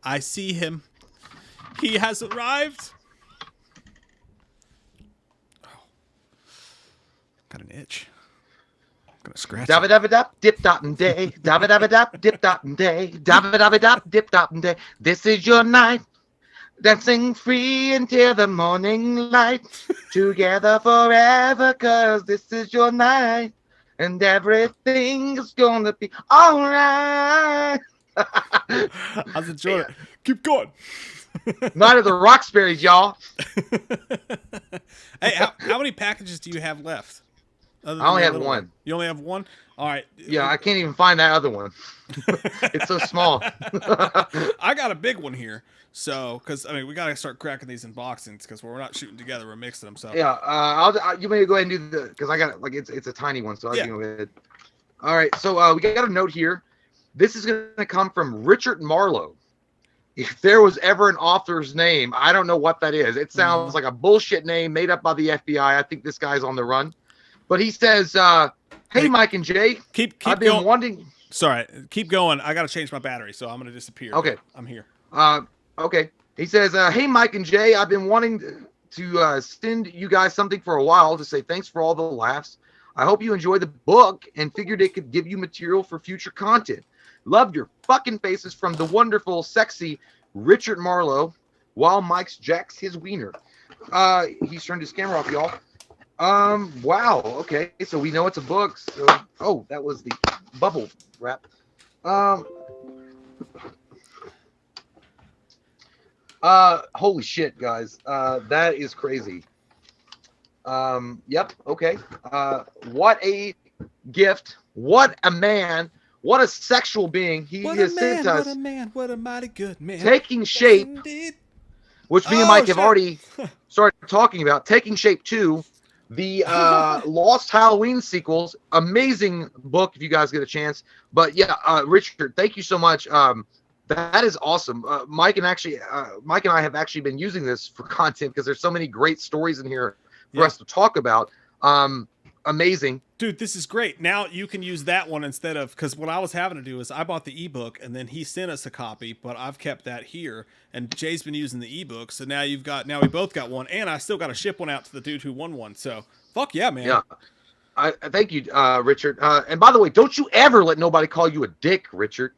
I see him. He has arrived. Oh. Got an itch. I'm gonna scratch it. Dabba-dabba-dap, dip-dop-and-day. Dabba-dabba-dap, dip-dop-and-day. Dabba-dabba-dap, dip-dop-and-day. This is your night. Dancing free until the morning light. Together forever, 'cause this is your night. And everything's gonna be alright. I was enjoying it. Keep going. Night of the Roxberries, y'all. Hey, how many packages do you have left? I only have one. You only have one? All right. Yeah, I can't even find that other one. It's so small. I got a big one here. So, because, I mean, we got to start cracking these unboxings because we're not shooting together. We're mixing them. So, yeah, you may go ahead and do the, because I got it, like, it's a tiny one. So I'll go ahead. All right. So we got a note here. This is going to come from Richard Marlowe. If there was ever an author's name, I don't know what that is. It sounds like a bullshit name made up by the FBI. I think this guy's on the run. But he says, hey, Mike and Jay. Keep I've been going. wanting. Sorry. Keep going. I got to change my battery, so I'm going to disappear. Okay. I'm here. Okay. He says, hey, Mike and Jay, I've been wanting to send you guys something for a while to say thanks for all the laughs. I hope you enjoyed the book and figured it could give you material for future content. Loved your fucking faces from the wonderful, sexy Richard Marlowe while Mike's jacks his wiener. He's turned his camera off, y'all. Wow. Okay. So we know it's a book. So, oh, that was the bubble wrap. Holy shit, guys. That is crazy. Yep. Okay. What a gift. What a man. What a sexual being. He has sent us. What a man. What a mighty good man. Taking Shape, Indeed. which me and Mike have shit. already started talking about. Taking Shape 2, the Lost Halloween sequels. Amazing book if you guys get a chance. But yeah, Richard, thank you so much. That is awesome. Mike and I have actually been using this for content because there's so many great stories in here for us to talk about. Amazing. Dude, this is great. Now you can use that one instead of, because what I was having to do is I bought the ebook and then he sent us a copy, but I've kept that here and Jay's been using the ebook. So now we both got one and I still got to ship one out to the dude who won one. So fuck yeah, man. Yeah. I thank you, Richard. And by the way, don't you ever let nobody call you a dick, Richard.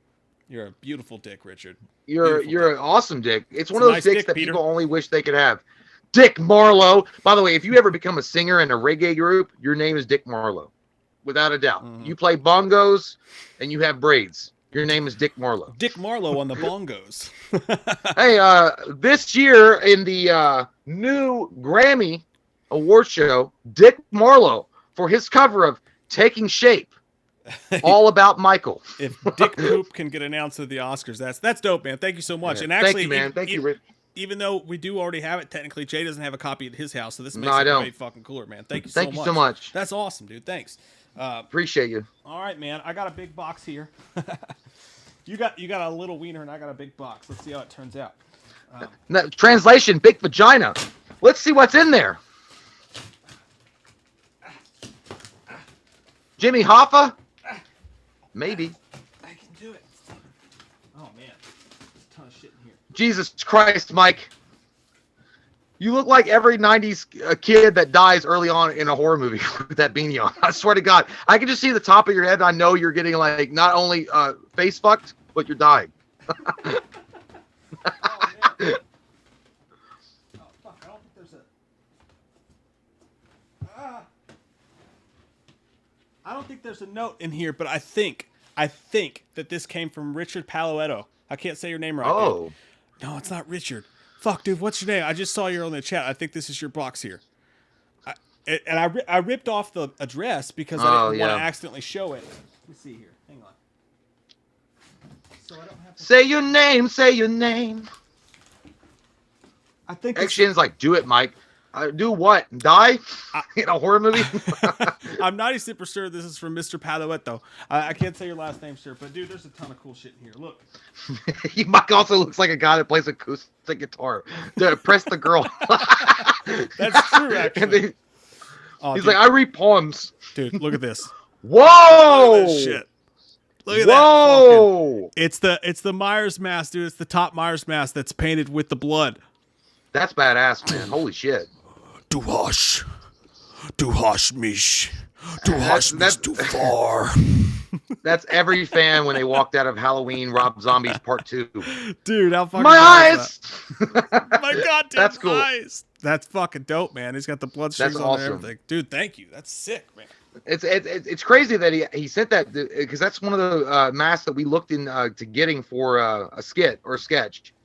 You're a beautiful dick, Richard. You're an awesome dick. It's one of those nice dicks dick, that Peter. people only wish they could have. Dick Marlowe. By the way, if you ever become a singer in a reggae group, your name is Dick Marlowe, without a doubt. Mm-hmm. You play bongos and you have braids. Your name is Dick Marlowe. Dick Marlowe on the bongos. Hey, this year in the new Grammy Award show, Dick Marlowe for his cover of "Taking Shape," all about Michael. If Dick Poop can get announced at the Oscars, that's dope, man. Thank you so much. Yeah. And actually, Thank you, man. Thank you, Rich. Even though we do already have it, technically Jay doesn't have a copy at his house, so this makes No, I it don't. way fucking cooler, man. Thank you Thank you so much. That's awesome, dude. Thanks. Appreciate you. All right, man. I got a big box here. You got a little wiener, and I got a big box. Let's see how it turns out. Now, translation: big vagina. Let's see what's in there. Jimmy Hoffa? Maybe. I can do it. Oh man, there's a ton of shit in here. Jesus Christ, Mike. You look like every 90s kid that dies early on in a horror movie with that beanie on. I swear to God. I can just see the top of your head. And I know you're getting, like, not only face fucked, but you're dying. Oh, man. Oh, fuck. I don't think there's I don't think there's a note in here, but I think that this came from Richard Paluetto. I can't say your name right. Oh. Dude. No, it's not Richard. Fuck, dude, what's your name? I just saw you on the chat. I think this is your box here. I ripped off the address because I didn't want to accidentally show it. Let me see here. Hang on. So I don't have to... Say your name. Say your name. I think Action's like, do it, Mike. Do what? Die in a horror movie? I'm 90% sure this is from Mr. Paluetto. I can't say your last name, sir, but dude, there's a ton of cool shit in here. Look. Mike also looks like a guy that plays acoustic guitar. Press the girl. That's true, actually. He's like, I read poems. Dude, look at this. Whoa! Look at this shit. Look at Whoa! that. It's the Myers mask, dude. It's the top Myers mask that's painted with the blood. That's badass, man. Holy shit. Du hast mich too far. That's every fan when they walked out of Halloween Rob Zombie's Part 2. Dude, how fucking My eyes! My goddamn That's cool. eyes. That's fucking dope, man. He's got the bloodstreams on there and everything. Dude, thank you. That's sick, man. It's crazy that he sent that because that's one of the masks that we looked in to getting for a skit or a sketch.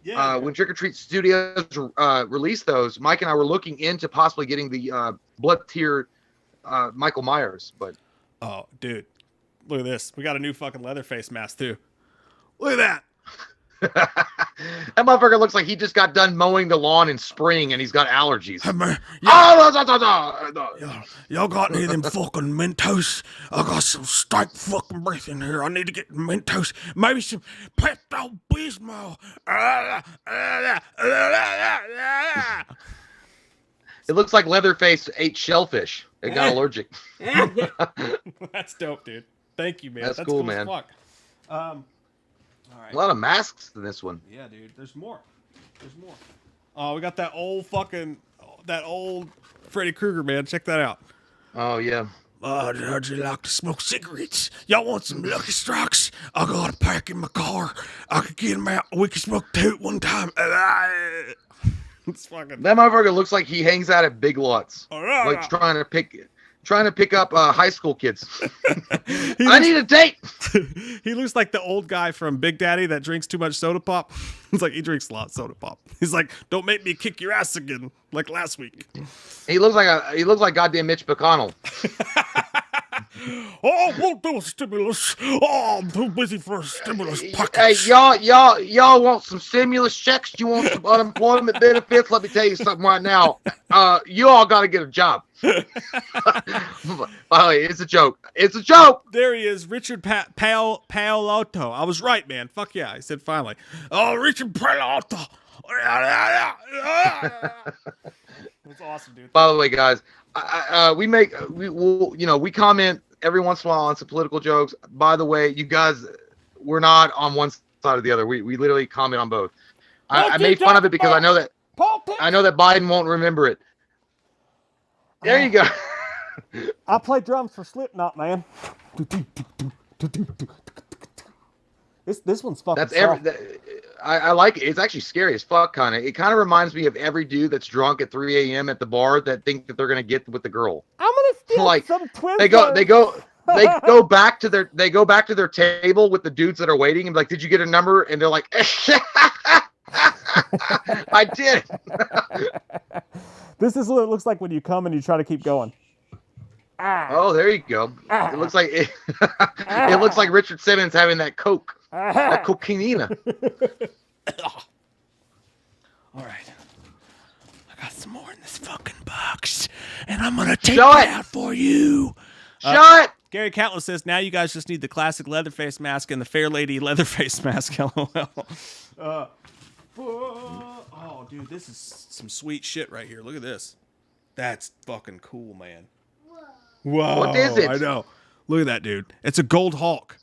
Yeah. When Trick or Treat Studios released those, Mike and I were looking into possibly getting the blood tier Michael Myers, but Oh, dude. Look at this. We got a new fucking Leatherface mask, too. Look at that. that motherfucker looks like he just got done mowing the lawn in spring and he's got allergies. Y'all got any of them fucking Mentos? I got some steak fucking breath in here. I need to get Mentos. Maybe some Pepto-Bismol. It looks like Leatherface ate shellfish and got allergic. That's dope, dude. Thank you, man. That's cool, man. As fuck. All right. A lot of masks in this one. Yeah, dude. There's more. Oh, we got that old Freddy Krueger, man. Check that out. Oh, yeah. How'd you like to smoke cigarettes? Y'all want some Lucky Strikes? I got a pack in my car. I could get them out. We can smoke two at one time. It's fucking. That motherfucker looks like he hangs out at Big Lots, like trying to pick up high school kids. I need a date. He looks like the old guy from Big Daddy that drinks too much soda pop. He's like, he drinks a lot of soda pop. He's like, don't make me kick your ass again, like last week. He looks like goddamn Mitch McConnell. Oh, won't do a stimulus. Oh, I'm too busy for a stimulus package. Hey, y'all want some stimulus checks? You want some unemployment benefits? Let me tell you something right now. You all got to get a job. By the way, it's a joke. It's a joke. There he is, Richard Paolotto. I was right, man. Fuck yeah, I said finally. Oh, Richard Paolotto. That's awesome, dude. By the way, guys, we comment every once in a while on some political jokes. By the way, you guys, we're not on one side or the other. We literally comment on both. I made fun of it because I know that Biden won't remember it. There you go. I play drums for Slipknot, man. This one's fucking. I like it. It's actually scary as fuck, kind of. It kind of reminds me of every dude that's drunk at 3 a.m. at the bar that think that they're gonna get with the girl. I'm gonna steal like, some Twizzlers. They go back to their table with the dudes that are waiting and be like, did you get a number? And they're like, I did. This is what it looks like when you come and you try to keep going. Oh, there you go. It looks like it looks like Richard Simmons having that coke, that cocaine. All right, I got some more in this fucking box, and I'm gonna take it out for you. Shut. Gary Catlin says, now you guys just need the classic Leatherface mask and the Fair Lady Leatherface mask. LOL. Oh, dude, this is some sweet shit right here. Look at this. That's fucking cool, man. Whoa. What is it? I know. Look at that, dude. It's a gold Hawk.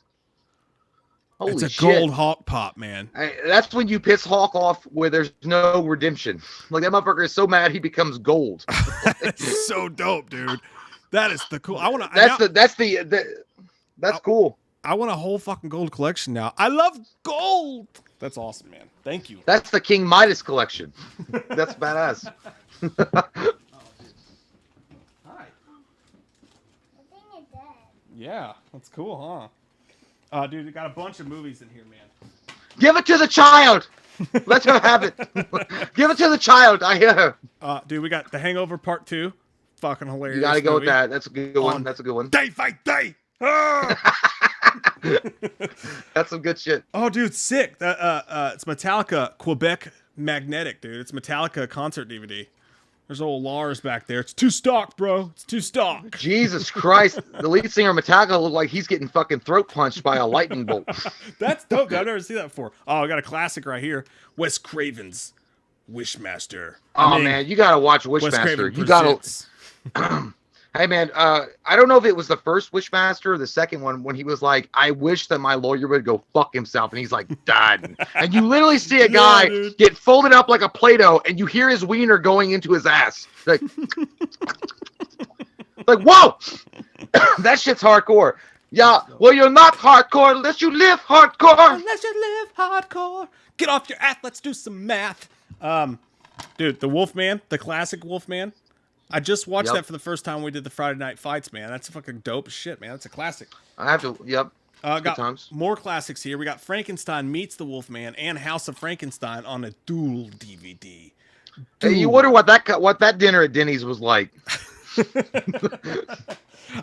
Holy it's a shit. gold Hawk pop, man. That's when you piss Hawk off where there's no redemption. Like, that motherfucker is so mad he becomes gold. That's so dope, dude. That is the cool. That's cool. I want a whole fucking gold collection now. I love gold. That's awesome, man. Thank you. That's the King Midas collection. That's badass. Hi. Yeah, that's cool, huh? Dude, you got a bunch of movies in here, man. Give it to the child. Let her have it. Give it to the child. I hear her. Dude, we got The Hangover Part 2. Fucking hilarious. You gotta go movie. with that. That's a good one. That's a good one. Day fight day. That's some good shit. Oh, dude, sick. It's Metallica Quebec Magnetic, dude. It's Metallica concert DVD. There's old Lars back there. It's too stock, bro. It's too stock. Jesus Christ. The lead singer of Metallica looked like he's getting fucking throat punched by a lightning bolt. That's dope, dude. I've never seen that before. Oh, I got a classic right here. Wes Craven's Wishmaster. Man, you gotta watch Wishmaster. You gotta. Hey man, I don't know if it was the first Wishmaster or the second one when he was like, I wish that my lawyer would go fuck himself, and he's like, done. And you literally see a guy get folded up like a Play-Doh, and you hear his wiener going into his ass. Like, like, whoa! That shit's hardcore. Yeah, well, you're not hardcore unless you live hardcore. Unless you live hardcore. Get off your ass, let's do some math. Dude, the Wolfman, the classic Wolfman. I just watched that for the first time when we did the Friday Night Fights, man. That's fucking dope as shit, man. That's a classic. I have to, got times. More classics here. We got Frankenstein Meets the Wolfman and House of Frankenstein on a dual DVD. Hey, you wonder what that dinner at Denny's was like.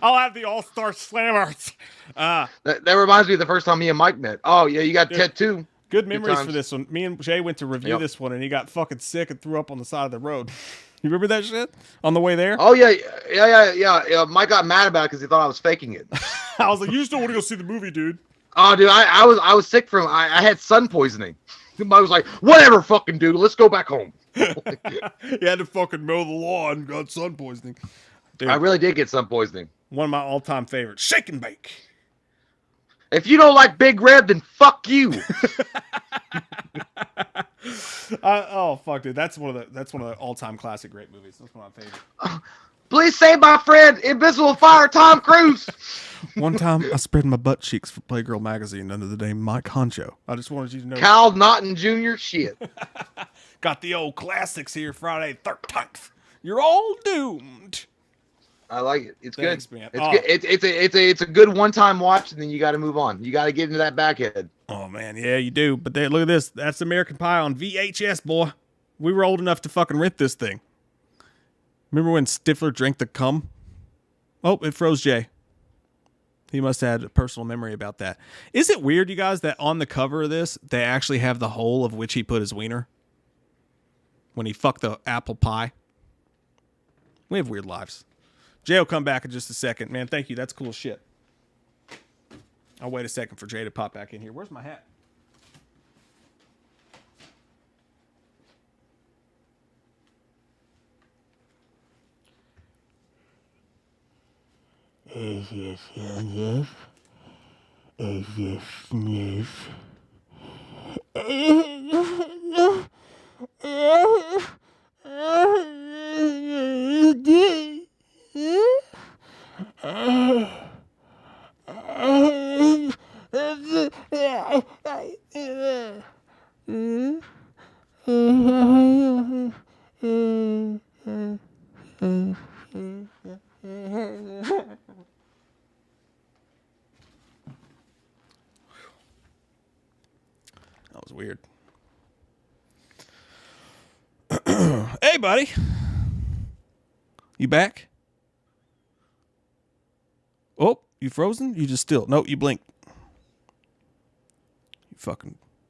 I'll have the All-Star Slammers. That reminds me of the first time me and Mike met. Oh, yeah, you got Ted too. Good memories for this one. Me and Jay went to review this one, and he got fucking sick and threw up on the side of the road. You remember that shit on the way there? Oh yeah. Mike got mad about it because he thought I was faking it. I was like, "You still want to go see the movie, dude?" Oh, dude, I was sick from. I had sun poisoning. I was like, "Whatever, fucking dude, let's go back home." You had to fucking mow the lawn, got sun poisoning. Dude, I really did get sun poisoning. One of my all-time favorites, Shake and Bake. If you don't like Big Red, then fuck you. Oh fuck, dude, that's one of the all-time classic great movies. That's one of my favorites. Please save my friend, Invisible Fire, Tom Cruise. One time, I spread my butt cheeks for Playgirl magazine under the name Mike Honcho. I just wanted you to know. Cal Naughton Jr. Shit. Got the old classics here, Friday 13th. You're all doomed. I like it. It's Thanks, good. man. It's a good one-time watch, and then you got to move on. You got to get into that backhead. Oh, man. Yeah, you do. But look at this. That's American Pie on VHS, boy. We were old enough to fucking rent this thing. Remember when Stifler drank the cum? Oh, it froze Jay. He must have had a personal memory about that. Is it weird, you guys, that on the cover of this, they actually have the hole of which he put his wiener? When he fucked the apple pie? We have weird lives. Jay will come back in just a second. Man, thank you. That's cool shit. I'll wait a second for Jay to pop back in here. Where's my hat? That was weird. Hey, buddy. You back? Oh, you frozen? You just still? No, you blinked.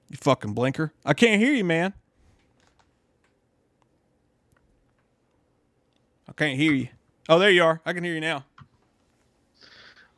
You fucking blinker. I can't hear you, man. I can't hear you. Oh, there you are. I can hear you now.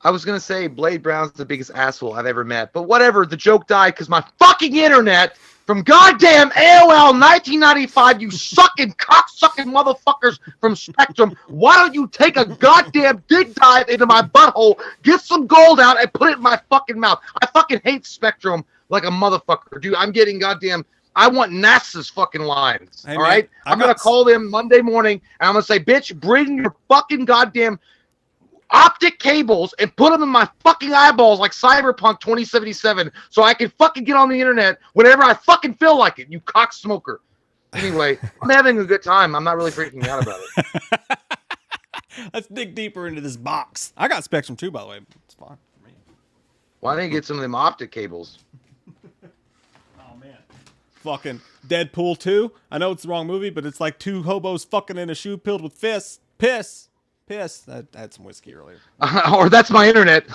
I was gonna say Blade Brown's the biggest asshole I've ever met, but whatever. The joke died because my fucking internet from goddamn AOL 1995. You sucking cocksucking motherfuckers from Spectrum. Why don't you take a goddamn dig dive into my butthole, get some gold out, and put it in my fucking mouth? I fucking hate Spectrum like a motherfucker, dude. I'm getting goddamn. I want NASA's fucking lines. Hey, all man, right, I'm gonna call them Monday morning, and I'm gonna say, bitch, bring your fucking goddamn optic cables and put them in my fucking eyeballs like Cyberpunk 2077 so I can fucking get on the internet whenever I fucking feel like it, you cock smoker. Anyway, I'm having a good time. I'm not really freaking out about it. Let's dig deeper into this box. I got Spectrum too, by the way. It's fine for me. Why don't you get some of them optic cables? Oh, man. Fucking Deadpool 2. I know it's the wrong movie, but it's like two hobos fucking in a shoe filled with fists. Piss. I had some whiskey earlier. Or that's my internet.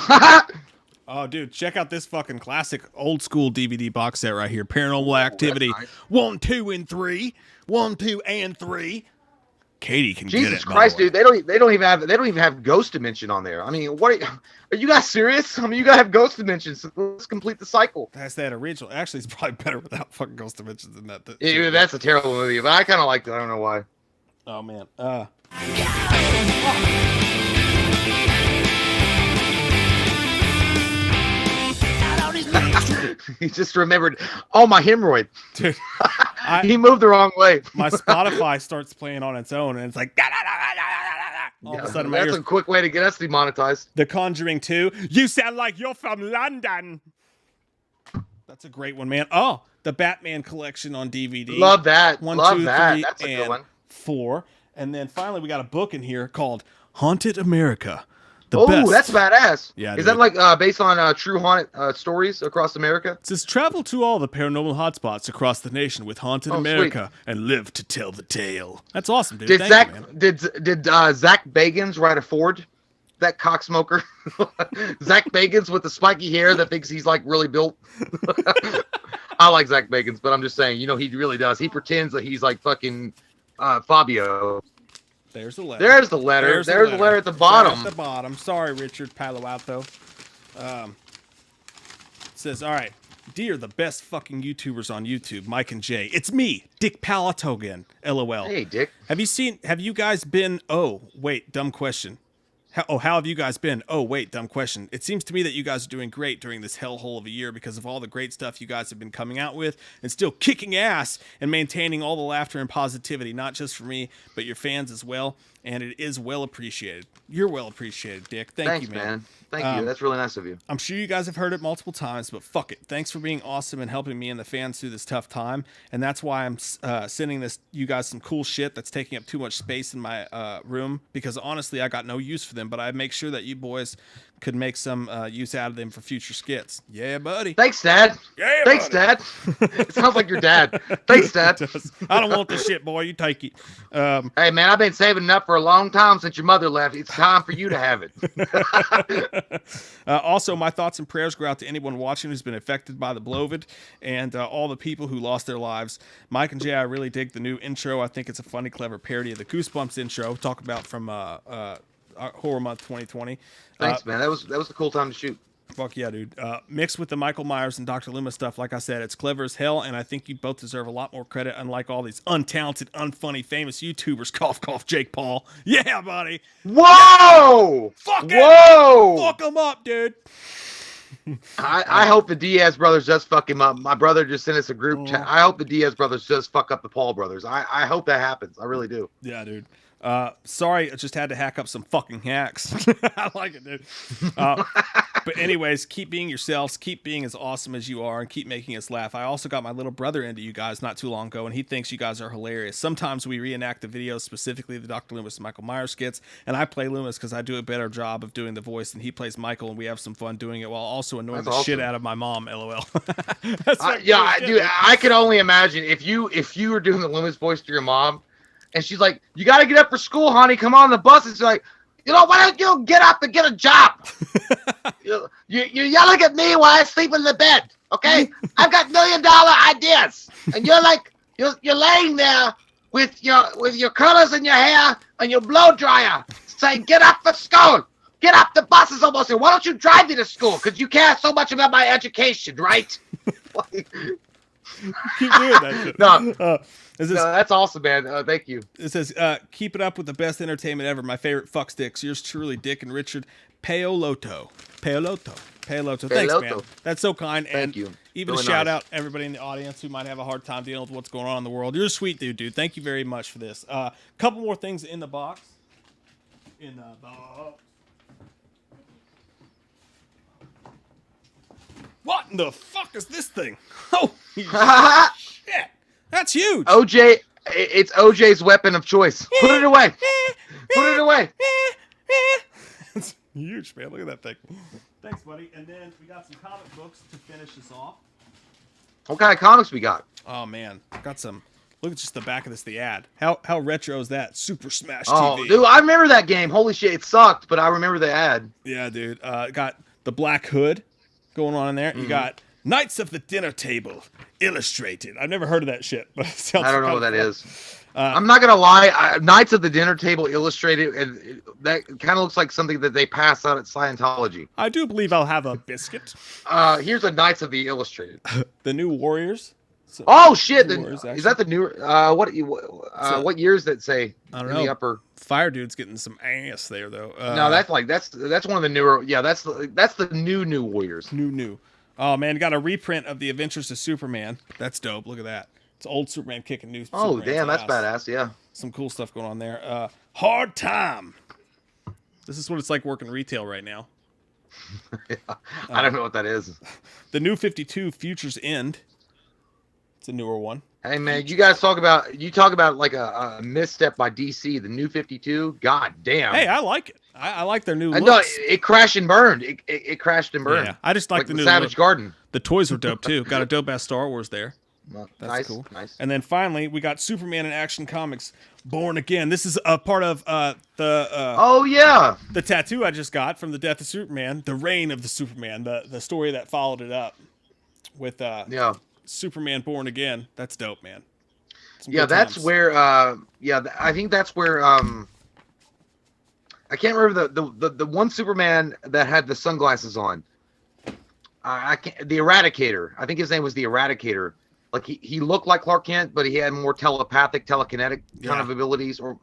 Oh, dude, check out this fucking classic old school DVD box set right here. Paranormal Activity nice. 1, 2, and 3. 1, 2, and 3. Katie can get it. Jesus Christ, dude! They don't even have Ghost Dimension on there. I mean, what are you guys serious? I mean, you gotta have Ghost Dimensions. Let's complete the cycle. That's that original. Actually, it's probably better without fucking Ghost Dimensions than that. Yeah, that's a terrible movie, but I kind of liked it. I don't know why. Oh man. He just remembered. Oh, my hemorrhoid. Dude, He moved the wrong way. my Spotify starts playing on its own, and it's like all of a sudden my That's ears. a quick way to get us demonetized. The Conjuring 2. You sound like you're from London. That's a great one, man. Oh, the Batman collection on DVD. Love that. 1, Love 2, that. 3, That's a good and one. 4. And then finally we got a book in here called Haunted America. Oh, that's badass. Yeah, Is dude. that like based on true haunted stories across America? It says travel to all the paranormal hotspots across the nation with Haunted America and live to tell the tale. That's awesome, dude. Did Thank you, man. did Zach Bagans write a Ford? That cocksmoker, Zach Bagans with the spiky hair that thinks he's like really built. I like Zach Bagans, but I'm just saying, he really does. He pretends that he's like fucking Fabio. There's the letter. There's the letter. There's the letter at the bottom. At the bottom. Sorry, Richard Palo Alto. It says, all right, dear the best fucking YouTubers on YouTube, Mike and Jay. It's me, Dick Palato again. LOL. Hey, Dick. Have you guys been, oh, wait, dumb question. How have you guys been? Oh, wait, dumb question. It seems to me that you guys are doing great during this hellhole of a year because of all the great stuff you guys have been coming out with and still kicking ass and maintaining all the laughter and positivity, not just for me, but your fans as well. and it is well appreciated. You're well appreciated, Dick. Thanks, you, man. Thank you. That's really nice of you. I'm sure you guys have heard it multiple times, but fuck it. Thanks for being awesome and helping me and the fans through this tough time. And that's why I'm sending you guys some cool shit that's taking up too much space in my room, because honestly, I got no use for them, but I make sure that you boys could make some use out of them for future skits. Yeah, buddy. Thanks, Dad. Yeah, Thanks, buddy. Dad. It sounds like your dad. Thanks, Dad. I don't want this shit, boy. You take it. Hey, man, I've been saving enough for a long time since your mother left. It's time for you to have it. Also, my thoughts and prayers go out to anyone watching who's been affected by the Blovid and all the people who lost their lives. Mike and Jay, I really dig the new intro. I think it's a funny, clever parody of the Goosebumps intro. Talk about from Horror Month 2020. Thanks, man. That was a cool time to shoot. Fuck yeah, dude. Mixed with the Michael Myers and Dr. Loomis stuff, like I said, it's clever as hell, and I think you both deserve a lot more credit, unlike all these untalented, unfunny, famous YouTubers. Cough, cough, Jake Paul. Yeah, buddy. Whoa! Fuck it! Whoa! Fuck him up, dude. I hope the Diaz brothers just fuck him up. My brother just sent us a group chat. I hope the Diaz brothers just fuck up the Paul brothers. I hope that happens. I really do. Yeah, dude. Sorry, I just had to hack up some fucking hacks. I like it, dude. But anyways, keep being yourselves, keep being as awesome as you are, and keep making us laugh. I also got my little brother into you guys not too long ago, and he thinks you guys are hilarious. Sometimes we reenact the videos, specifically the Dr. Loomis and Michael Myers skits, and I play Loomis because I do a better job of doing the voice, and he plays Michael, and we have some fun doing it while also annoying the shit out of my mom, LOL. Dude, I could only imagine if you were doing the Loomis voice to your mom, and she's like, "You got to get up for school, honey. Come on the bus." It's like, why don't you get up and get a job? You're yelling at me while I sleep in the bed. Okay, I've got $1 million ideas, and you're like, you're laying there with your colors in your hair and your blow dryer, saying, "Get up for school. Get up. The bus is almost here. Why don't you drive me to school? Because you care so much about my education, right?" Keep doing that shit. No. No, that's awesome, man. Thank you. It says, keep it up with the best entertainment ever. My favorite fuck sticks. Yours truly, Dick and Richard Paoloto. Thanks, man. That's so kind. Thank you. Even really a shout nice. out everybody in the audience who might have a hard time dealing with what's going on in the world. You're a sweet dude. Thank you very much for this. Couple more things in the box. What in the fuck is this thing? Oh, shit. That's huge. OJ, it's OJ's weapon of choice. Put it away. Put it away. It's huge, man. Look at that thing. Thanks, buddy. And then we got some comic books to finish this off. What kind of comics we got? Oh, man. Got some. Look at just the back of this, the ad. How retro is that? Super Smash TV. Oh, dude, I remember that game. Holy shit, it sucked, but I remember the ad. Yeah, dude. Got the Black Hood going on in there. You got Knights of the Dinner Table Illustrated. I've never heard of that shit, but it sounds I don't know what fun. that is. I'm not gonna lie. Knights of the Dinner Table Illustrated, and that kind of looks like something that they pass out at Scientology. I do believe I'll have a biscuit. Here's a Knights of the Illustrated. The New Warriors. Oh shit! Warriors, is that the new? What years that say? I don't in know. The upper. Fire Dude's getting some ass there though. No, that's one of the newer. Yeah, that's the new Warriors. New. Oh man, got a reprint of the Adventures of Superman. That's dope. Look at that. It's old Superman kicking new. Oh Superman's damn, that's ass. badass. Yeah. Some cool stuff going on there. Hard Time. This is what it's like working retail right now. Yeah, I don't know what that is. The New 52 Futures End. It's a newer one. Hey man, you guys talk about like a misstep by DC. The New 52. God damn. Hey, I like it. I like their new looks. No, it crashed and burned. It crashed and burned. Yeah, I just like the new Savage look. Garden. The toys were dope too. Got a dope ass Star Wars there. Well, That's nice, cool. Nice. And then finally, we got Superman in Action Comics Born Again. This is a part of oh yeah, the tattoo I just got from the Death of Superman, the Reign of the Superman, the story that followed it up with Superman Born Again. That's dope, man. That's where I think that's where I can't remember the one Superman that had the sunglasses on. I can't, the Eradicator. I think his name was the Eradicator. Like he looked like Clark Kent, but he had more telekinetic kind of abilities. Or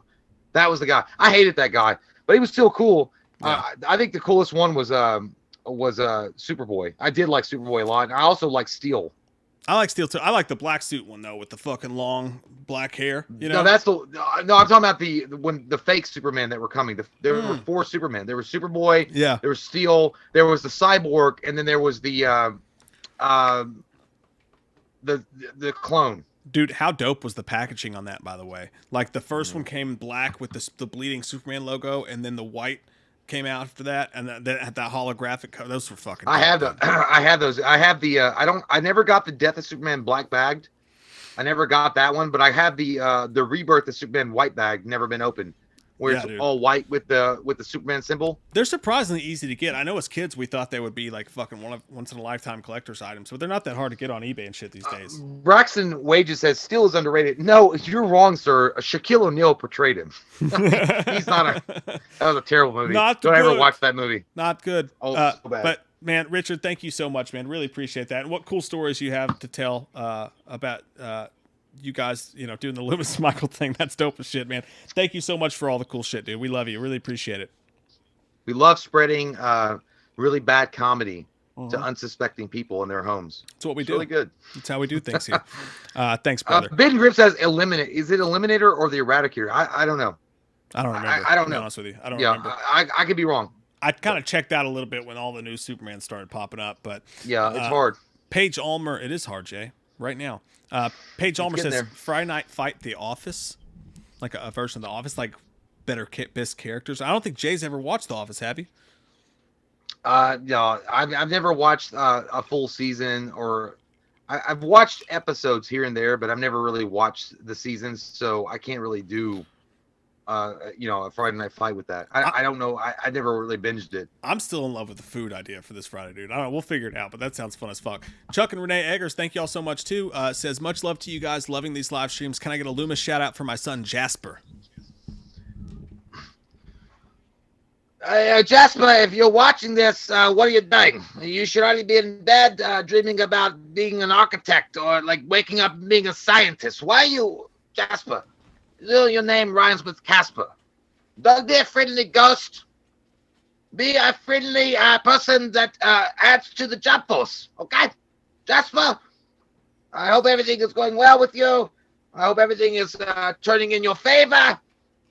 that was the guy. I hated that guy, but he was still cool. Yeah. I think the coolest one was Superboy. I did like Superboy a lot, and I also like Steel. I like Steel too. I like the black suit one though, with the fucking long black hair. You know, No, that's the no. I'm talking about the fake Superman that were coming. There were 4 Superman. There was Superboy. Yeah. There was Steel. There was the Cyborg, and then there was the clone. dude, how dope was the packaging on that? By the way, like the first one came in black with the bleeding Superman logo, and then the white came out after that, and that holographic cover. Those were fucking. I have those. I have the. I never got the Death of Superman black bagged. I never got that one, but I have the Rebirth of Superman white bag. Never been opened, where it's all white with the Superman symbol. They're surprisingly easy to get. I know as kids we thought they would be like fucking once in a lifetime collector's items, but they're not that hard to get on eBay and shit these days. Braxton Wages says Steel is underrated. No, you're wrong, sir. Shaquille O'Neal portrayed him. He's not that was a terrible movie. Don't ever watch that movie. Not good. Oh, so bad. But man, Richard, thank you so much, man. Really appreciate that. And what cool stories you have to tell about you guys, doing the Loomis Michael thing. That's dope as shit, man. Thank you so much for all the cool shit, dude. We love you. Really appreciate it. We love spreading really bad comedy to unsuspecting people in their homes. That's what we do. Really good. That's how we do things here. Thanks, brother. Ben Grip says Eliminate. Is it Eliminator or the Eradicator? I don't know. I don't remember. I don't to be know. honest with you. I don't remember. I could be wrong. I kind of checked out a little bit when all the new Superman started popping up, but yeah, it's hard. Paige Ulmer, it is hard, Jay. Right now, Paige Ulmer says there. Friday Night Fight: The Office, like a version of The Office, like best characters. I don't think Jay's ever watched The Office. Have you? No, I've never watched a full season, or I've watched episodes here and there, but I've never really watched the seasons, so I can't really do a Friday Night Fight with that. I don't know. I never really binged it. I'm still in love with the food idea for this Friday, dude. I don't know. We'll figure it out, but that sounds fun as fuck. Chuck and Renee Eggers, thank you all so much too. Says much love to you guys. Loving these live streams. Can I get a Loomis shout out for my son Jasper? Jasper, if you're watching this, what are you doing? You should already be in bed dreaming about being an architect or like waking up and being a scientist. Why are you, Jasper? Your name rhymes with Casper. Don't be a friendly ghost. Be a friendly person that adds to the job force. Okay? Jasper, I hope everything is going well with you. I hope everything is turning in your favor.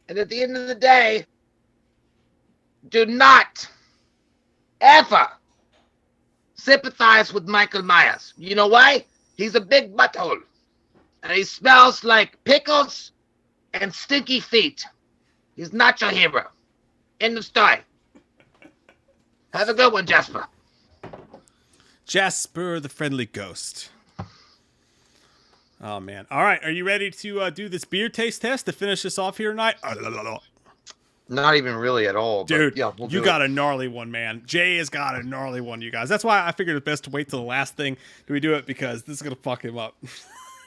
And at the end of the day, do not ever sympathize with Michael Myers. You know why? He's a big butthole. And he smells like pickles and stinky feet. He's not your hero. End of story. Have a good one, Jasper. Jasper the friendly ghost. Oh, man. All right. Are you ready to do this beer taste test to finish this off here tonight? Not even really at all. Dude, yeah, you got a gnarly one, man. Jay has got a gnarly one, you guys. That's why I figured it's best to wait till the last thing do we do it, because this is going to fuck him up.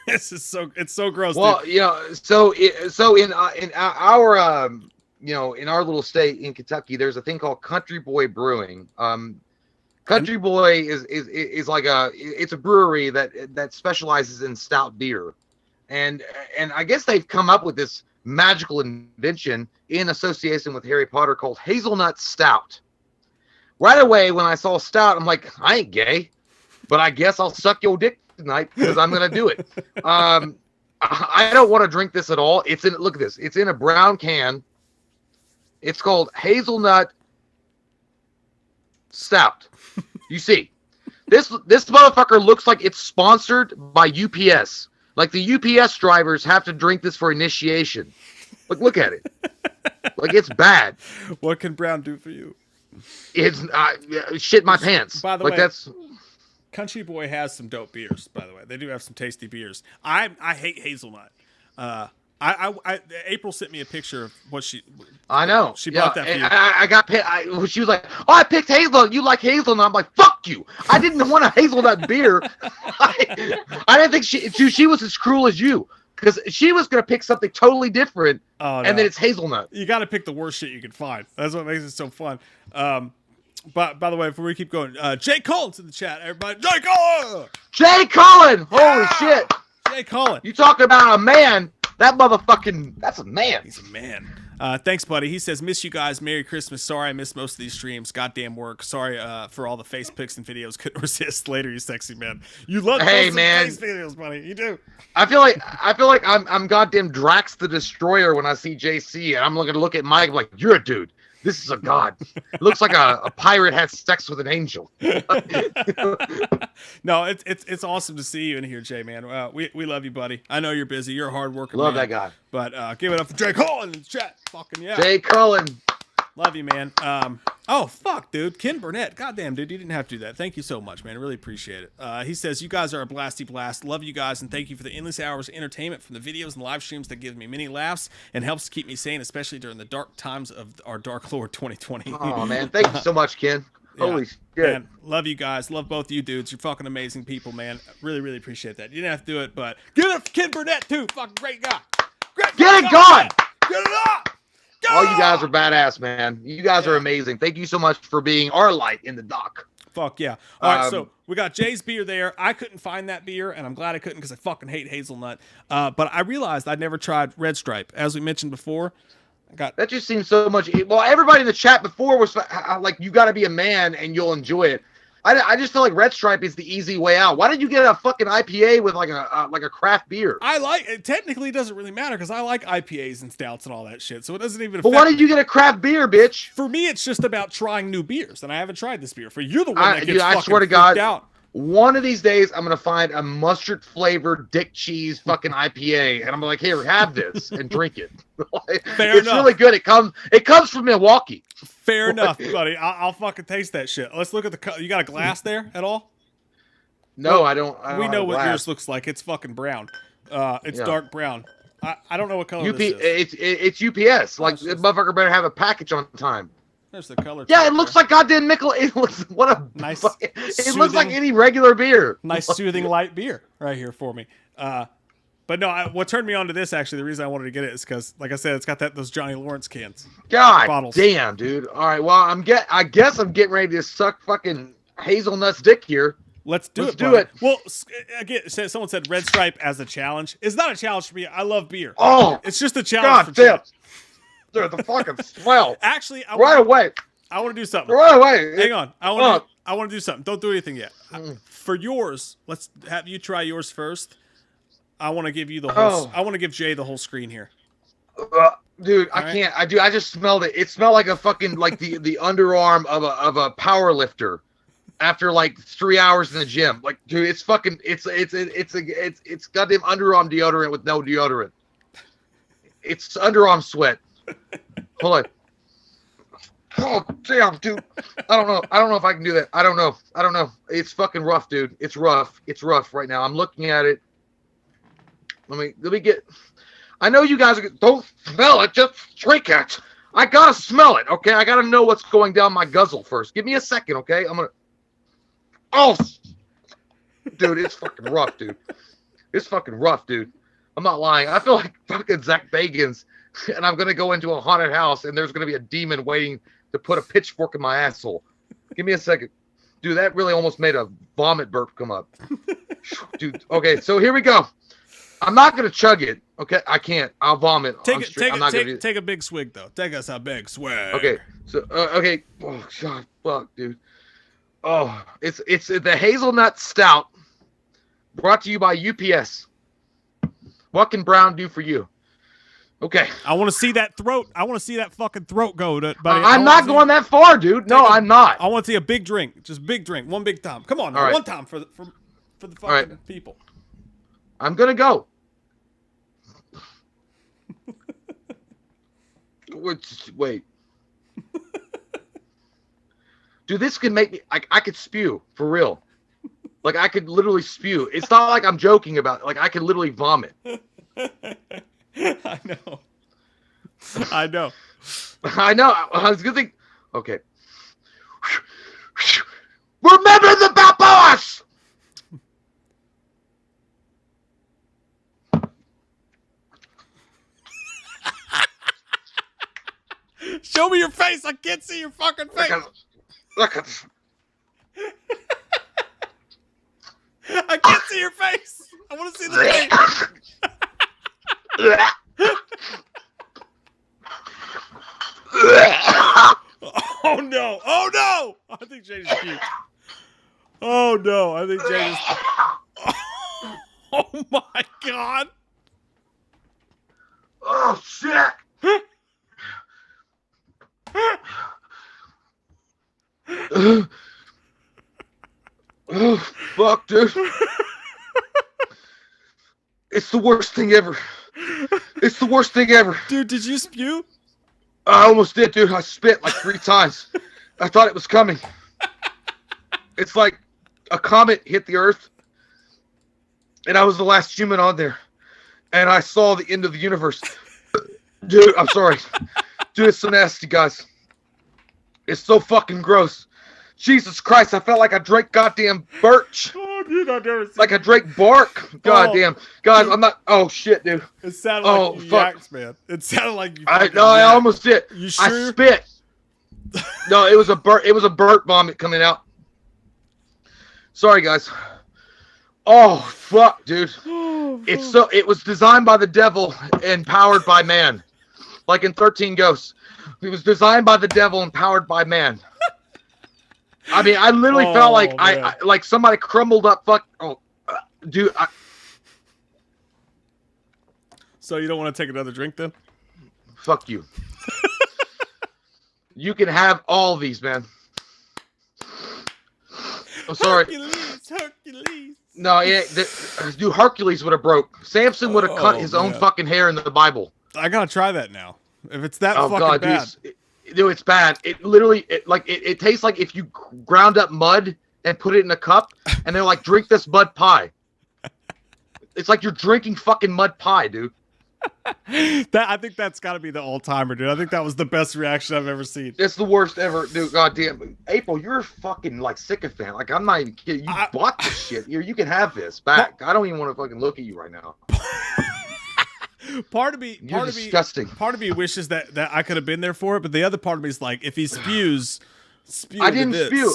It's so gross. Well, dude. so in our in our little state in Kentucky, there's a thing called Country Boy Brewing. Country Boy is like it's a brewery that specializes in stout beer, and I guess they've come up with this magical invention in association with Harry Potter called Hazelnut Stout. Right away, when I saw stout, I'm like, I ain't gay, but I guess I'll suck your dick tonight because I'm gonna do it. I don't want to drink this at all. Look at this. It's in a brown can. It's called Hazelnut Stout. You see, this motherfucker looks like it's sponsored by UPS. Like the UPS drivers have to drink this for initiation. Look at it. Like it's bad. What can Brown do for you? It's shit my pants. By the way, that's Country Boy has some dope beers. By the way, they do have some tasty beers. I hate hazelnut. April sent me a picture of what she. I know. She bought that for you. I got she was like, "Oh, I picked hazelnut. You like hazelnut?" I'm like, "Fuck you! I didn't want a hazelnut beer." I didn't think she was as cruel as you, because she was gonna pick something totally different, and then it's hazelnut. You got to pick the worst shit you can find. That's what makes it so fun. But by the way, before we keep going, Jay Cullen's in the chat. Everybody, Jay Cullen! Jay Cullen! Holy shit! Jay Cullen. You talking about a man? That motherfucking, that's a man. He's a man. Thanks, buddy. He says, miss you guys. Merry Christmas. Sorry I missed most of these streams. Goddamn work. Sorry for all the face pics and videos. Couldn't resist. Later, you sexy man. You love face videos, buddy. You do. I feel like I'm goddamn Drax the Destroyer when I see JC, and I'm going to look at Mike like, you're a dude. This is a god. It looks like a pirate had sex with an angel. No, it's awesome to see you in here, Jay, man. We love you, buddy. I know you're busy. You're a hard worker. Love man. that guy. But give it up for Jay Cullen in the chat. Fucking yeah. Jay Cullen. Love you, man. Oh, fuck, dude. Ken Burnett. Goddamn, dude. You didn't have to do that. Thank you so much, man. I really appreciate it. He says, you guys are a blasty blast. Love you guys, and thank you for the endless hours of entertainment from the videos and live streams that give me many laughs and helps keep me sane, especially during the dark times of our Dark Lord 2020. Oh, man. Thank you so much, Ken. Yeah. Holy shit. Man, love you guys. Love both of you dudes. You're fucking amazing people, man. Really, really appreciate that. You didn't have to do it, but give it up for Ken Burnett, too. Fucking great guy. Get it going! Get it up! All you guys are badass, man. You guys are amazing. Thank you so much for being our light in the dock. Fuck yeah. All right, so we got Jay's beer there. I couldn't find that beer, and I'm glad I couldn't because I fucking hate hazelnut. But I realized I'd never tried Red Stripe. As we mentioned before, that just seems so much. Well, everybody in the chat before was like, you got to be a man and you'll enjoy it. I just feel like Red Stripe is the easy way out. Why did you get a fucking IPA with like a craft beer? I like it. Technically, it doesn't really matter because I like IPAs and stouts and all that shit. So it doesn't even. But why did you get a craft beer, bitch? For me, it's just about trying new beers, and I haven't tried this beer. For you're the one that gets dude, fucking I swear to freaked God, out. One of these days, I'm gonna find a mustard flavored dick cheese fucking IPA, and I'm like, here, have this and drink it. Fair it's enough. really good. It comes from Milwaukee. Fair enough, buddy. I'll fucking taste that shit. Let's look at the. You got a glass there at all? No, Look, I don't. We know what yours looks like. It's fucking brown. It's dark brown. I don't know what color this is. It's UPS. Like, this motherfucker better have a package on time. There's the color. Yeah, it looks like goddamn nickel. It looks nice. It looks like any regular beer. Nice soothing light beer right here for me. But no, what turned me on to this actually, the reason I wanted to get it is because, like I said, it's got those Johnny Lawrence cans. God bottles. Damn, dude. All right, well, I guess I'm getting ready to suck fucking hazelnut's dick here. Let's do it. Well, again, someone said Red Stripe as a challenge. It's not a challenge for me. I love beer. Oh, it's just a challenge. God damn. Dude, the fucking smell. Actually, I want to do something. Right away. Hang on. I want to do something. Don't do anything yet. For yours, let's have you try yours first. I want to give you the whole. I want to give Jay the whole screen here. Dude, I can't. I just smelled it. It smelled like a fucking the underarm of a power lifter after like 3 hours in the gym. Like, dude, it's fucking. It's goddamn underarm deodorant with no deodorant. It's underarm sweat. Hold on. Oh damn, dude. I don't know if I can do that. I don't know. It's fucking rough, dude. It's rough right now. I'm looking at it. Let me get. I know you guys don't smell it. Just drink it. I gotta smell it. Okay, I gotta know what's going down my guzzle first. Give me a second, okay? I'm gonna. Oh, dude, it's fucking rough, dude. It's fucking rough, dude. I'm not lying. I feel like fucking Zach Bagans, and I'm gonna go into a haunted house, and there's gonna be a demon waiting to put a pitchfork in my asshole. Give me a second, dude. That really almost made a vomit burp come up, dude. Okay, so here we go. I'm not gonna chug it. Okay, I can't. I'll vomit. Take a big swig though. Take us a big swig. Okay, so okay. Oh God, fuck, dude. Oh, it's the hazelnut stout, brought to you by UPS. What can Brown do for you? Okay. I want to see that throat. I want to see that fucking throat go, buddy. I'm not going that far, dude. No, I'm not. I want to see a big drink. Just big drink. One big time. Come on, now. Right. One time for the fucking people. I'm gonna go. Wait. Dude, this can make me. I could spew for real. Like, I could literally spew. It's not like I'm joking about it. Like, I could literally vomit. I know. I know. I was gonna think. Okay. Remember the Balboas! Show me your face. I can't see your fucking face. Look at I can't see your face. I want to see the face. Oh no! Oh no! I think Jay just puked. Oh no! I think Jay just. Oh my god! Oh shit! Oh fuck, dude! It's the worst thing ever. It's the worst thing ever. Dude, did you spew? I almost did, dude. I spit like 3 times. I thought it was coming. It's like a comet hit the Earth, and I was the last human on there, and I saw the end of the universe. Dude, I'm sorry. Dude, it's so nasty, guys. It's so fucking gross. Jesus Christ, I felt like I drank goddamn birch. Oh, dude, I've never seen. Like I drank bark. Goddamn. Guys, I'm not. Oh, shit, dude. It sounded like you yacked, man. It sounded like you. I almost did. You sure? I spit. No, it was a burp. It was a burp vomit coming out. Sorry, guys. Oh fuck, dude. It was designed by the devil and powered by man, like in 13 Ghosts. It was designed by the devil and powered by man. I mean, I literally felt like I like somebody crumbled up. Fuck. Oh, dude. So you don't want to take another drink then? Fuck you. You can have all these, man. I'm sorry. Hercules. No, yeah, dude, Hercules would have broke. Samson would have cut his own fucking hair in the Bible. I gotta try that now. If it's that fucking God, bad. Dude, it's bad. It literally, it tastes like if you ground up mud and put it in a cup, and they're like, drink this mud pie. It's like you're drinking fucking mud pie, dude. I think that's got to be the all-timer, dude. I think that was the best reaction I've ever seen. It's the worst ever, dude. God damn, April, you're a fucking like sycophant. Like I'm not even kidding. You bought this shit. You can have this back. I don't even want to fucking look at you right now. Part of me wishes that I could have been there for it, but the other part of me is like, if he spews I didn't spew.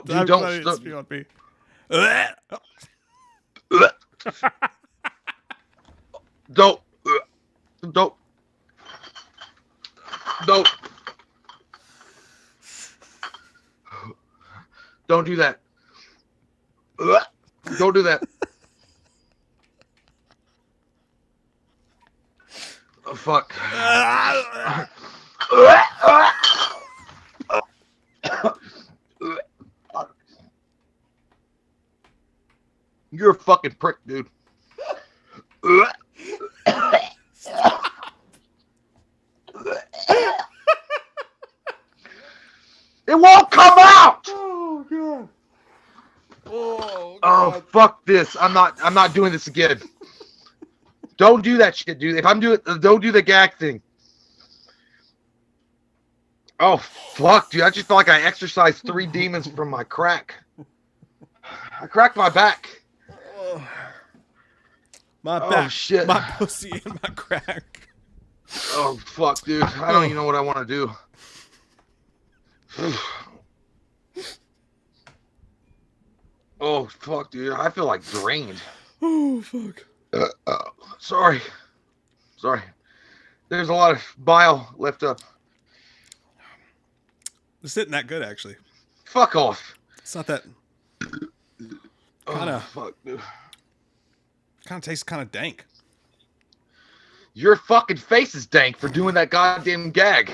Dude, don't spew on me. Don't do that. Don't do that. Oh, fuck. You're a fucking prick, dude. It won't come out. Oh god. Oh fuck this. I'm not doing this again. Don't do that shit, dude. If I'm doing, don't do the gag thing. Oh fuck, dude. I just felt like I exorcised 3 demons from my crack. I cracked my back. My back, shit. my pussy, and my crack. Oh fuck, dude. I don't even know what I want to do. Oh fuck, dude. I feel like drained. Oh fuck. Sorry. There's a lot of bile left up. It's not that good, actually. Fuck off. It's not that. Oh fuck, dude. Kind of tastes kind of dank. Your fucking face is dank for doing that goddamn gag.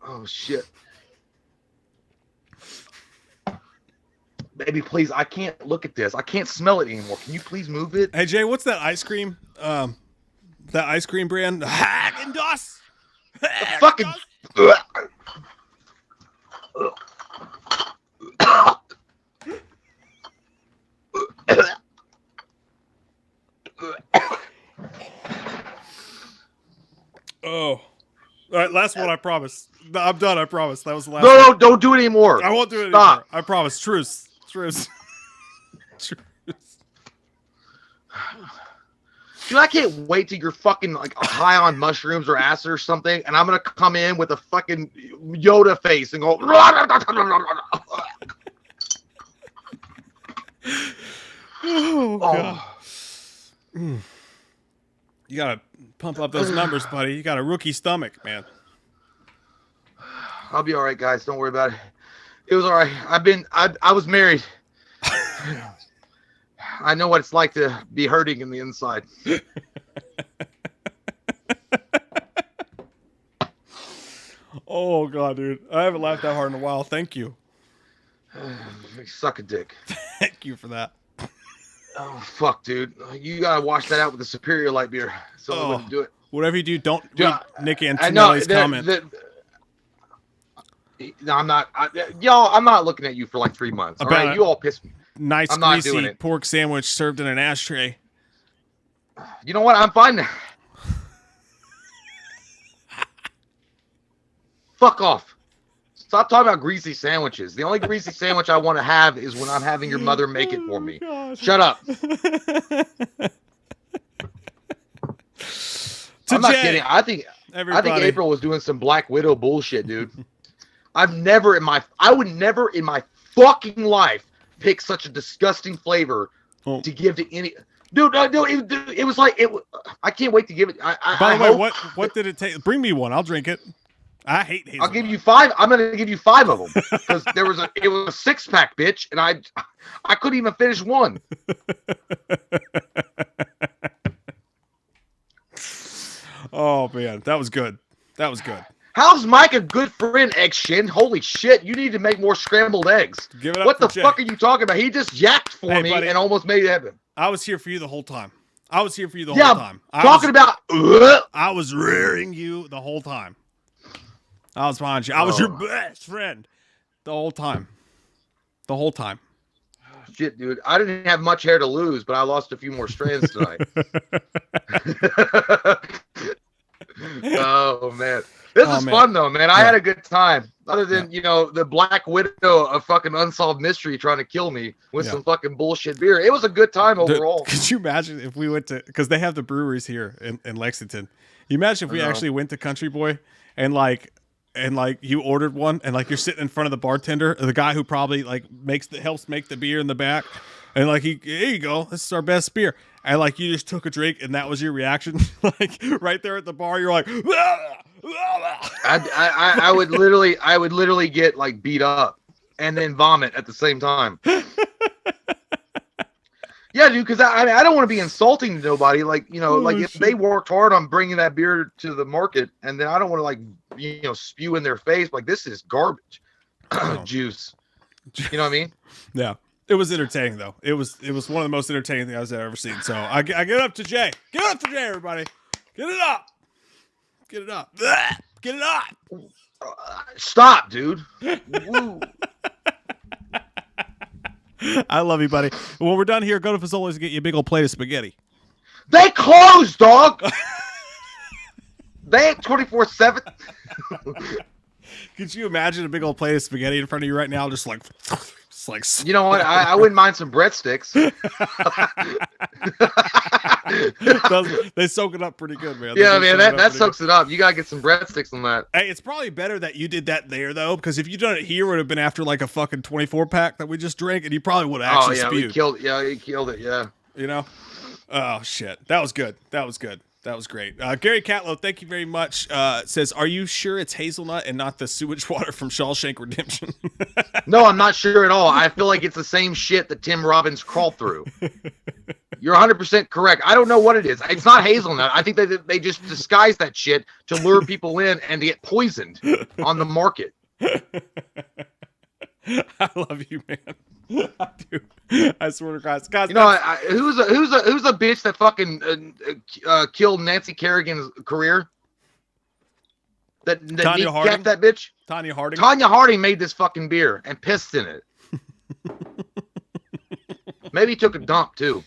Oh shit. Baby, please, I can't look at this. I can't smell it anymore. Can you please move it? Hey Jay, what's that ice cream? That ice cream brand? Haagen-Dazs. Fucking. Oh. All right, last one, I promise. No, I'm done, I promise. That was the last No, one. don't do it anymore. I won't do it Stop. anymore. I promise. Truce. Truce. Dude, I can't wait till you're fucking like high on mushrooms or acid or something, and I'm gonna come in with a fucking Yoda face and go. Oh, God. You gotta Pump up those numbers, buddy. You got a rookie stomach, man. I'll be all right, guys. Don't worry about it. It was all right. I was married. I know what it's like to be hurting in the inside. Oh God, dude. I haven't laughed that hard in a while. Thank you. Suck a dick. Thank you for that. Oh fuck, dude. You gotta wash that out with a Superior Light beer. So I wouldn't do it. Whatever you do, don't Dude, read Nick Antonelli's comment. No, I'm not. Y'all, I'm not looking at you for like 3 months. All right, you all piss me. Nice I'm not doing greasy it. pork sandwich served in an ashtray. You know what? I'm fine now. Fuck off. Stop talking about greasy sandwiches. The only greasy sandwich I want to have is when I'm having your mother make it for me. Shut up. I'm not kidding. I think April was doing some Black Widow bullshit, dude. I would never in my fucking life pick such a disgusting flavor to give to any dude. No, it was like it. I can't wait to give it. By the way, what did it take? Bring me one. I'll drink it. I hate hazelnut. I'll give you 5. I'm gonna give you 5 of them because it was a 6-pack, bitch, and I couldn't even finish one. Oh man, that was good. That was good. How's Mike a good friend, X-Shin? Holy shit, you need to make more scrambled eggs. Give it up what the Jay. fuck are you talking about? He just yacked for me buddy. and almost made it happen. I was here for you the whole time. I was rearing you the whole time. I was behind you. I was your best friend the whole time. The whole time. Shit, dude. I didn't have much hair to lose, but I lost a few more strands tonight. Oh, man. This is fun, though, man. I had a good time. Other than, the Black Widow of fucking Unsolved Mystery trying to kill me with some fucking bullshit beer. It was a good time overall. Could you imagine if we went to, because they have the breweries here in Lexington. You imagine if we actually went to Country Boy and you ordered one and like you're sitting in front of the bartender, the guy who probably like helps make the beer in the back, and like here you go, this is our best beer, and like you just took a drink and that was your reaction, like right there at the bar, you're like, I would literally get like beat up and then vomit at the same time. Yeah, dude, because I don't want to be insulting to nobody. Like, if they worked hard on bringing that beer to the market, and then I don't want to spew in their face like this is garbage juice. You know what I mean? Yeah, it was entertaining though. It was one of the most entertaining things I've ever seen. So I get up to Jay. Get up to Jay, everybody. Get it up. Get it up. Get it up. Stop, dude. Woo. I love you, buddy. When we're done here, go to Fazoli's and get you a big old plate of spaghetti. They closed, dog. They ain't 24/7. Could you imagine a big old plate of spaghetti in front of you right now? Just like you know what? I wouldn't mind some breadsticks. They soak it up pretty good, man. Yeah, man, that soaks it up. You gotta get some breadsticks on that. Hey, it's probably better that you did that there though, because if you done it here, it would have been after like a fucking 24-pack that we just drank, and you probably would have actually spewed. He killed it. Yeah. Oh shit, that was good. That was good. That was great. Gary Catlow, thank you very much. Says, are you sure it's hazelnut and not the sewage water from Shawshank Redemption? No, I'm not sure at all. I feel like it's the same shit that Tim Robbins crawled through. You're 100% correct. I don't know what it is. It's not hazelnut. I think that they just disguise that shit to lure people in and to get poisoned on the market. I love you, man. Dude, I swear to God. Who's a bitch that fucking killed Nancy Kerrigan's career? That Tanya Harding? That bitch? Tanya Harding. Tanya Harding made this fucking beer and pissed in it. Maybe he took a dump too.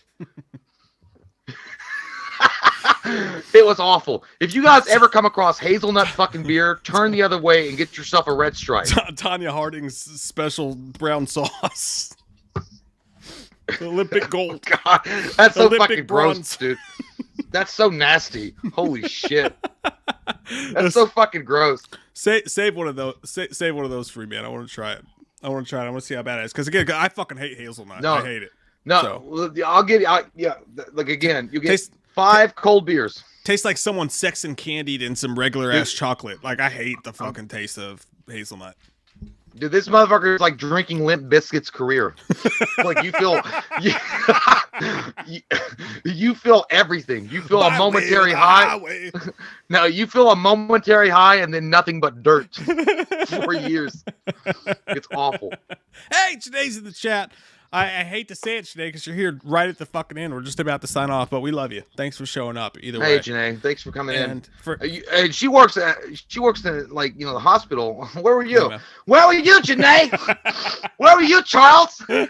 It was awful. If you guys ever come across hazelnut fucking beer, turn the other way and get yourself a red stripe. Tanya Harding's special brown sauce. Olympic gold. God, that's so Olympic fucking gross, bronze. dude. That's so nasty. Holy shit. That's so fucking gross. Save one of those. Save one of those for me, man. I want to try it. I want to see how bad it is. Because again, I fucking hate hazelnut. No. I hate it. No, I'll give you. Like again, you get 5 cold beers. Tastes like someone sexing candied in some regular ass chocolate. Like I hate the fucking taste of hazelnut. Dude, this motherfucker is like drinking Limp Bizkit's career. Like you feel, you feel everything. You feel a momentary high. No, you feel a momentary high and then nothing but dirt for years. It's awful. Hey, today's in the chat. I hate to say it, Janae, because you're here right at the fucking end. We're just about to sign off, but we love you. Thanks for showing up. Either way. Hey, Janae, thanks for coming in. For, and she works in like the hospital. Where were you? Where were you, Janae? Where were you, Charles? I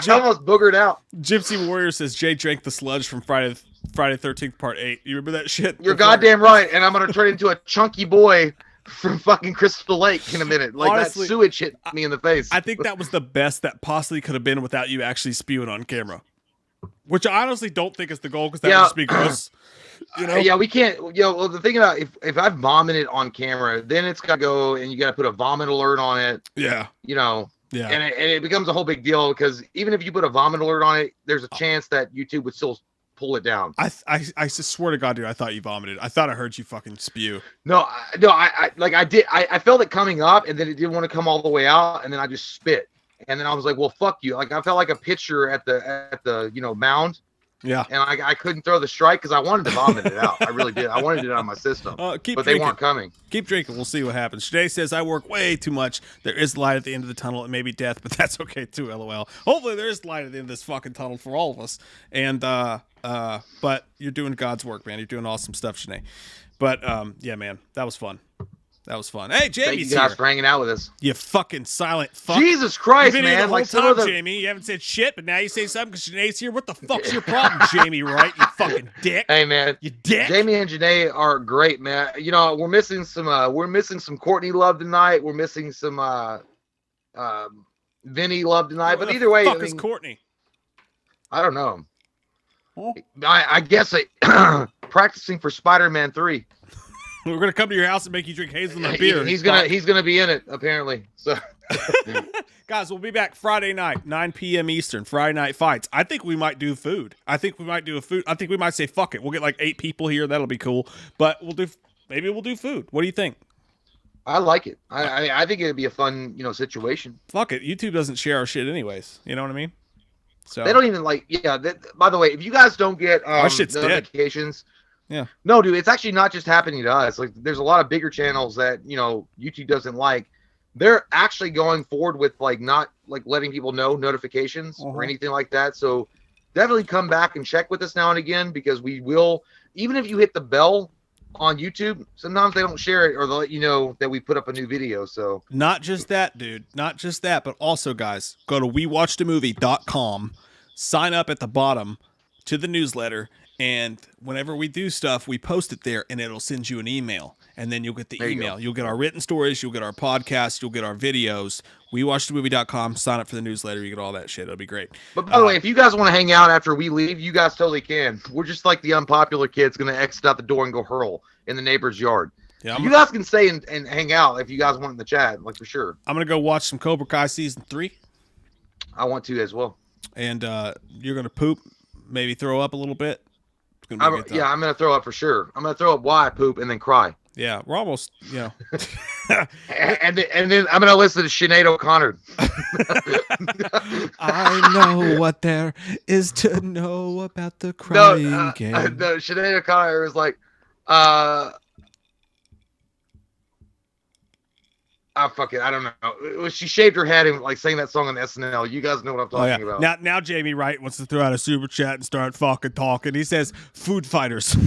almost boogered out. Gypsy Warrior says Jay drank the sludge from Friday 13th Part 8. You remember that shit? You're goddamn right, and I'm gonna turn into a chunky boy from fucking Crystal Lake in a minute. Like honestly, that sewage hit me in the face. I think that was the best that possibly could have been without you actually spewing on camera. Which I honestly don't think is the goal because that would just be gross. You know? Yeah, we can't. Well, the thing about if I vomited on camera, then it's gotta go and you gotta put a vomit alert on it. Yeah. Yeah. And it becomes a whole big deal because even if you put a vomit alert on it, there's a chance that YouTube would still pull it down. I swear to God, dude, I thought you vomited. I thought I heard you fucking spew. No, I did. I felt it coming up, and then it didn't want to come all the way out, and then I just spit, and then I was like, well, fuck you. Like I felt like a pitcher at the mound. Yeah. And I couldn't throw the strike because I wanted to vomit it out. I really did. I wanted it out of my system. But they weren't coming. Keep drinking. We'll see what happens. Jay says, I work way too much. There is light at the end of the tunnel. It may be death, but that's okay too, LOL. Hopefully there is light at the end of this fucking tunnel for all of us. And, but you're doing God's work, man. You're doing awesome stuff, Shanae. But, yeah, man, that was fun. That was fun. Hey, Jamie's Thank you guys for hanging out with us. You fucking silent fuck. Jesus Christ, You've been man. here the whole like time, Jamie. You haven't said shit, but now you say something because Janae's here. What the fuck's your problem, Jamie, right? You fucking dick. Hey, man. You dick. Jamie and Janae are great, man. You know, we're missing some Courtney love tonight. We're missing some Vinny love tonight. But either way, fuck is Courtney? I don't know. Huh? I guess practicing for Spider-Man 3. We're gonna come to your house and make you drink hazelnut beer. He's gonna be in it apparently. So, guys, we'll be back Friday night, 9 p.m. Eastern. Friday Night Fights. I think we might do food. I think we might say fuck it. We'll get like 8 people here. That'll be cool. But maybe we'll do food. What do you think? I like it. I think it'd be a fun situation. Fuck it. YouTube doesn't share our shit anyways. You know what I mean? So they don't even like. Yeah. By the way, if you guys don't get our shit's notifications. Dead. Yeah. No, dude, it's actually not just happening to us. Like, there's a lot of bigger channels that YouTube doesn't like. They're actually going forward with not letting people know notifications or anything like that. So definitely come back and check with us now and again because we will. Even if you hit the bell on YouTube, sometimes they don't share it or they'll let you know that we put up a new video. So not just that, dude. Not just that, but also, guys, go to wewatchedamovie.com, sign up at the bottom to the newsletter. And whenever we do stuff, we post it there, and it'll send you an email. And then you'll get the email. You'll get our written stories. You'll get our podcast. You'll get our videos. WeWatchTheMovie.com. Sign up for the newsletter. You get all that shit. It'll be great. But by the way, if you guys want to hang out after we leave, you guys totally can. We're just like the unpopular kids going to exit out the door and go hurl in the neighbor's yard. Yeah, you guys can stay and hang out if you guys want in the chat, for sure. I'm going to go watch some Cobra Kai Season 3. I want to as well. And you're going to poop, maybe throw up a little bit. I'm going to throw up for sure. I'm going to throw up while I poop and then cry. Yeah, we're almost, and then I'm going to listen to Sinead O'Connor. I know what there is to know about the crying game. No, Sinead O'Connor was like, fuck it. I don't know. She shaved her head and sang that song on SNL. You guys know what I'm talking about. Now Jamie Wright wants to throw out a super chat and start fucking talking. He says food fighters.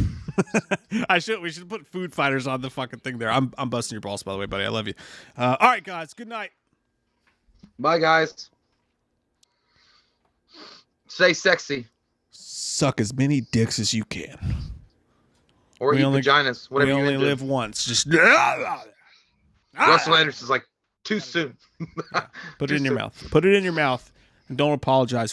We should put food fighters on the fucking thing there. I'm busting your balls, by the way, buddy. I love you. All right, guys. Good night. Bye, guys. Stay sexy. Suck as many dicks as you can. Or eat vaginas. Whatever we you only live once. Just Russell Anderson's like, too soon. Put it in your mouth. Put it in your mouth and don't apologize